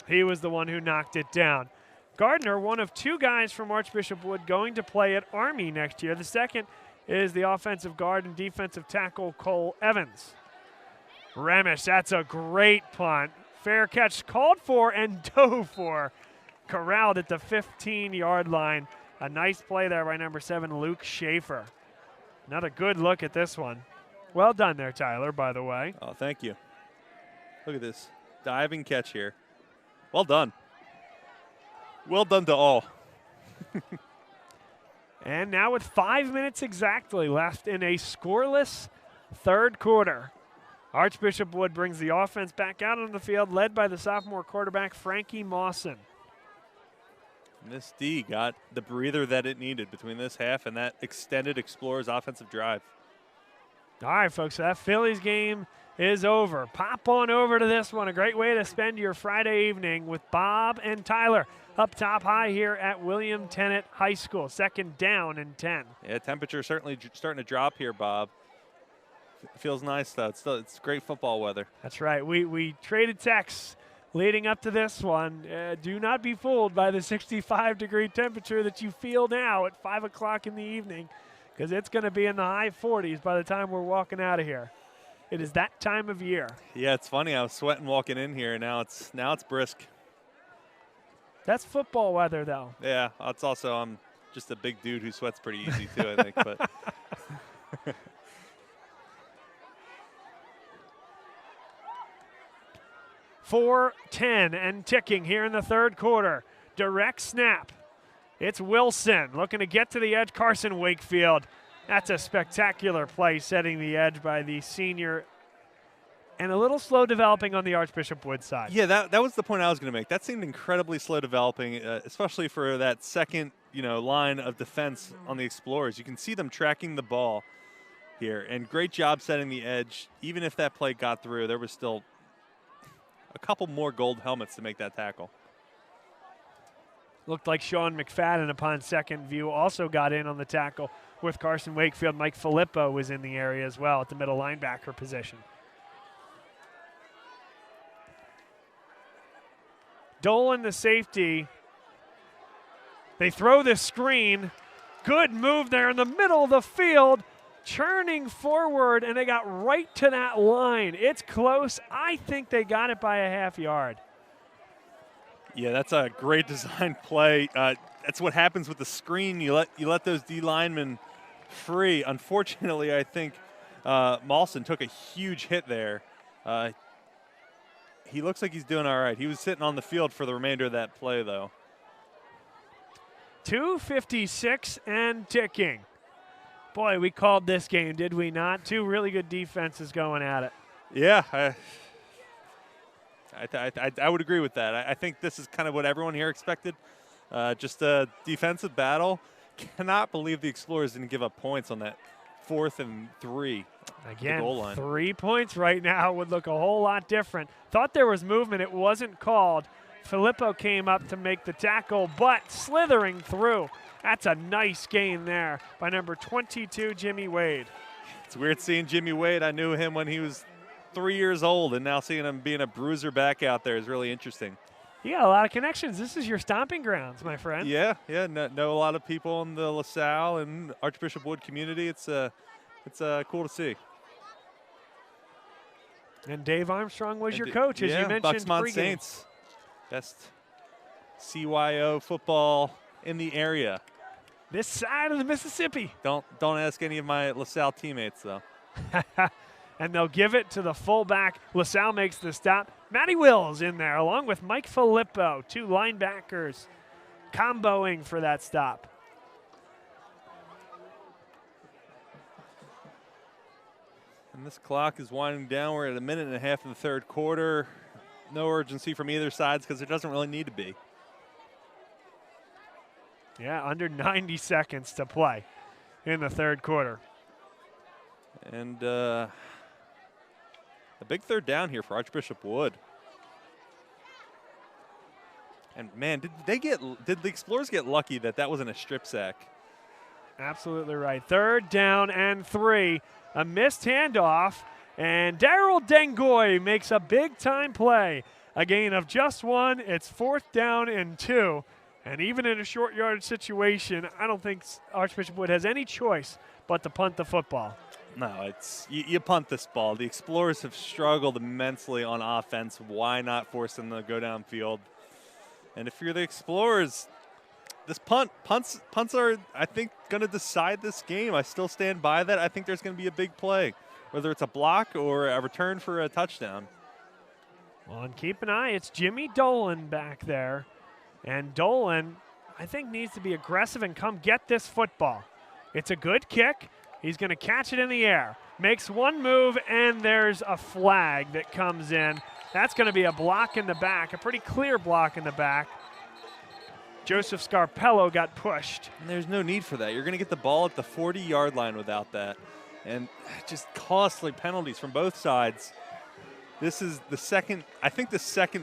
he was the one who knocked it down. Gardner, one of 2 guys from Archbishop Wood going to play at Army next year. The second is the offensive guard and defensive tackle Cole Evans. Remish, that's a great punt. Fair catch called for and dove for. Corralled at the 15-yard line. A nice play there by number 7, Luke Schaefer. Another good look at this one. Well done there, Tyler, by the way. Oh, thank you. Look at this diving catch here. Well done. Well done to all. And now with 5 minutes exactly left in a scoreless 3rd quarter, Archbishop Wood brings the offense back out on the field, led by the sophomore quarterback, Frankie Mawson. Miss D got the breather that it needed between this half and that extended Explorers offensive drive. All right, folks, so that Phillies game is over. Pop on over to this one. A great way to spend your Friday evening with Bob and Tyler up top high here at William Tennant High School. Second down and 10. Yeah, temperature certainly starting to drop here, Bob. Feels nice, though. It's great football weather. That's right. We traded texts leading up to this one. Do not be fooled by the 65-degree temperature that you feel now at 5 o'clock in the evening, because it's going to be in the high 40s by the time we're walking out of here. It is that time of year. Yeah, it's funny. I was sweating walking in here, and now it's brisk. That's football weather, though. Yeah, it's also I'm just a big dude who sweats pretty easy too, I think. But 4:10 and ticking here in the third quarter. Direct snap. It's Wilson looking to get to the edge. Carson Wakefield. That's a spectacular play, setting the edge by the senior, and a little slow developing on the Archbishop Wood side. yeah, that was the point I was going to make. That seemed incredibly slow developing, especially for that second, line of defense on the Explorers. You can see them tracking the ball here, and great job setting the edge. Even if that play got through, there was still a couple more gold helmets to make that tackle. Looked like Sean McFadden, upon second view, also got in on the tackle with Carson Wakefield. Mike Filippo was in the area as well at the middle linebacker position. Dolan, the safety. They throw the screen. Good move there in the middle of the field. Churning forward, and they got right to that line. It's close. I think they got it by a half yard. Yeah, that's a great design play. That's what happens with the screen. You let those D linemen free. Unfortunately, I think Mawson took a huge hit there. He looks like he's doing all right. He was sitting on the field for the remainder of that play, though. 2:56 and ticking. Boy, we called this game, did we not? Two really good defenses going at it. Yeah, I would agree with that. I think this is kind of what everyone here expected. Just a defensive battle. Cannot believe the Explorers didn't give up points on that 4th and 3. Again, goal line. 3 points right now would look a whole lot different. Thought there was movement. It wasn't called. Filippo came up to make the tackle, but slithering through. That's a nice gain there by number 22, Jimmy Wade. It's weird seeing Jimmy Wade. I knew him when he was 3 years old, and now seeing him being a bruiser back out there is really interesting. You got a lot of connections. This is your stomping grounds, my friend. Yeah, know a lot of people in the LaSalle and Archbishop Wood community. It's cool to see. And Dave Armstrong was your coach, as you mentioned. Bucksmont Saints, best CYO football in the area. This side of the Mississippi. Don't ask any of my LaSalle teammates, though. And they'll give it to the fullback. LaSalle makes the stop. Matty Wills in there, along with Mike Filippo, 2 linebackers comboing for that stop. And this clock is winding down. We're at 1.5 minutes in the third quarter. No urgency from either side because there doesn't really need to be. Yeah, under 90 seconds to play in the third quarter. And a big third down here for Archbishop Wood. And man, did the Explorers get lucky that wasn't a strip sack? Absolutely right. Third down and 3. A missed handoff, and Daryl Dengoy makes a big-time play. A gain of just 1. It's 4th down and 2. And even in a short yardage situation, I don't think Archbishop Wood has any choice but to punt the football. No, it's you punt this ball. The Explorers have struggled immensely on offense. Why not force them to go downfield? And if you're the Explorers, this punts are, I think, going to decide this game. I still stand by that. I think there's going to be a big play, whether it's a block or a return for a touchdown. Well, and keep an eye. It's Jimmy Dolan back there. And Dolan, I think, needs to be aggressive and come get this football. It's a good kick. He's going to catch it in the air. Makes one move, and there's a flag that comes in. That's going to be a block in the back, a pretty clear block in the back. Joseph Scarpello got pushed. And there's no need for that. You're going to get the ball at the 40-yard line without that. and just costly penalties from both sides. This is the second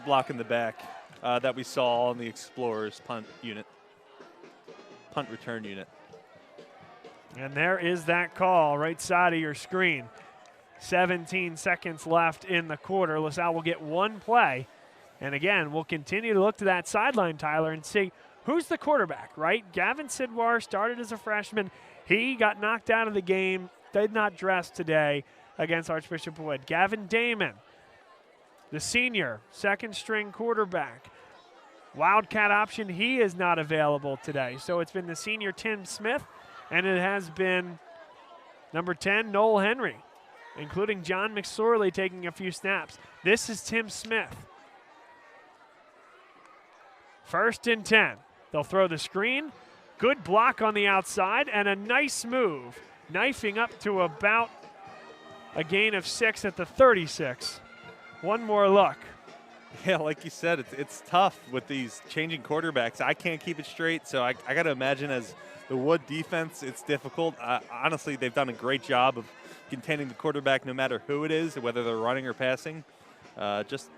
block in the back that we saw on the Explorers punt return unit. And there is that call right side of your screen. 17 seconds left in the quarter. LaSalle will get one play. And again, we'll continue to look to that sideline, Tyler, and see who's the quarterback, right? Gavin Sidwar started as a freshman. He got knocked out of the game, did not dress today against Archbishop Wood. Gavin Damon, the senior, second-string quarterback. Wildcat option, he is not available today. So it's been the senior Tim Smith, and it has been number 10, Noel Henry, including John McSorley taking a few snaps. This is Tim Smith. 1st and 10. They'll throw the screen. Good block on the outside and a nice move, knifing up to about a gain of 6 at the 36. One more look. Yeah, like you said, it's tough with these changing quarterbacks. I can't keep it straight, so I got to imagine as the Wood defense, it's difficult. Honestly, they've done a great job of containing the quarterback no matter who it is, whether they're running or passing. Just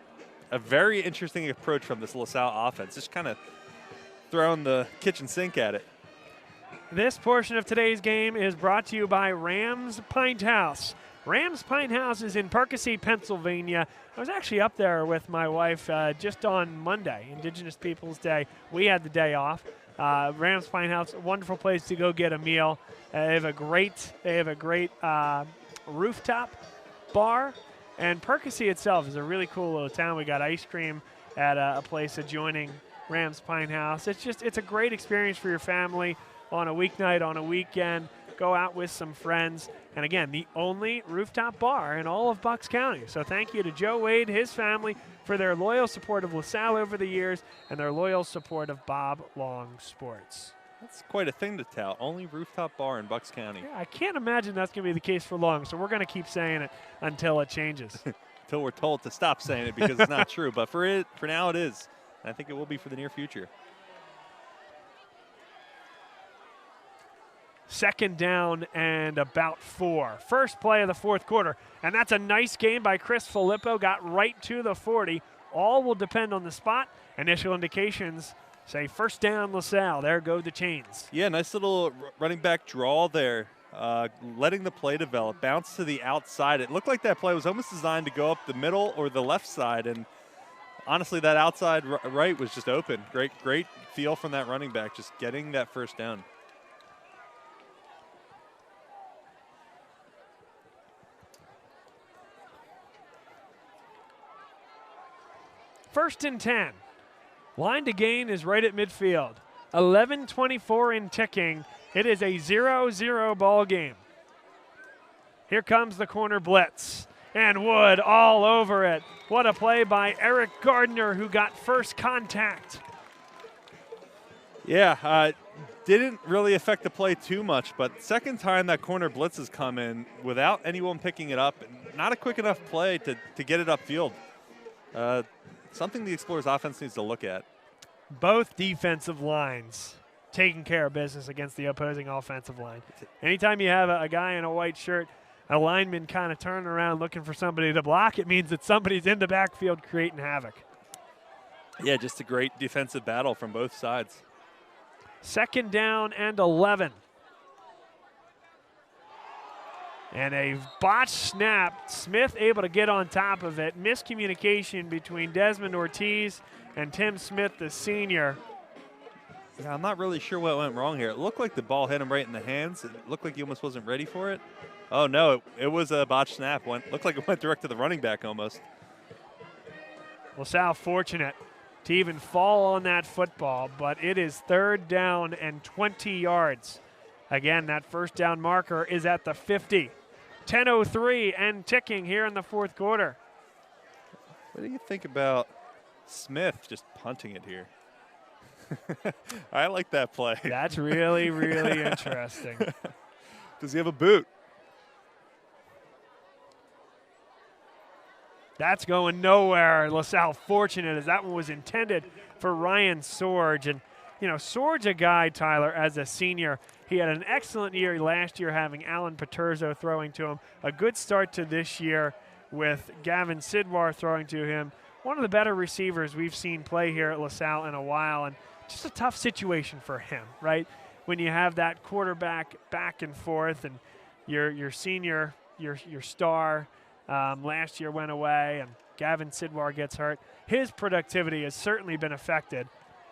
a very interesting approach from this LaSalle offense, just kind of throwing the kitchen sink at it. This portion of today's game is brought to you by Rams Pint House. Rams Pint House is in Percy, Pennsylvania. I was actually up there with my wife just on Monday, Indigenous Peoples Day. We had the day off. Rams Pint House, a wonderful place to go get a meal. They have a great rooftop bar, and Percy itself is a really cool little town. We got ice cream at a place adjoining Rams Pint House. It's a great experience for your family on a weeknight, on a weekend. Go out with some friends. And again, the only rooftop bar in all of Bucks County. So thank you to Joe Wade, his family, for their loyal support of LaSalle over the years and their loyal support of Bob Long Sports. That's quite a thing to tout. Only rooftop bar in Bucks County. Yeah, I can't imagine that's going to be the case for long, so we're going to keep saying it until it changes. Until we're told to stop saying it because it's not true. But for now it is. And I think it will be for the near future. 2nd down and about 4. First play of the 4th quarter. And that's a nice game by Chris Filippo. Got right to the 40. All will depend on the spot. Initial indications say 1st down LaSalle. There go the chains. Yeah, nice little running back draw there. Letting the play develop. Bounce to the outside. It looked like that play was almost designed to go up the middle or the left side. And honestly, that outside right was just open. Great feel from that running back, just getting that 1st down. First and 10. Line to gain is right at midfield. 11:24 in ticking. It is a 0-0 ball game. Here comes the corner blitz. And Wood all over it. What a play by Eric Gardner, who got first contact. Yeah, didn't really affect the play too much, but second time that corner blitz has come in without anyone picking it up. Not a quick enough play to get it upfield. Something the Explorers offense needs to look at. Both defensive lines taking care of business against the opposing offensive line. Anytime you have a guy in a white shirt, a lineman kind of turning around looking for somebody to block, it means that somebody's in the backfield creating havoc. Yeah, just a great defensive battle from both sides. 2nd down and 11. And a botched snap. Smith able to get on top of it. Miscommunication between Desmond Ortiz and Tim Smith, the senior. Yeah, I'm not really sure what went wrong here. It looked like the ball hit him right in the hands. It looked like he almost wasn't ready for it. Oh, no, it was a botched snap. Looked like it went direct to the running back almost. LaSalle fortunate to even fall on that football, but it is 3rd down and 20 yards. Again, that 1st down marker is at the 50. 10:03 and ticking here in the 4th quarter. What do you think about Smith just punting it here? I like that play. That's really, really interesting. Does he have a boot? That's going nowhere. LaSalle fortunate as that one was intended for Ryan Sorge. And you know, Sword's a guy, Tyler, as a senior. He had an excellent year last year having Alan Paterzo throwing to him. A good start to this year with Gavin Sidwar throwing to him. One of the better receivers we've seen play here at LaSalle in a while, and just a tough situation for him, right? When you have that quarterback back and forth, and your senior, your star last year went away, and Gavin Sidwar gets hurt. His productivity has certainly been affected.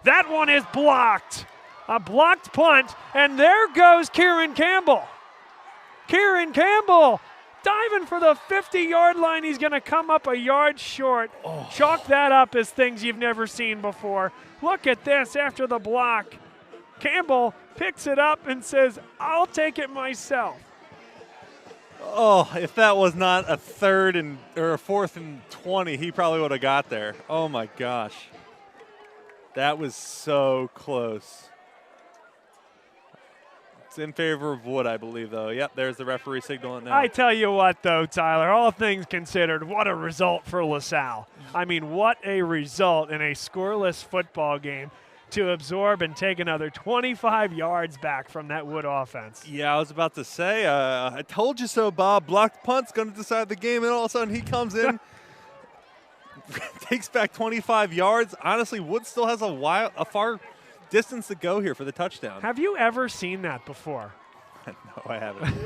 That one is blocked. A blocked punt, and there goes Kieran Campbell. Kieran Campbell diving for the 50-yard line. He's going to come up a yard short. Oh. Chalk that up as things you've never seen before. Look at this after the block. Campbell picks it up and says, I'll take it myself. Oh, if that was not a 4th and 20, he probably would have got there. Oh, my gosh. That was so close. It's in favor of Wood, I believe, though. Yep, there's the referee signaling now. I tell you what, though, Tyler, all things considered, what a result for LaSalle. I mean, what a result in a scoreless football game to absorb and take another 25 yards back from that Wood offense. Yeah, I was about to say, I told you so, Bob. Blocked punt's going to decide the game, and all of a sudden he comes in, takes back 25 yards. Honestly, Wood still has a far distance to go here for the touchdown. Have you ever seen that before? No, I haven't.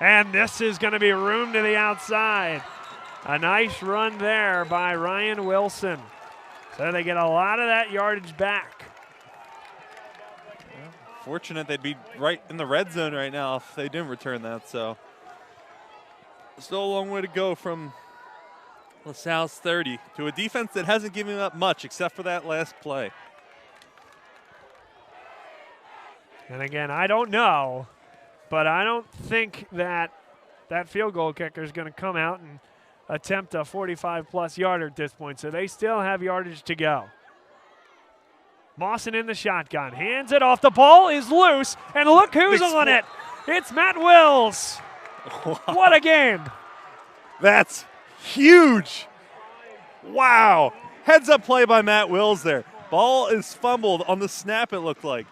And this is going to be room to the outside. A nice run there by Ryan Wilson. So they get a lot of that yardage back. Well, fortunate they'd be right in the red zone right now if they didn't return that. So still a long way to go from LaSalle's 30 to a defense that hasn't given up much except for that last play. And again, I don't know, but I don't think that field goal kicker is going to come out and attempt a 45-plus yarder at this point, so they still have yardage to go. Mawson in the shotgun, hands it off. The ball is loose, and look who's on it. It's Matt Wills. Wow. What a game. That's huge. Wow. Heads-up play by Matt Wills there. Ball is fumbled on the snap, it looked like.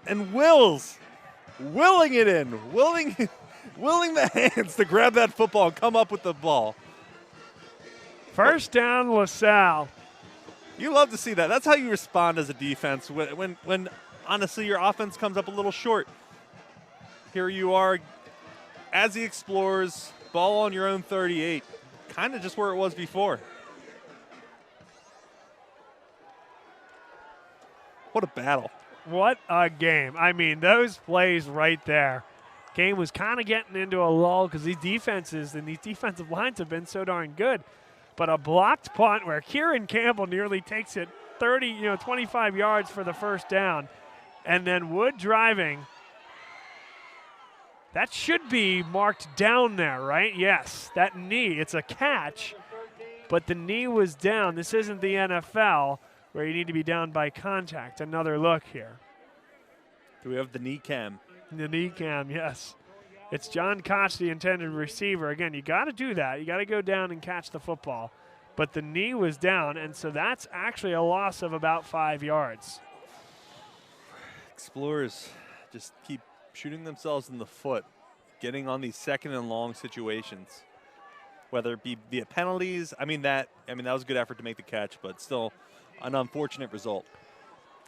And Wills willing it in, willing the hands to grab that football and come up with the ball. First down, LaSalle. You love to see that. That's how you respond as a defense when honestly your offense comes up a little short. Here you are as he explores, ball on your own 38, kind of just where it was before. What a battle. What a game. I mean, those plays right there. Game was kind of getting into a lull because these defenses and these defensive lines have been so darn good. But a blocked punt where Kieran Campbell nearly takes it 25 yards for the first down. And then Wood driving. That should be marked down there, right? Yes, that knee. It's a catch, but the knee was down. This isn't the NFL, where you need to be down by contact. Another look here. Do we have the knee cam? The knee cam, yes. It's John Koch, the intended receiver. Again, you got to do that. You got to go down and catch the football. But the knee was down, and so that's actually a loss of about 5 yards. Explorers just keep shooting themselves in the foot, getting on these second and long situations, whether it be via penalties. I mean that was a good effort to make the catch, but still an unfortunate result.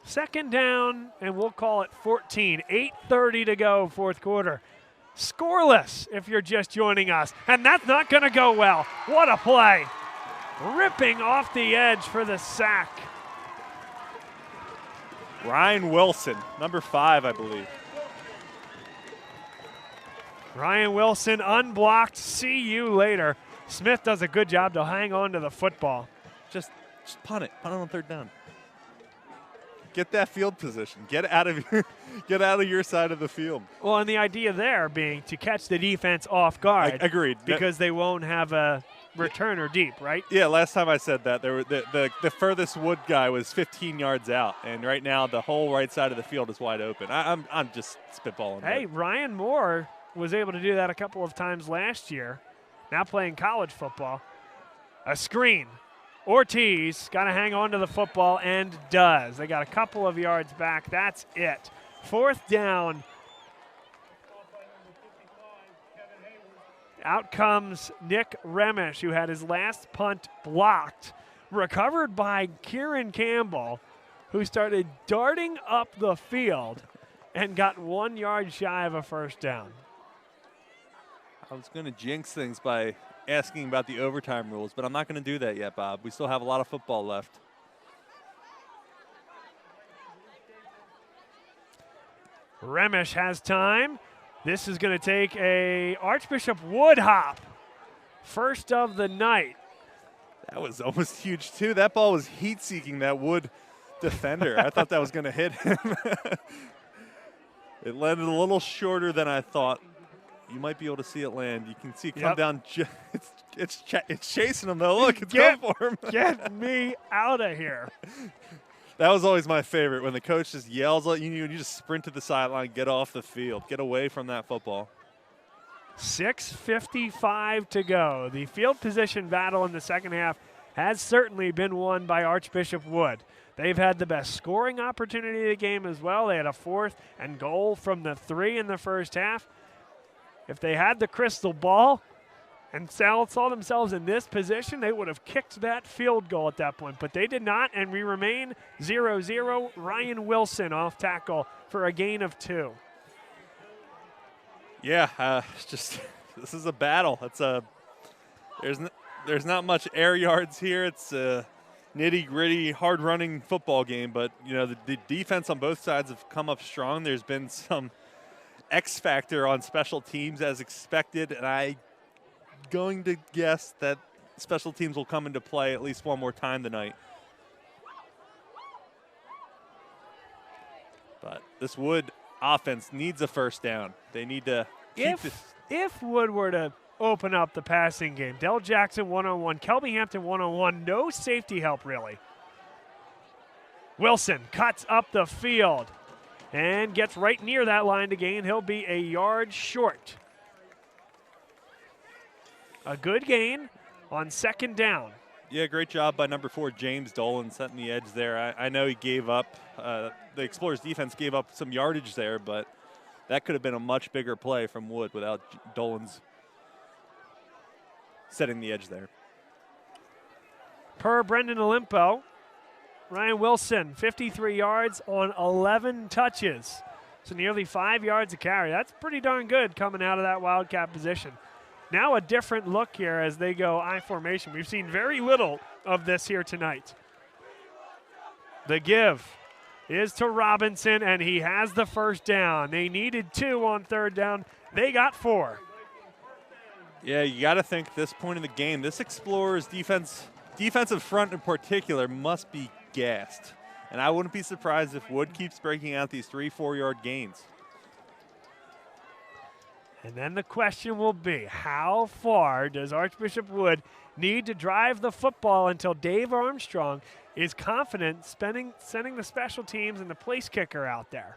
Second down, and we'll call it 14. 8:30 to go, fourth quarter. Scoreless if you're just joining us, and that's not going to go well. What a play. Ripping off the edge for the sack. Ryan Wilson, number 5, I believe. Ryan Wilson unblocked. See you later. Smith does a good job to hang on to the football. Just punt it. Punt it on third down. Get that field position. Get out of your side of the field. Well, and the idea there being to catch the defense off guard. Agreed. Because they won't have a returner deep, right? Yeah, last time I said that, there were the furthest Wood guy was 15 yards out, and right now the whole right side of the field is wide open. I'm just spitballing. Hey, Ryan Moore was able to do that a couple of times last year. Now playing college football. A screen. Ortiz got to hang on to the football and does. They got a couple of yards back. That's it. 4th down. Out comes Nick Remish, who had his last punt blocked. Recovered by Kieran Campbell, who started darting up the field and got 1 yard shy of a first down. I was going to jinx things by asking about the overtime rules, but I'm not going to do that yet, Bob. We still have a lot of football left. Remish has time. This is going to take a Archbishop Wood hop. First of the night. That was almost huge, too. That ball was heat-seeking that Wood defender. I thought that was going to hit him. It landed a little shorter than I thought. You might be able to see it land. You can see it come down. It's chasing him, though. Look, it's going for him. Get me out of here. That was always my favorite, when the coach just yells at you and you just sprint to the sideline, get off the field, get away from that football. 6:55 to go. The field position battle in the second half has certainly been won by Archbishop Wood. They've had the best scoring opportunity of the game as well. They had a 4th and goal from the 3 in the first half. If they had the crystal ball and saw themselves in this position, they would have kicked that field goal at that point. But they did not, and we remain 0-0. Ryan Wilson off tackle for a gain of 2. Yeah, this is a battle. There's not much air yards here. It's a nitty-gritty, hard-running football game. But, you know, the defense on both sides have come up strong. There's been some X factor on special teams as expected, and I'm going to guess that special teams will come into play at least one more time tonight. But this Wood offense needs a first down. They need to keep this. If Wood were to open up the passing game, Del Jackson one-on-one, Kelby Hampton one-on-one, no safety help really. Wilson cuts up the field and gets right near that line to gain. He'll be a yard short. A good gain on 2nd down. Yeah, great job by number 4, James Dolan, setting the edge there. I know he gave up, the Explorers defense gave up some yardage there, but that could have been a much bigger play from Wood without Dolan's setting the edge there. Per Brendan Olimpo, Ryan Wilson, 53 yards on 11 touches. So nearly 5 yards a carry. That's pretty darn good coming out of that Wildcat position. Now a different look here as they go I formation. We've seen very little of this here tonight. The give is to Robinson, and he has the first down. They needed 2 on 3rd down. They got 4. Yeah, you got to think at this point in the game, this Explorers defensive front in particular must be gassed. And I wouldn't be surprised if Wood keeps breaking out these 3-4 yard gains. And then the question will be, how far does Archbishop Wood need to drive the football until Dave Armstrong is confident sending the special teams and the place kicker out there?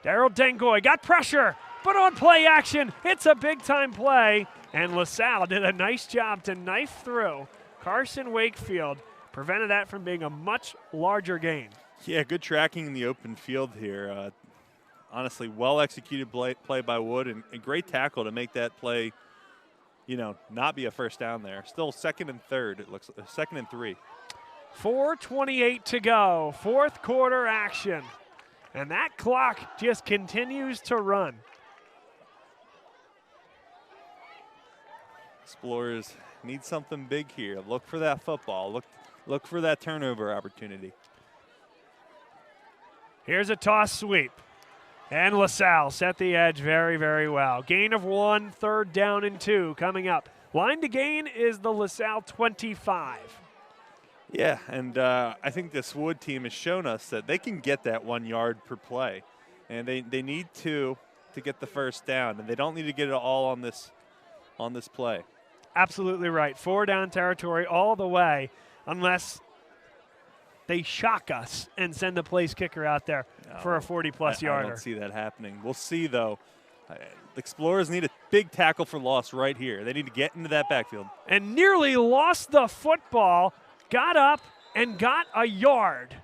Daryl Dengoy got pressure, but on play action, it's a big-time play. And LaSalle did a nice job to knife through. Carson Wakefield prevented that from being a much larger gain. Yeah, good tracking in the open field here. Honestly, well-executed play by Wood, and a great tackle to make that play, you know, not be a first down there. Still 2nd and 3rd, it looks 2nd and 3. 4:28 to go, 4th quarter action. And that clock just continues to run. Explorers need something big here. Look for that football. Look for that turnover opportunity. Here's a toss sweep. And LaSalle set the edge very, very well. Gain of 1, 3rd down and 2 coming up. Line to gain is the LaSalle 25. Yeah, and I think this Wood team has shown us that they can get that 1 yard per play. And they need to get the first down. And they don't need to get it all on this play. Absolutely right. 4 down territory all the way, unless they shock us and send the place kicker out there for a 40-plus yarder. I don't see that happening. We'll see, though. The Explorers need a big tackle for loss right here. They need to get into that backfield. And nearly lost the football, got up and got a yard.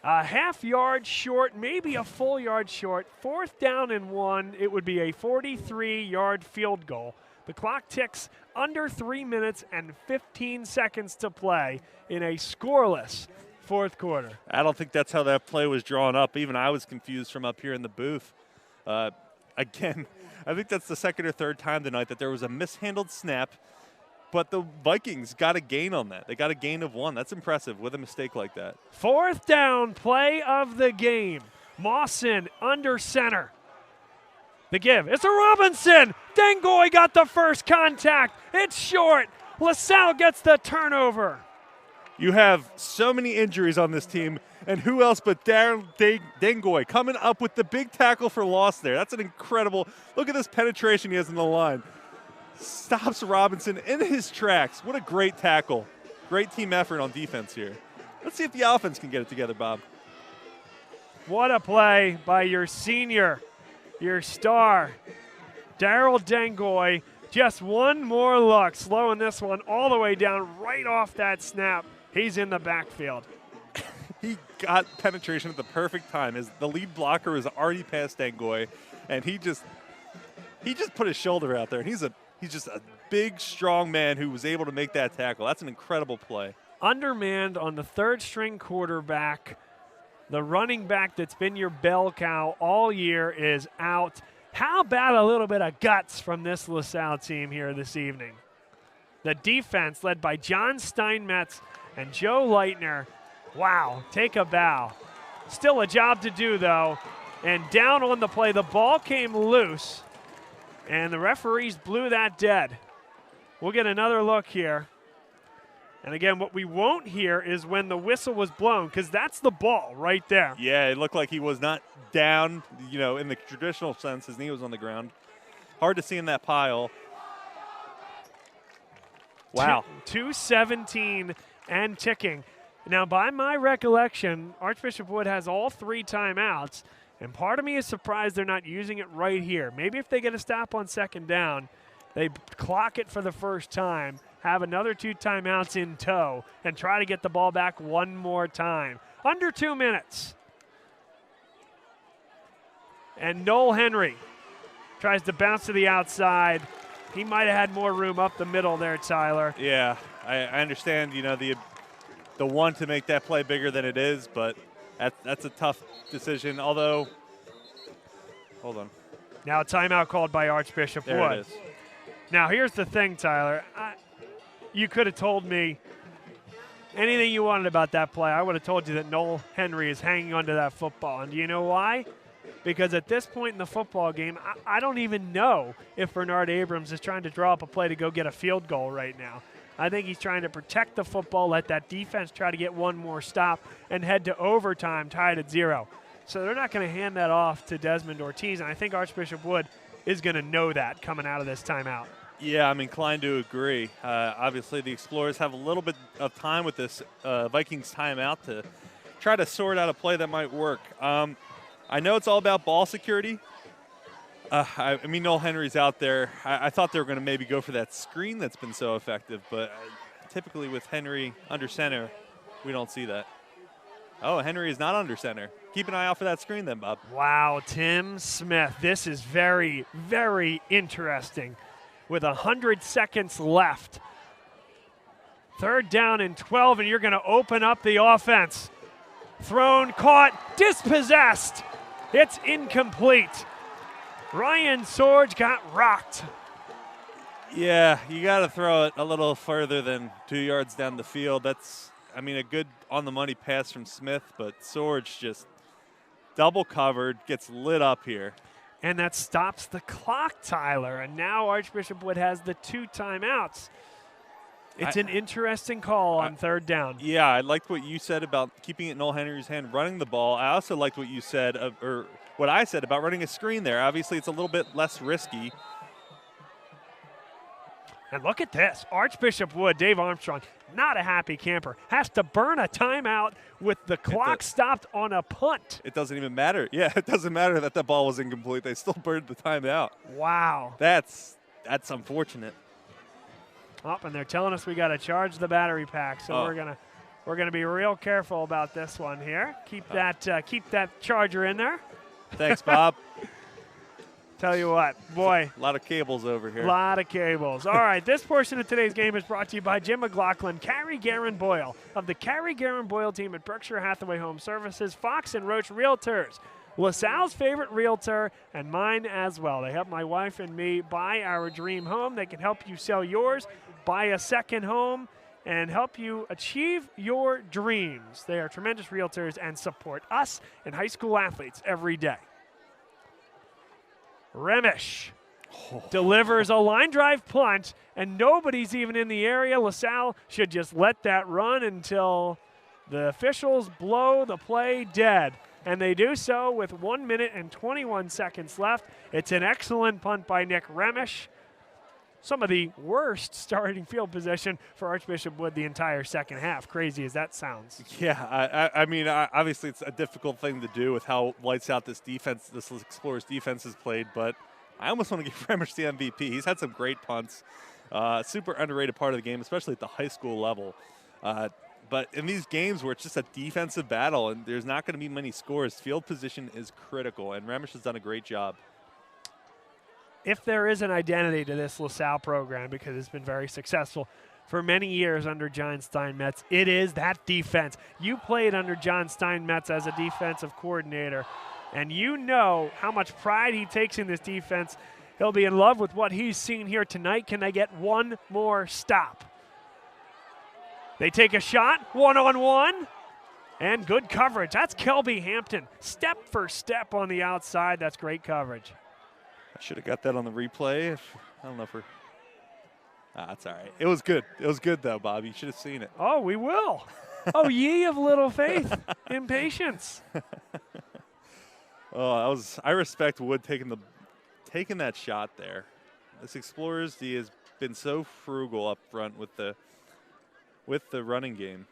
A half yard short, maybe a full yard short. 4th down and 1. It would be a 43-yard field goal. The clock ticks under 3 minutes and 15 seconds to play in a scoreless 4th quarter. I don't think that's how that play was drawn up. Even I was confused from up here in the booth. Again, I think that's the 2nd or 3rd time tonight that there was a mishandled snap, but the Vikings got a gain on that. They got a gain of 1. That's impressive with a mistake like that. 4th down play of the game. Mawson under center. The give. It's a Robinson. Dengoy got the first contact. It's short. LaSalle gets the turnover. You have so many injuries on this team, and who else but Darren Dengoy coming up with the big tackle for loss there. That's an incredible – look at this penetration he has in the line. Stops Robinson in his tracks. What a great tackle. Great team effort on defense here. Let's see if the offense can get it together, Bob. What a play by your senior, your star, Daryl Dengoy. Just one more look, slowing this one all the way down right off that snap. He's in the backfield. He got penetration at the perfect time as the lead blocker was already past Dengoy, and he just put his shoulder out there, and he's just a big, strong man who was able to make that tackle. That's an incredible play. Undermanned on the 3rd-string quarterback. The running back that's been your bell cow all year is out. How about a little bit of guts from this LaSalle team here this evening? The defense led by John Steinmetz and Joe Leitner. Wow, take a bow. Still a job to do, though. And down on the play, the ball came loose, and the referees blew that dead. We'll get another look here. And again, what we won't hear is when the whistle was blown, because that's the ball right there. Yeah, it looked like he was not down, in the traditional sense. His knee was on the ground. Hard to see in that pile. Wow. 2:17 and ticking. Now, by my recollection, Archbishop Wood has all 3 timeouts, and part of me is surprised they're not using it right here. Maybe if they get a stop on 2nd down, they clock it for the first time, have another 2 timeouts in tow, and try to get the ball back one more time. Under 2 minutes. And Noel Henry tries to bounce to the outside. He might have had more room up the middle there, Tyler. Yeah, I understand, the one to make that play bigger than it is, but that's a tough decision. Although, hold on. Now a timeout called by Archbishop There Wood. it is. Now here's the thing, Tyler. You could have told me anything you wanted about that play. I would have told you that Noel Henry is hanging onto that football. And do you know why? Because at this point in the football game, I don't even know if Bernard Abrams is trying to draw up a play to go get a field goal right now. I think he's trying to protect the football, let that defense try to get one more stop, and head to overtime tied at 0. So they're not going to hand that off to Desmond Ortiz, and I think Archbishop Wood is going to know that coming out of this timeout. Yeah, I'm inclined to agree. Obviously, the Explorers have a little bit of time with this Vikings timeout to try to sort out a play that might work. I know it's all about ball security. Noel Henry's out there. I thought they were going to maybe go for that screen that's been so effective, but typically with Henry under center, we don't see that. Oh, Henry is not under center. Keep an eye out for that screen then, Bob. Wow, Tim Smith. This is very, very interesting. With 100 seconds left. 3rd down and 12, and you're going to open up the offense. Thrown, caught, dispossessed. It's incomplete. Ryan Sorge got rocked. Yeah, you got to throw it a little further than 2 yards down the field. That's, a good on-the-money pass from Smith, but Sorge just double covered, gets lit up here. And that stops the clock, Tyler. And now Archbishop Wood has the 2 timeouts. It's an interesting call on 3rd down. Yeah, I liked what you said about keeping it in Noel Henry's hand, running the ball. I also liked what you said, or what I said about running a screen there. Obviously, it's a little bit less risky. And look at this. Archbishop Wood, Dave Armstrong, not a happy camper. Has to burn a timeout with the clock stopped on a punt. It doesn't even matter. Yeah, it doesn't matter that the ball was incomplete. They still burned the timeout. Wow. That's unfortunate. Oh, and they're telling us we got to charge the battery pack, so we're gonna be real careful about this one here. Keep that charger in there. Thanks, Bob. Tell you what, boy. A lot of cables over here. A lot of cables. All right, this portion of today's game is brought to you by Jim McLaughlin, Carrie Guerin Boyle of the Carrie Guerin Boyle team at Berkshire Hathaway Home Services, Fox and Roach Realtors, LaSalle's favorite realtor, and mine as well. They help my wife and me buy our dream home. They can help you sell yours, buy a second home, and help you achieve your dreams. They are tremendous realtors and support us and high school athletes every day. Remish delivers a line drive punt, and nobody's even in the area. LaSalle should just let that run until the officials blow the play dead. And they do so with 1 minute and 21 seconds left. It's an excellent punt by Nick Remish. Some of the worst starting field position for Archbishop Wood the entire second half, crazy as that sounds. Yeah, I mean, obviously it's a difficult thing to do with how lights out this Explorers defense is played, but I almost want to give Remish the MVP. He's had some great punts, super underrated part of the game, especially at the high school level. But in these games where it's just a defensive battle and there's not going to be many scores, field position is critical, and Remish has done a great job. If there is an identity to this LaSalle program, because it's been very successful for many years under John Steinmetz, it is that defense. You played under John Steinmetz as a defensive coordinator, and you know how much pride he takes in this defense. He'll be in love with what he's seen here tonight. Can they get one more stop? They take a shot, one-on-one, and good coverage. That's Kelby Hampton, step for step on the outside. That's great coverage. I should have got that on the replay. I don't know if we're. That's all right. It was good. It was good, though, Bob. You should have seen it. Oh, we will. Oh, ye of little faith, impatience. Oh, I respect Wood taking that shot there. This Explorers D has been so frugal up front with the running game.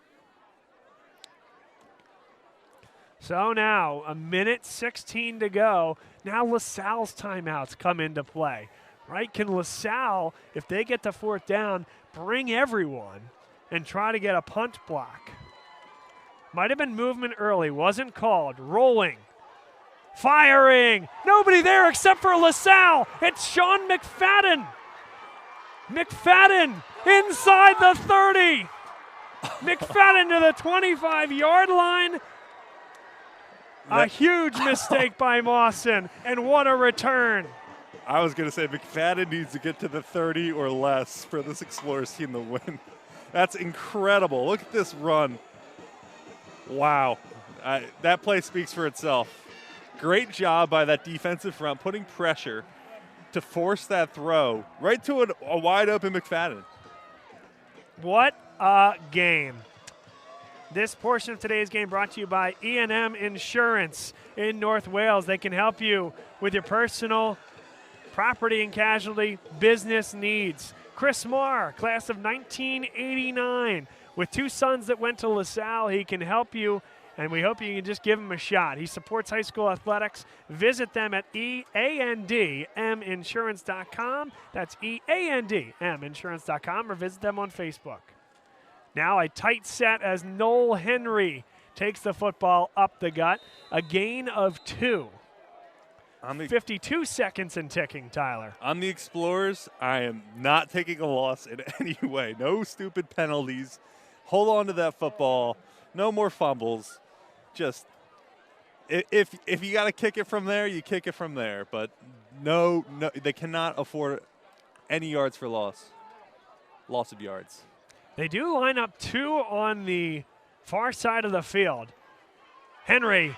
So now, 1:16 to go. Now LaSalle's timeouts come into play, right? Can LaSalle, if they get the fourth down, bring everyone and try to get a punt block? Might have been movement early, wasn't called. Rolling, firing. Nobody there except for LaSalle. It's Sean McFadden. McFadden inside the 30. McFadden to the 25-yard line. A huge mistake by Mawson, and what a return. I was going to say McFadden needs to get to the 30 or less for this Explorers team to win. That's incredible. Look at this run. Wow. That play speaks for itself. Great job by that defensive front, putting pressure to force that throw right to a wide-open McFadden. What a game. This portion of today's game brought to you by E&M Insurance in North Wales. They can help you with your personal, property and casualty, business needs. Chris Marr, class of 1989, with two sons that went to LaSalle. He can help you, and we hope you can just give him a shot. He supports high school athletics. Visit them at eandminsurance.com. That's eandminsurance.com, or visit them on Facebook. Now a tight set as Noel Henry takes the football up the gut. A gain of 2. 52 seconds and ticking, Tyler. On the Explorers, I am not taking a loss in any way. No stupid penalties. Hold on to that football. No more fumbles. Just if you got to kick it from there, you kick it from there. But no, they cannot afford any yards for loss. Loss of yards. They do line up 2 on the far side of the field. Henry,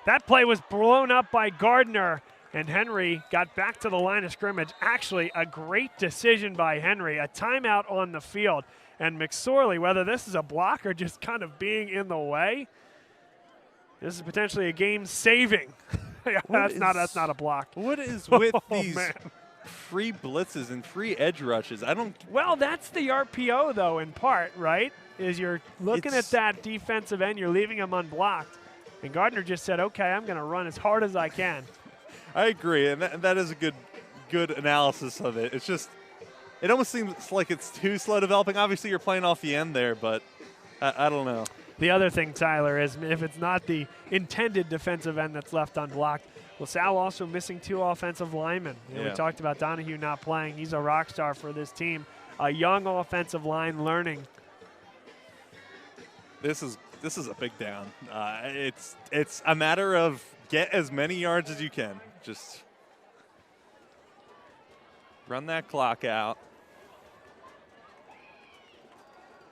that play was blown up by Gardner, and Henry got back to the line of scrimmage. Actually, a great decision by Henry, a timeout on the field. And McSorley, whether this is a block or just kind of being in the way, this is potentially a game-saving. That's not a block. What is with these? Man. free blitzes and free edge rushes. Well, that's the RPO, though, in part, right? Is you're looking at that defensive end, you're leaving him unblocked. And Gardner just said, okay, I'm going to run as hard as I can. I agree, and that is a good analysis of it. It's just, it almost seems like it's too slow developing. Obviously, you're playing off the end there, but I don't know. The other thing, Tyler, is if it's not the intended defensive end that's left unblocked, LaSalle also missing 2 offensive linemen. We talked about Donahue not playing. He's a rock star for this team. A young offensive line learning. This is a big down. It's a matter of get as many yards as you can. Just run that clock out.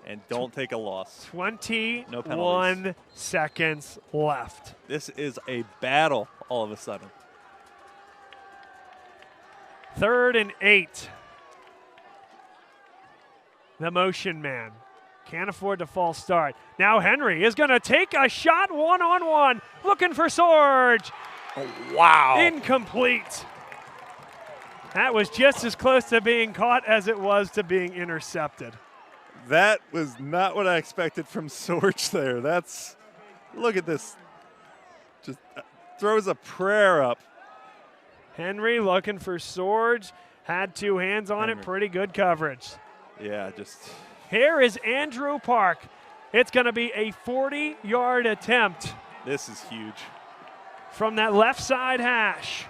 And don't take a loss. 21 seconds left. This is a battle all of a sudden. 3rd and 8. The motion man. Can't afford to false start. Now Henry is going to take a shot one-on-one. Looking for Sorge. Oh, wow. Incomplete. That was just as close to being caught as it was to being intercepted. That was not what I expected from Sorge there. Look at this. Just throws a prayer up. Henry looking for Sorge. Had 2 hands on it. Pretty good coverage. Yeah, just. Here is Andrew Park. It's going to be a 40-yard attempt. This is huge. From that left side hash.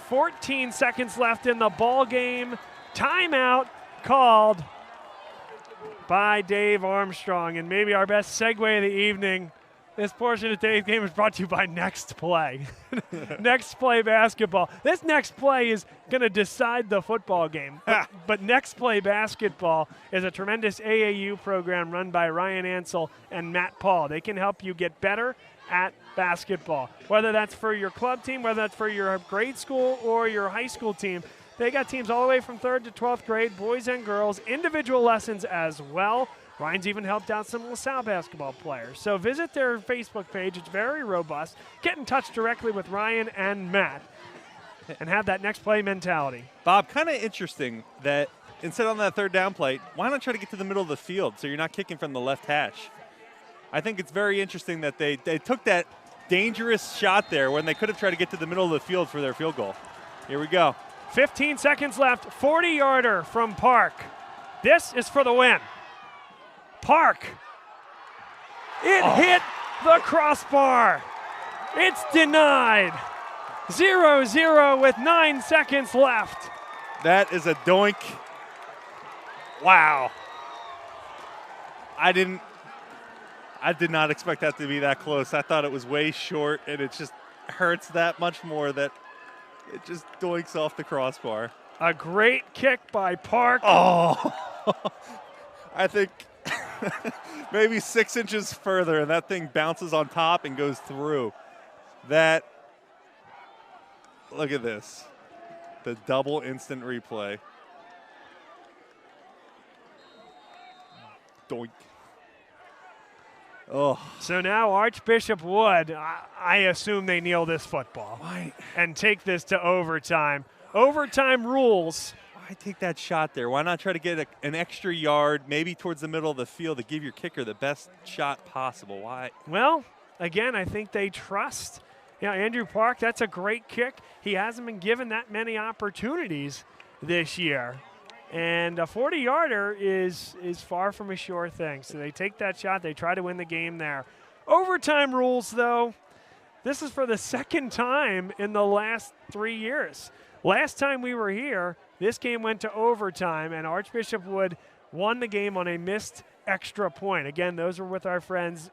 14 seconds left in the ball game. Timeout called by Dave Armstrong. And maybe our best segue of the evening. This portion of today's game is brought to you by Next Play. Next Play basketball. This Next Play is going to decide the football game. But Next Play basketball is a tremendous AAU program run by Ryan Ansel and Matt Paul. They can help you get better at basketball. Whether that's for your club team, whether that's for your grade school or your high school team. They got teams all the way from 3rd to 12th grade, boys and girls, individual lessons as well. Ryan's even helped out some LaSalle basketball players. So visit their Facebook page. It's very robust. Get in touch directly with Ryan and Matt and have that next play mentality. Bob, kind of interesting that instead on that 3rd down play, why not try to get to the middle of the field so you're not kicking from the left hash? I think it's very interesting that they took that dangerous shot there when they could have tried to get to the middle of the field for their field goal. Here we go. 15 seconds left. 40-yarder from Park. This is for the win. Park. It hit the crossbar. It's denied. 0-0 with 9 seconds left. That is a doink. Wow. I did not expect that to be that close. I thought it was way short, and it just hurts that much more that it just doinks off the crossbar. A great kick by Park. Oh. I think maybe 6 inches further, and that thing bounces on top and goes through. Look at this. The double instant replay. Doink. Oh. So now Archbishop Wood, I assume they kneel this football. Why? And take this to overtime. Overtime rules. Why take that shot there? Why not try to get an extra yard, maybe towards the middle of the field, to give your kicker the best shot possible? Why? Well, again, I think they trust. Andrew Park, that's a great kick. He hasn't been given that many opportunities this year. And a 40-yarder is far from a sure thing. So they take that shot. They try to win the game there. Overtime rules, though. This is for the 2nd time in the last 3 years. Last time we were here, this game went to overtime, and Archbishop Wood won the game on a missed extra point. Again, those were with our friends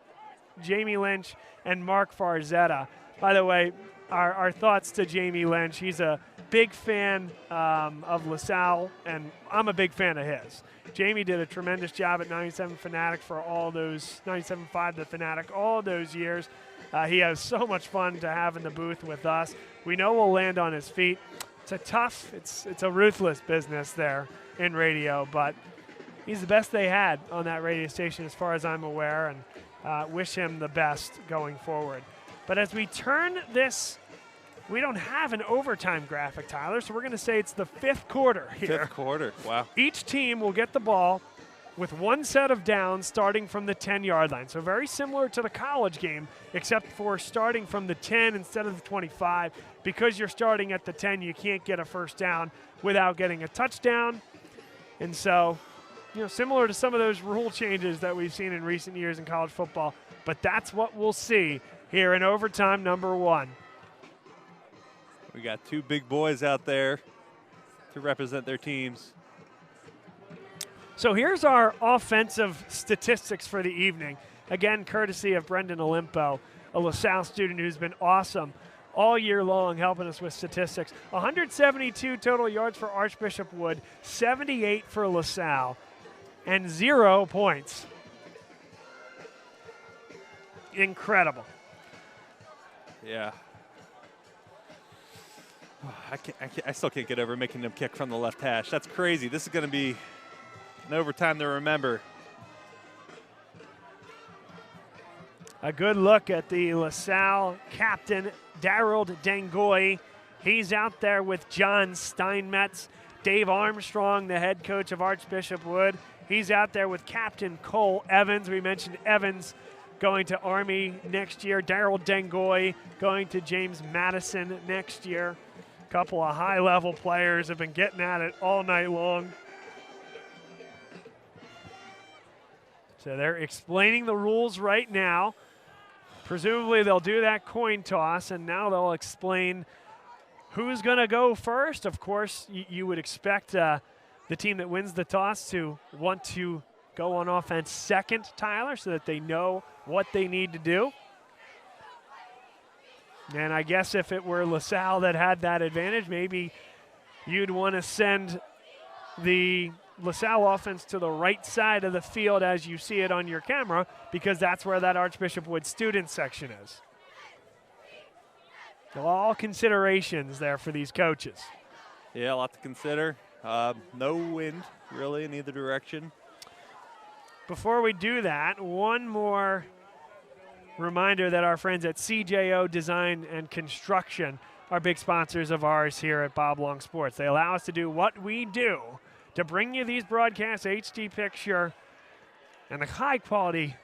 Jamie Lynch and Mark Farzetta. By the way, our thoughts to Jamie Lynch. He's a big fan of LaSalle, and I'm a big fan of his. Jamie did a tremendous job at 97 Fanatic for all those, 97.5 The Fanatic, all those years. He has so much fun to have in the booth with us. We know we'll land on his feet. It's a ruthless business there in radio, but he's the best they had on that radio station as far as I'm aware, and wish him the best going forward. But as we turn this We don't have an overtime graphic, Tyler, so we're going to say it's the 5th quarter here. 5th quarter, wow. Each team will get the ball with one set of downs starting from the 10-yard line. So very similar to the college game, except for starting from the 10 instead of the 25. Because you're starting at the 10, you can't get a first down without getting a touchdown. And so, similar to some of those rule changes that we've seen in recent years in college football. But that's what we'll see here in overtime number 1. We got 2 big boys out there to represent their teams. So here's our offensive statistics for the evening. Again, courtesy of Brendan Olimpo, a LaSalle student who's been awesome all year long helping us with statistics. 172 total yards for Archbishop Wood, 78 for LaSalle, and 0 points. Incredible. Yeah. I still can't get over making them kick from the left hash. That's crazy. This is going to be an overtime to remember. A good look at the LaSalle captain, Daryl Dangoy. He's out there with John Steinmetz. Dave Armstrong, the head coach of Archbishop Wood. He's out there with Captain Cole Evans. We mentioned Evans going to Army next year. Daryl Dangoy going to James Madison next year. A couple of high-level players have been getting at it all night long. So they're explaining the rules right now. Presumably they'll do that coin toss, and now they'll explain who's going to go first. Of course, you would expect the team that wins the toss to want to go on offense second, Tyler, so that they know what they need to do. And I guess if it were LaSalle that had that advantage, maybe you'd want to send the LaSalle offense to the right side of the field as you see it on your camera, because that's where that Archbishop Wood student section is. So all considerations there for these coaches. Yeah, a lot to consider. No wind, really, in either direction. Before we do that, one more reminder that our friends at CJO Design and Construction are big sponsors of ours here at Bob Long Sports. They allow us to do what we do to bring you these broadcasts, HD picture, and the high-quality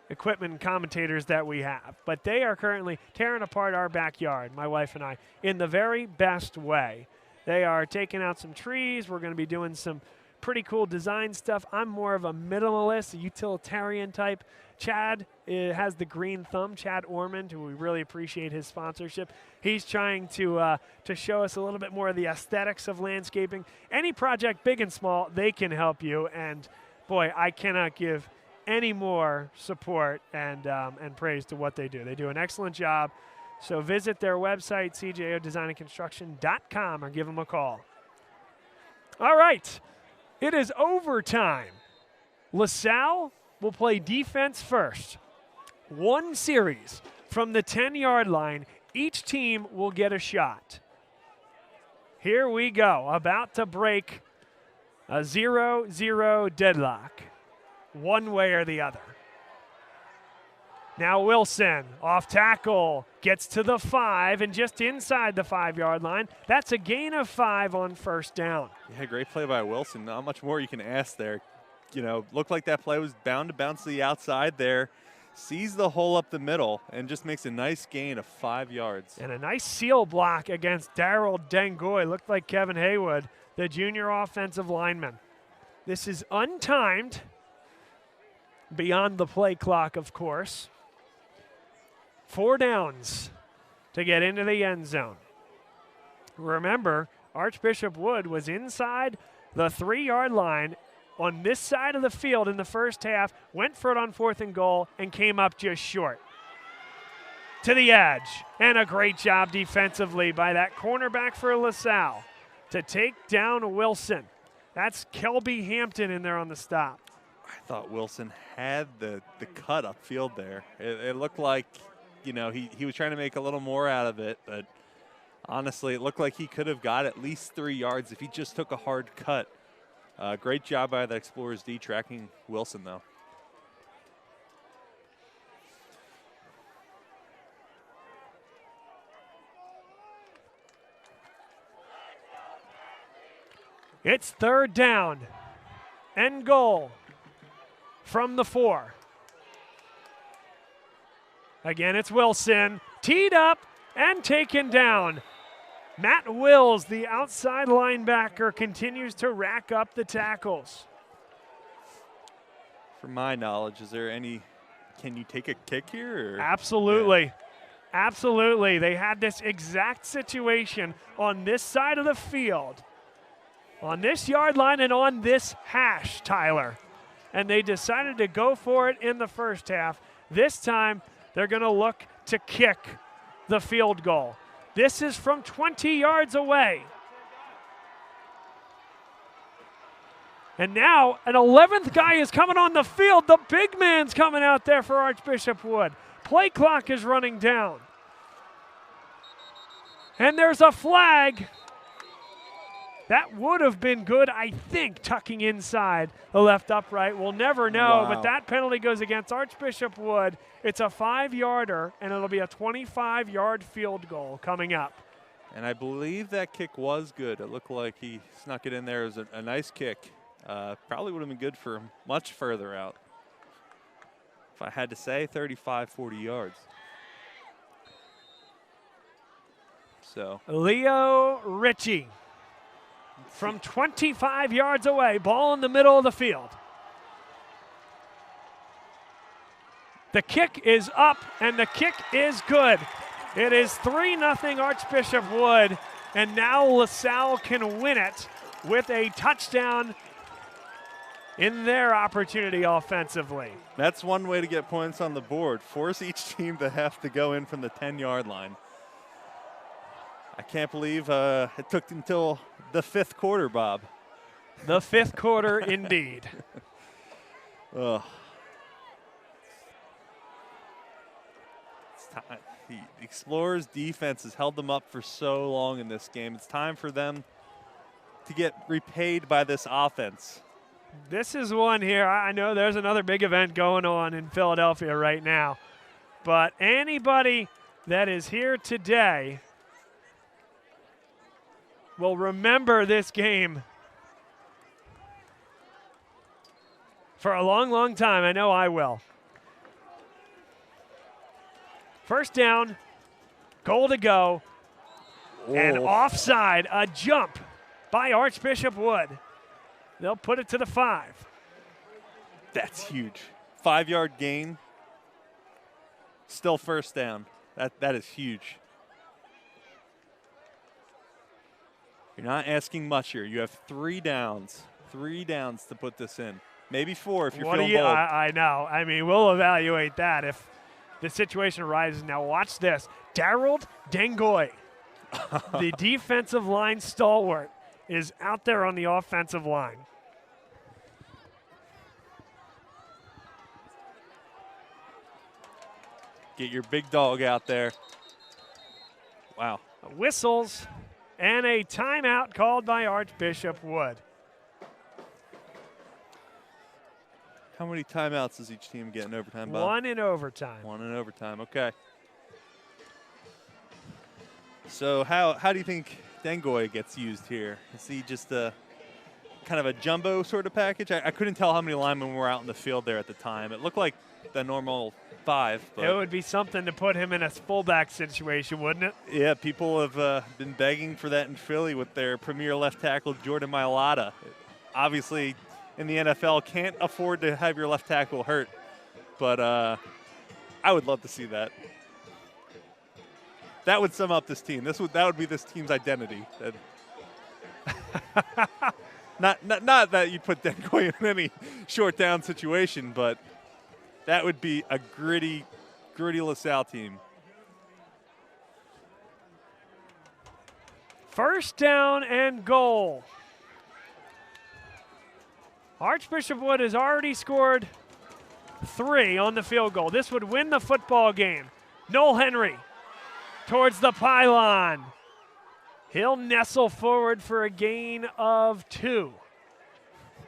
equipment and commentators that we have. But they are currently tearing apart our backyard, my wife and I, in the very best way. They are taking out some trees. We're going to be doing some pretty cool design stuff. I'm more of a minimalist, a utilitarian type. Chad has the green thumb, Chad Ormond, who we really appreciate his sponsorship. He's trying to show us a little bit more of the aesthetics of landscaping. Any project, big and small, they can help you. And, boy, I cannot give any more support and praise to what they do. They do an excellent job. So visit their website, cjodesignandconstruction.com, or give them a call. All right. It is overtime. LaSalle will play defense first. One series from the 10-yard line. Each team will get a shot. Here we go. About to break a 0-0 deadlock, one way or the other. Now Wilson, off tackle, gets to the 5 and just inside the 5-yard line. That's a gain of 5 on first down. Yeah, great play by Wilson. Not much more you can ask there. Looked like that play was bound to bounce to the outside there. Sees the hole up the middle and just makes a nice gain of 5 yards. And a nice seal block against Daryl Dangoy. Looked like Kevin Haywood, the junior offensive lineman. This is untimed, beyond the play clock, of course. 4 downs to get into the end zone. Remember, Archbishop Wood was inside the 3-yard line on this side of the field in the first half, went for it on 4th and goal, and came up just short. To the edge, and a great job defensively by that cornerback for LaSalle to take down Wilson. That's Kelby Hampton in there on the stop. I thought Wilson had the cut upfield there. It looked like, he was trying to make a little more out of it, but honestly, it looked like he could have got at least 3 yards if he just took a hard cut. Great job by the Explorers D tracking Wilson, though. It's 3rd down and goal from the 4. Again, it's Wilson, teed up and taken down. Matt Wills, the outside linebacker, continues to rack up the tackles. From my knowledge, is there any, can you take a kick here? Or? Absolutely. Yeah. Absolutely. They had this exact situation on this side of the field, on this yard line and on this hash, Tyler. And they decided to go for it in the first half. This time, they're going to look to kick the field goal. This is from 20 yards away. And now an 11th guy is coming on the field. The big man's coming out there for Archbishop Wood. Play clock is running down. And there's a flag. That would have been good, I think, tucking inside the left upright. We'll never know, Wow. but that penalty goes against Archbishop Wood. It's a 5-yarder, and it'll be a 25-yard field goal coming up. And I believe that kick was good. It looked like he snuck it in there. It was a nice kick. Probably would have been good for him much further out. If I had to say, 35, 40 yards. So Leo Ritchie from 25 yards away, ball in the middle of the field. The kick is up, and the kick is good. It is 3-0 Archbishop Wood, and now LaSalle can win it with a touchdown in their opportunity offensively. that's one way to get points on the board. Force each team to have to go in from the 10-yard line. I can't believe it took until the 5th quarter, Bob. The 5th quarter, indeed. Ugh. It's time. The Explorers defense has held them up for so long in this game. It's time for them to get repaid by this offense. This is one here. I know there's another big event going on in Philadelphia right now, but anybody that is here today will remember this game for a long, long time. I know I will. First down, goal to go, and offside, a jump by Archbishop Wood. They'll put it to the 5. That's huge. 5-yard gain, still first down. That is huge. You're not asking much here. You have 3 downs. 3 downs to put this in. Maybe 4 if you're feeling bold. I know. I mean, we'll evaluate that if the situation arises. Now watch this. Daryl Dengoy, the defensive line stalwart, is out there on the offensive line. Get your big dog out there. Wow. Whistles and a timeout called by Archbishop Wood. How many timeouts does each team get in overtime, Bob? 1 in overtime. 1 in overtime, okay. So how do you think Dengoy gets used here? Is he just a kind of a jumbo sort of package? I couldn't tell how many linemen were out in the field there at the time. It looked like the normal 5. But it would be something to put him in a fullback situation, wouldn't it? Yeah, people have been begging for that in Philly with their premier left tackle, Jordan Mailata. Obviously, in the NFL, can't afford to have your left tackle hurt, but I would love to see that. That would sum up this team. That would be this team's identity. Not that you put Dengoy in any short down situation, but that would be a gritty LaSalle team. First down and goal. Archbishop Wood has already scored 3 on the field goal. This would win the football game. Noel Henry towards the pylon. He'll nestle forward for a gain of 2.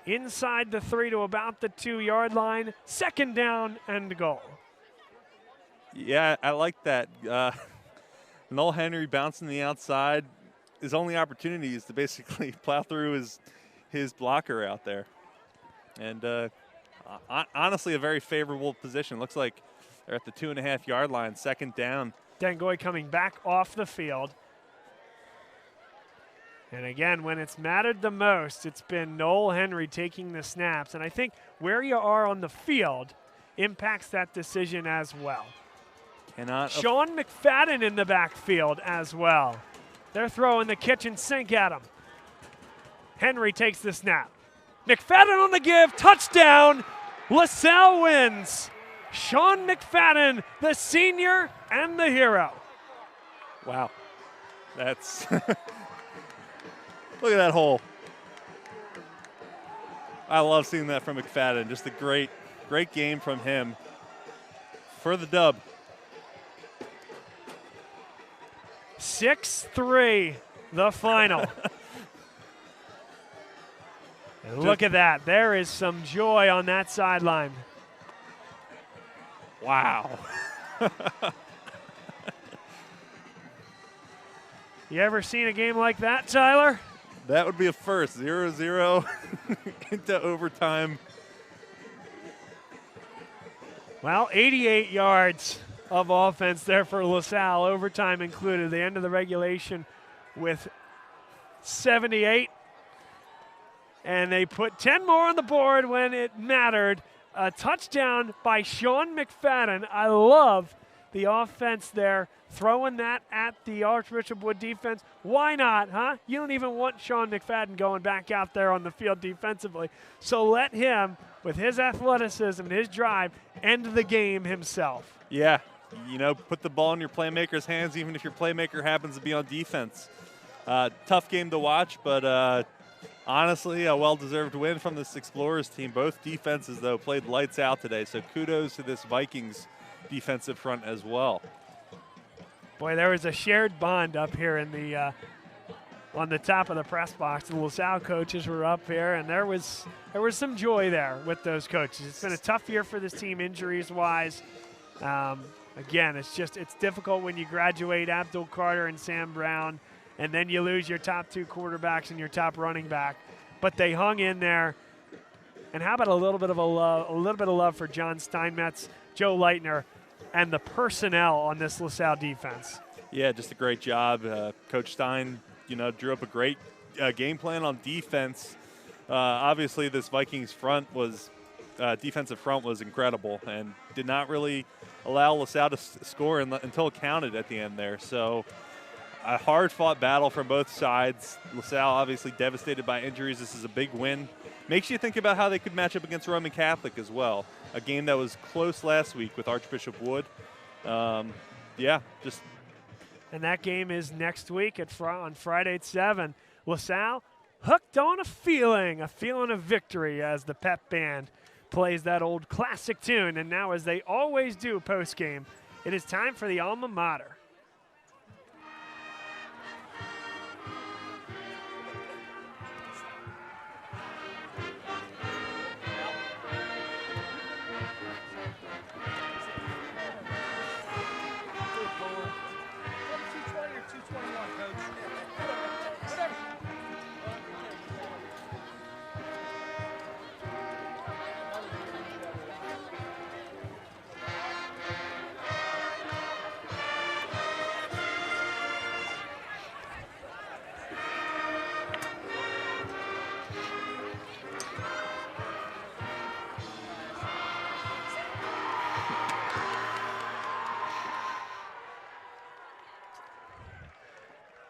Inside the 3 to about the 2-yard line. Second down and goal. Yeah, I like that. Noel Henry bouncing the outside. His only opportunity is to basically plow through his blocker out there. And honestly, a very favorable position. Looks like they're at the 2.5-yard line, second down. Dengoy coming back off the field. And again, when it's mattered the most, it's been Noel Henry taking the snaps. And I think where you are on the field impacts that decision as well. Sean McFadden in the backfield as well. They're throwing the kitchen sink at him. Henry takes the snap. McFadden on the give, touchdown. LaSalle wins. Sean McFadden, the senior and the hero. Wow. That's look at that hole. I love seeing that from McFadden. Just a great game from him for the dub. 6-3, the final. And look at that. There is some joy on that sideline. Wow. You ever seen a game like that, Tyler? That would be a first. 0-0 into overtime. Well, 88 yards of offense there for LaSalle, overtime included. The end of the regulation with 78. And they put 10 more on the board when it mattered. A touchdown by Sean McFadden. I love the offense there, throwing that at the Archbishop Wood defense. Why not, huh? You don't even want Sean McFadden going back out there on the field defensively. So let him, with his athleticism and his drive, end the game himself. Yeah, you know, put the ball in your playmaker's hands, even if your playmaker happens to be on defense. Tough game to watch, but honestly, a well-deserved win from this Explorers team. Both defenses, though, played lights out today, so kudos to this Vikings defensive front as well. Boy, there was a shared bond up here in the on the top of the press box. The LaSalle coaches were up here, and there was some joy there with those coaches. It's been a tough year for this team injuries-wise. Again, it's difficult when you graduate Abdul Carter and Sam Brown, and then you lose your top two quarterbacks and your top running back. But they hung in there. And how about a little bit of love for John Steinmetz, Joe Leitner, and the personnel on this LaSalle defense. Yeah, just a great job. Coach Stein, drew up a great game plan on defense. Obviously, this Vikings defensive front was incredible and did not really allow LaSalle to score until it counted at the end there. So a hard-fought battle from both sides. LaSalle obviously devastated by injuries. This is a big win. Makes you think about how they could match up against Roman Catholic as well. A game that was close last week with Archbishop Wood. And that game is next week on Friday at 7. LaSalle hooked on a feeling of victory as the pep band plays that old classic tune. And now, as they always do post-game, it is time for the alma mater.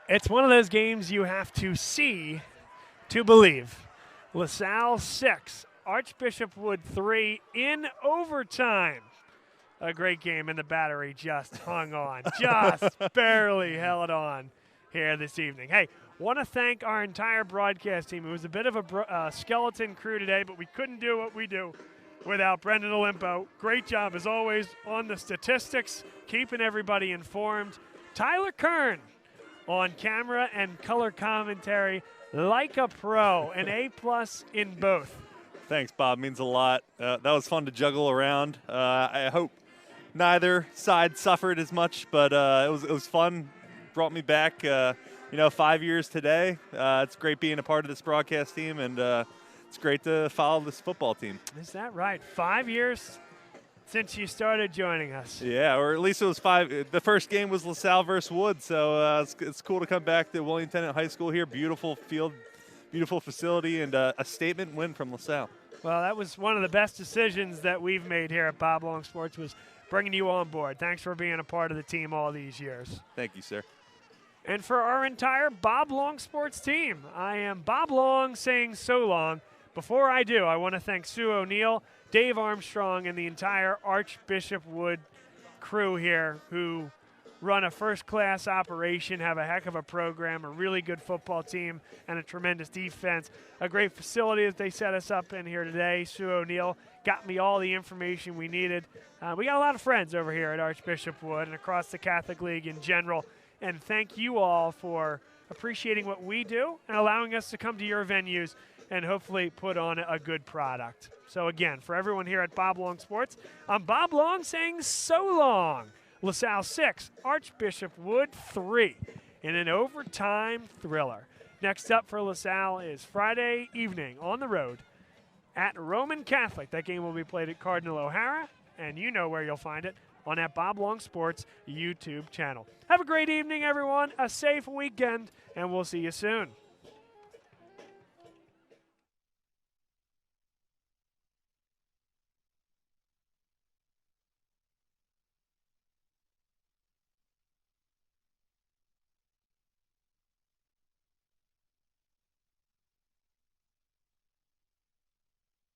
It's one of those games you have to see to believe. LaSalle 6, Archbishop Wood 3 in overtime. A great game, and the Battery just hung on, just barely held on here this evening. Hey, want to thank our entire broadcast team. It was a bit of a skeleton crew today, but we couldn't do what we do without Brendan Olimpo. Great job, as always, on the statistics, keeping everybody informed. Tyler Kern on camera and color commentary like a pro, an A+ in both. Thanks, Bob. Means a lot. That was fun to juggle around. I hope neither side suffered as much, but it was fun. Brought me back 5 years today. It's great being a part of this broadcast team, and it's great to follow this football team. Is that right? 5 years since you started joining us. Yeah, or at least it was 5. The first game was LaSalle versus Wood, so it's cool to come back to William Tennant High School here. Beautiful field, beautiful facility, and a statement win from LaSalle. Well, that was one of the best decisions that we've made here at Bob Long Sports, was bringing you on board. Thanks for being a part of the team all these years. Thank you, sir. And for our entire Bob Long Sports team, I am Bob Long saying so long. Before I do, I want to thank Sue O'Neill, Dave Armstrong, and the entire Archbishop Wood crew here who run a first-class operation, have a heck of a program, a really good football team, and a tremendous defense. A great facility that they set us up in here today. Sue O'Neill got me all the information we needed. We got a lot of friends over here at Archbishop Wood and across the Catholic League in general. And thank you all for appreciating what we do and allowing us to come to your venues and hopefully put on a good product. So again, for everyone here at Bob Long Sports, I'm Bob Long saying so long. LaSalle 6, Archbishop Wood 3 in an overtime thriller. Next up for LaSalle is Friday evening on the road at Roman Catholic. That game will be played at Cardinal O'Hara, and you know where you'll find it, on that Bob Long Sports YouTube channel. Have a great evening, everyone, a safe weekend, and we'll see you soon.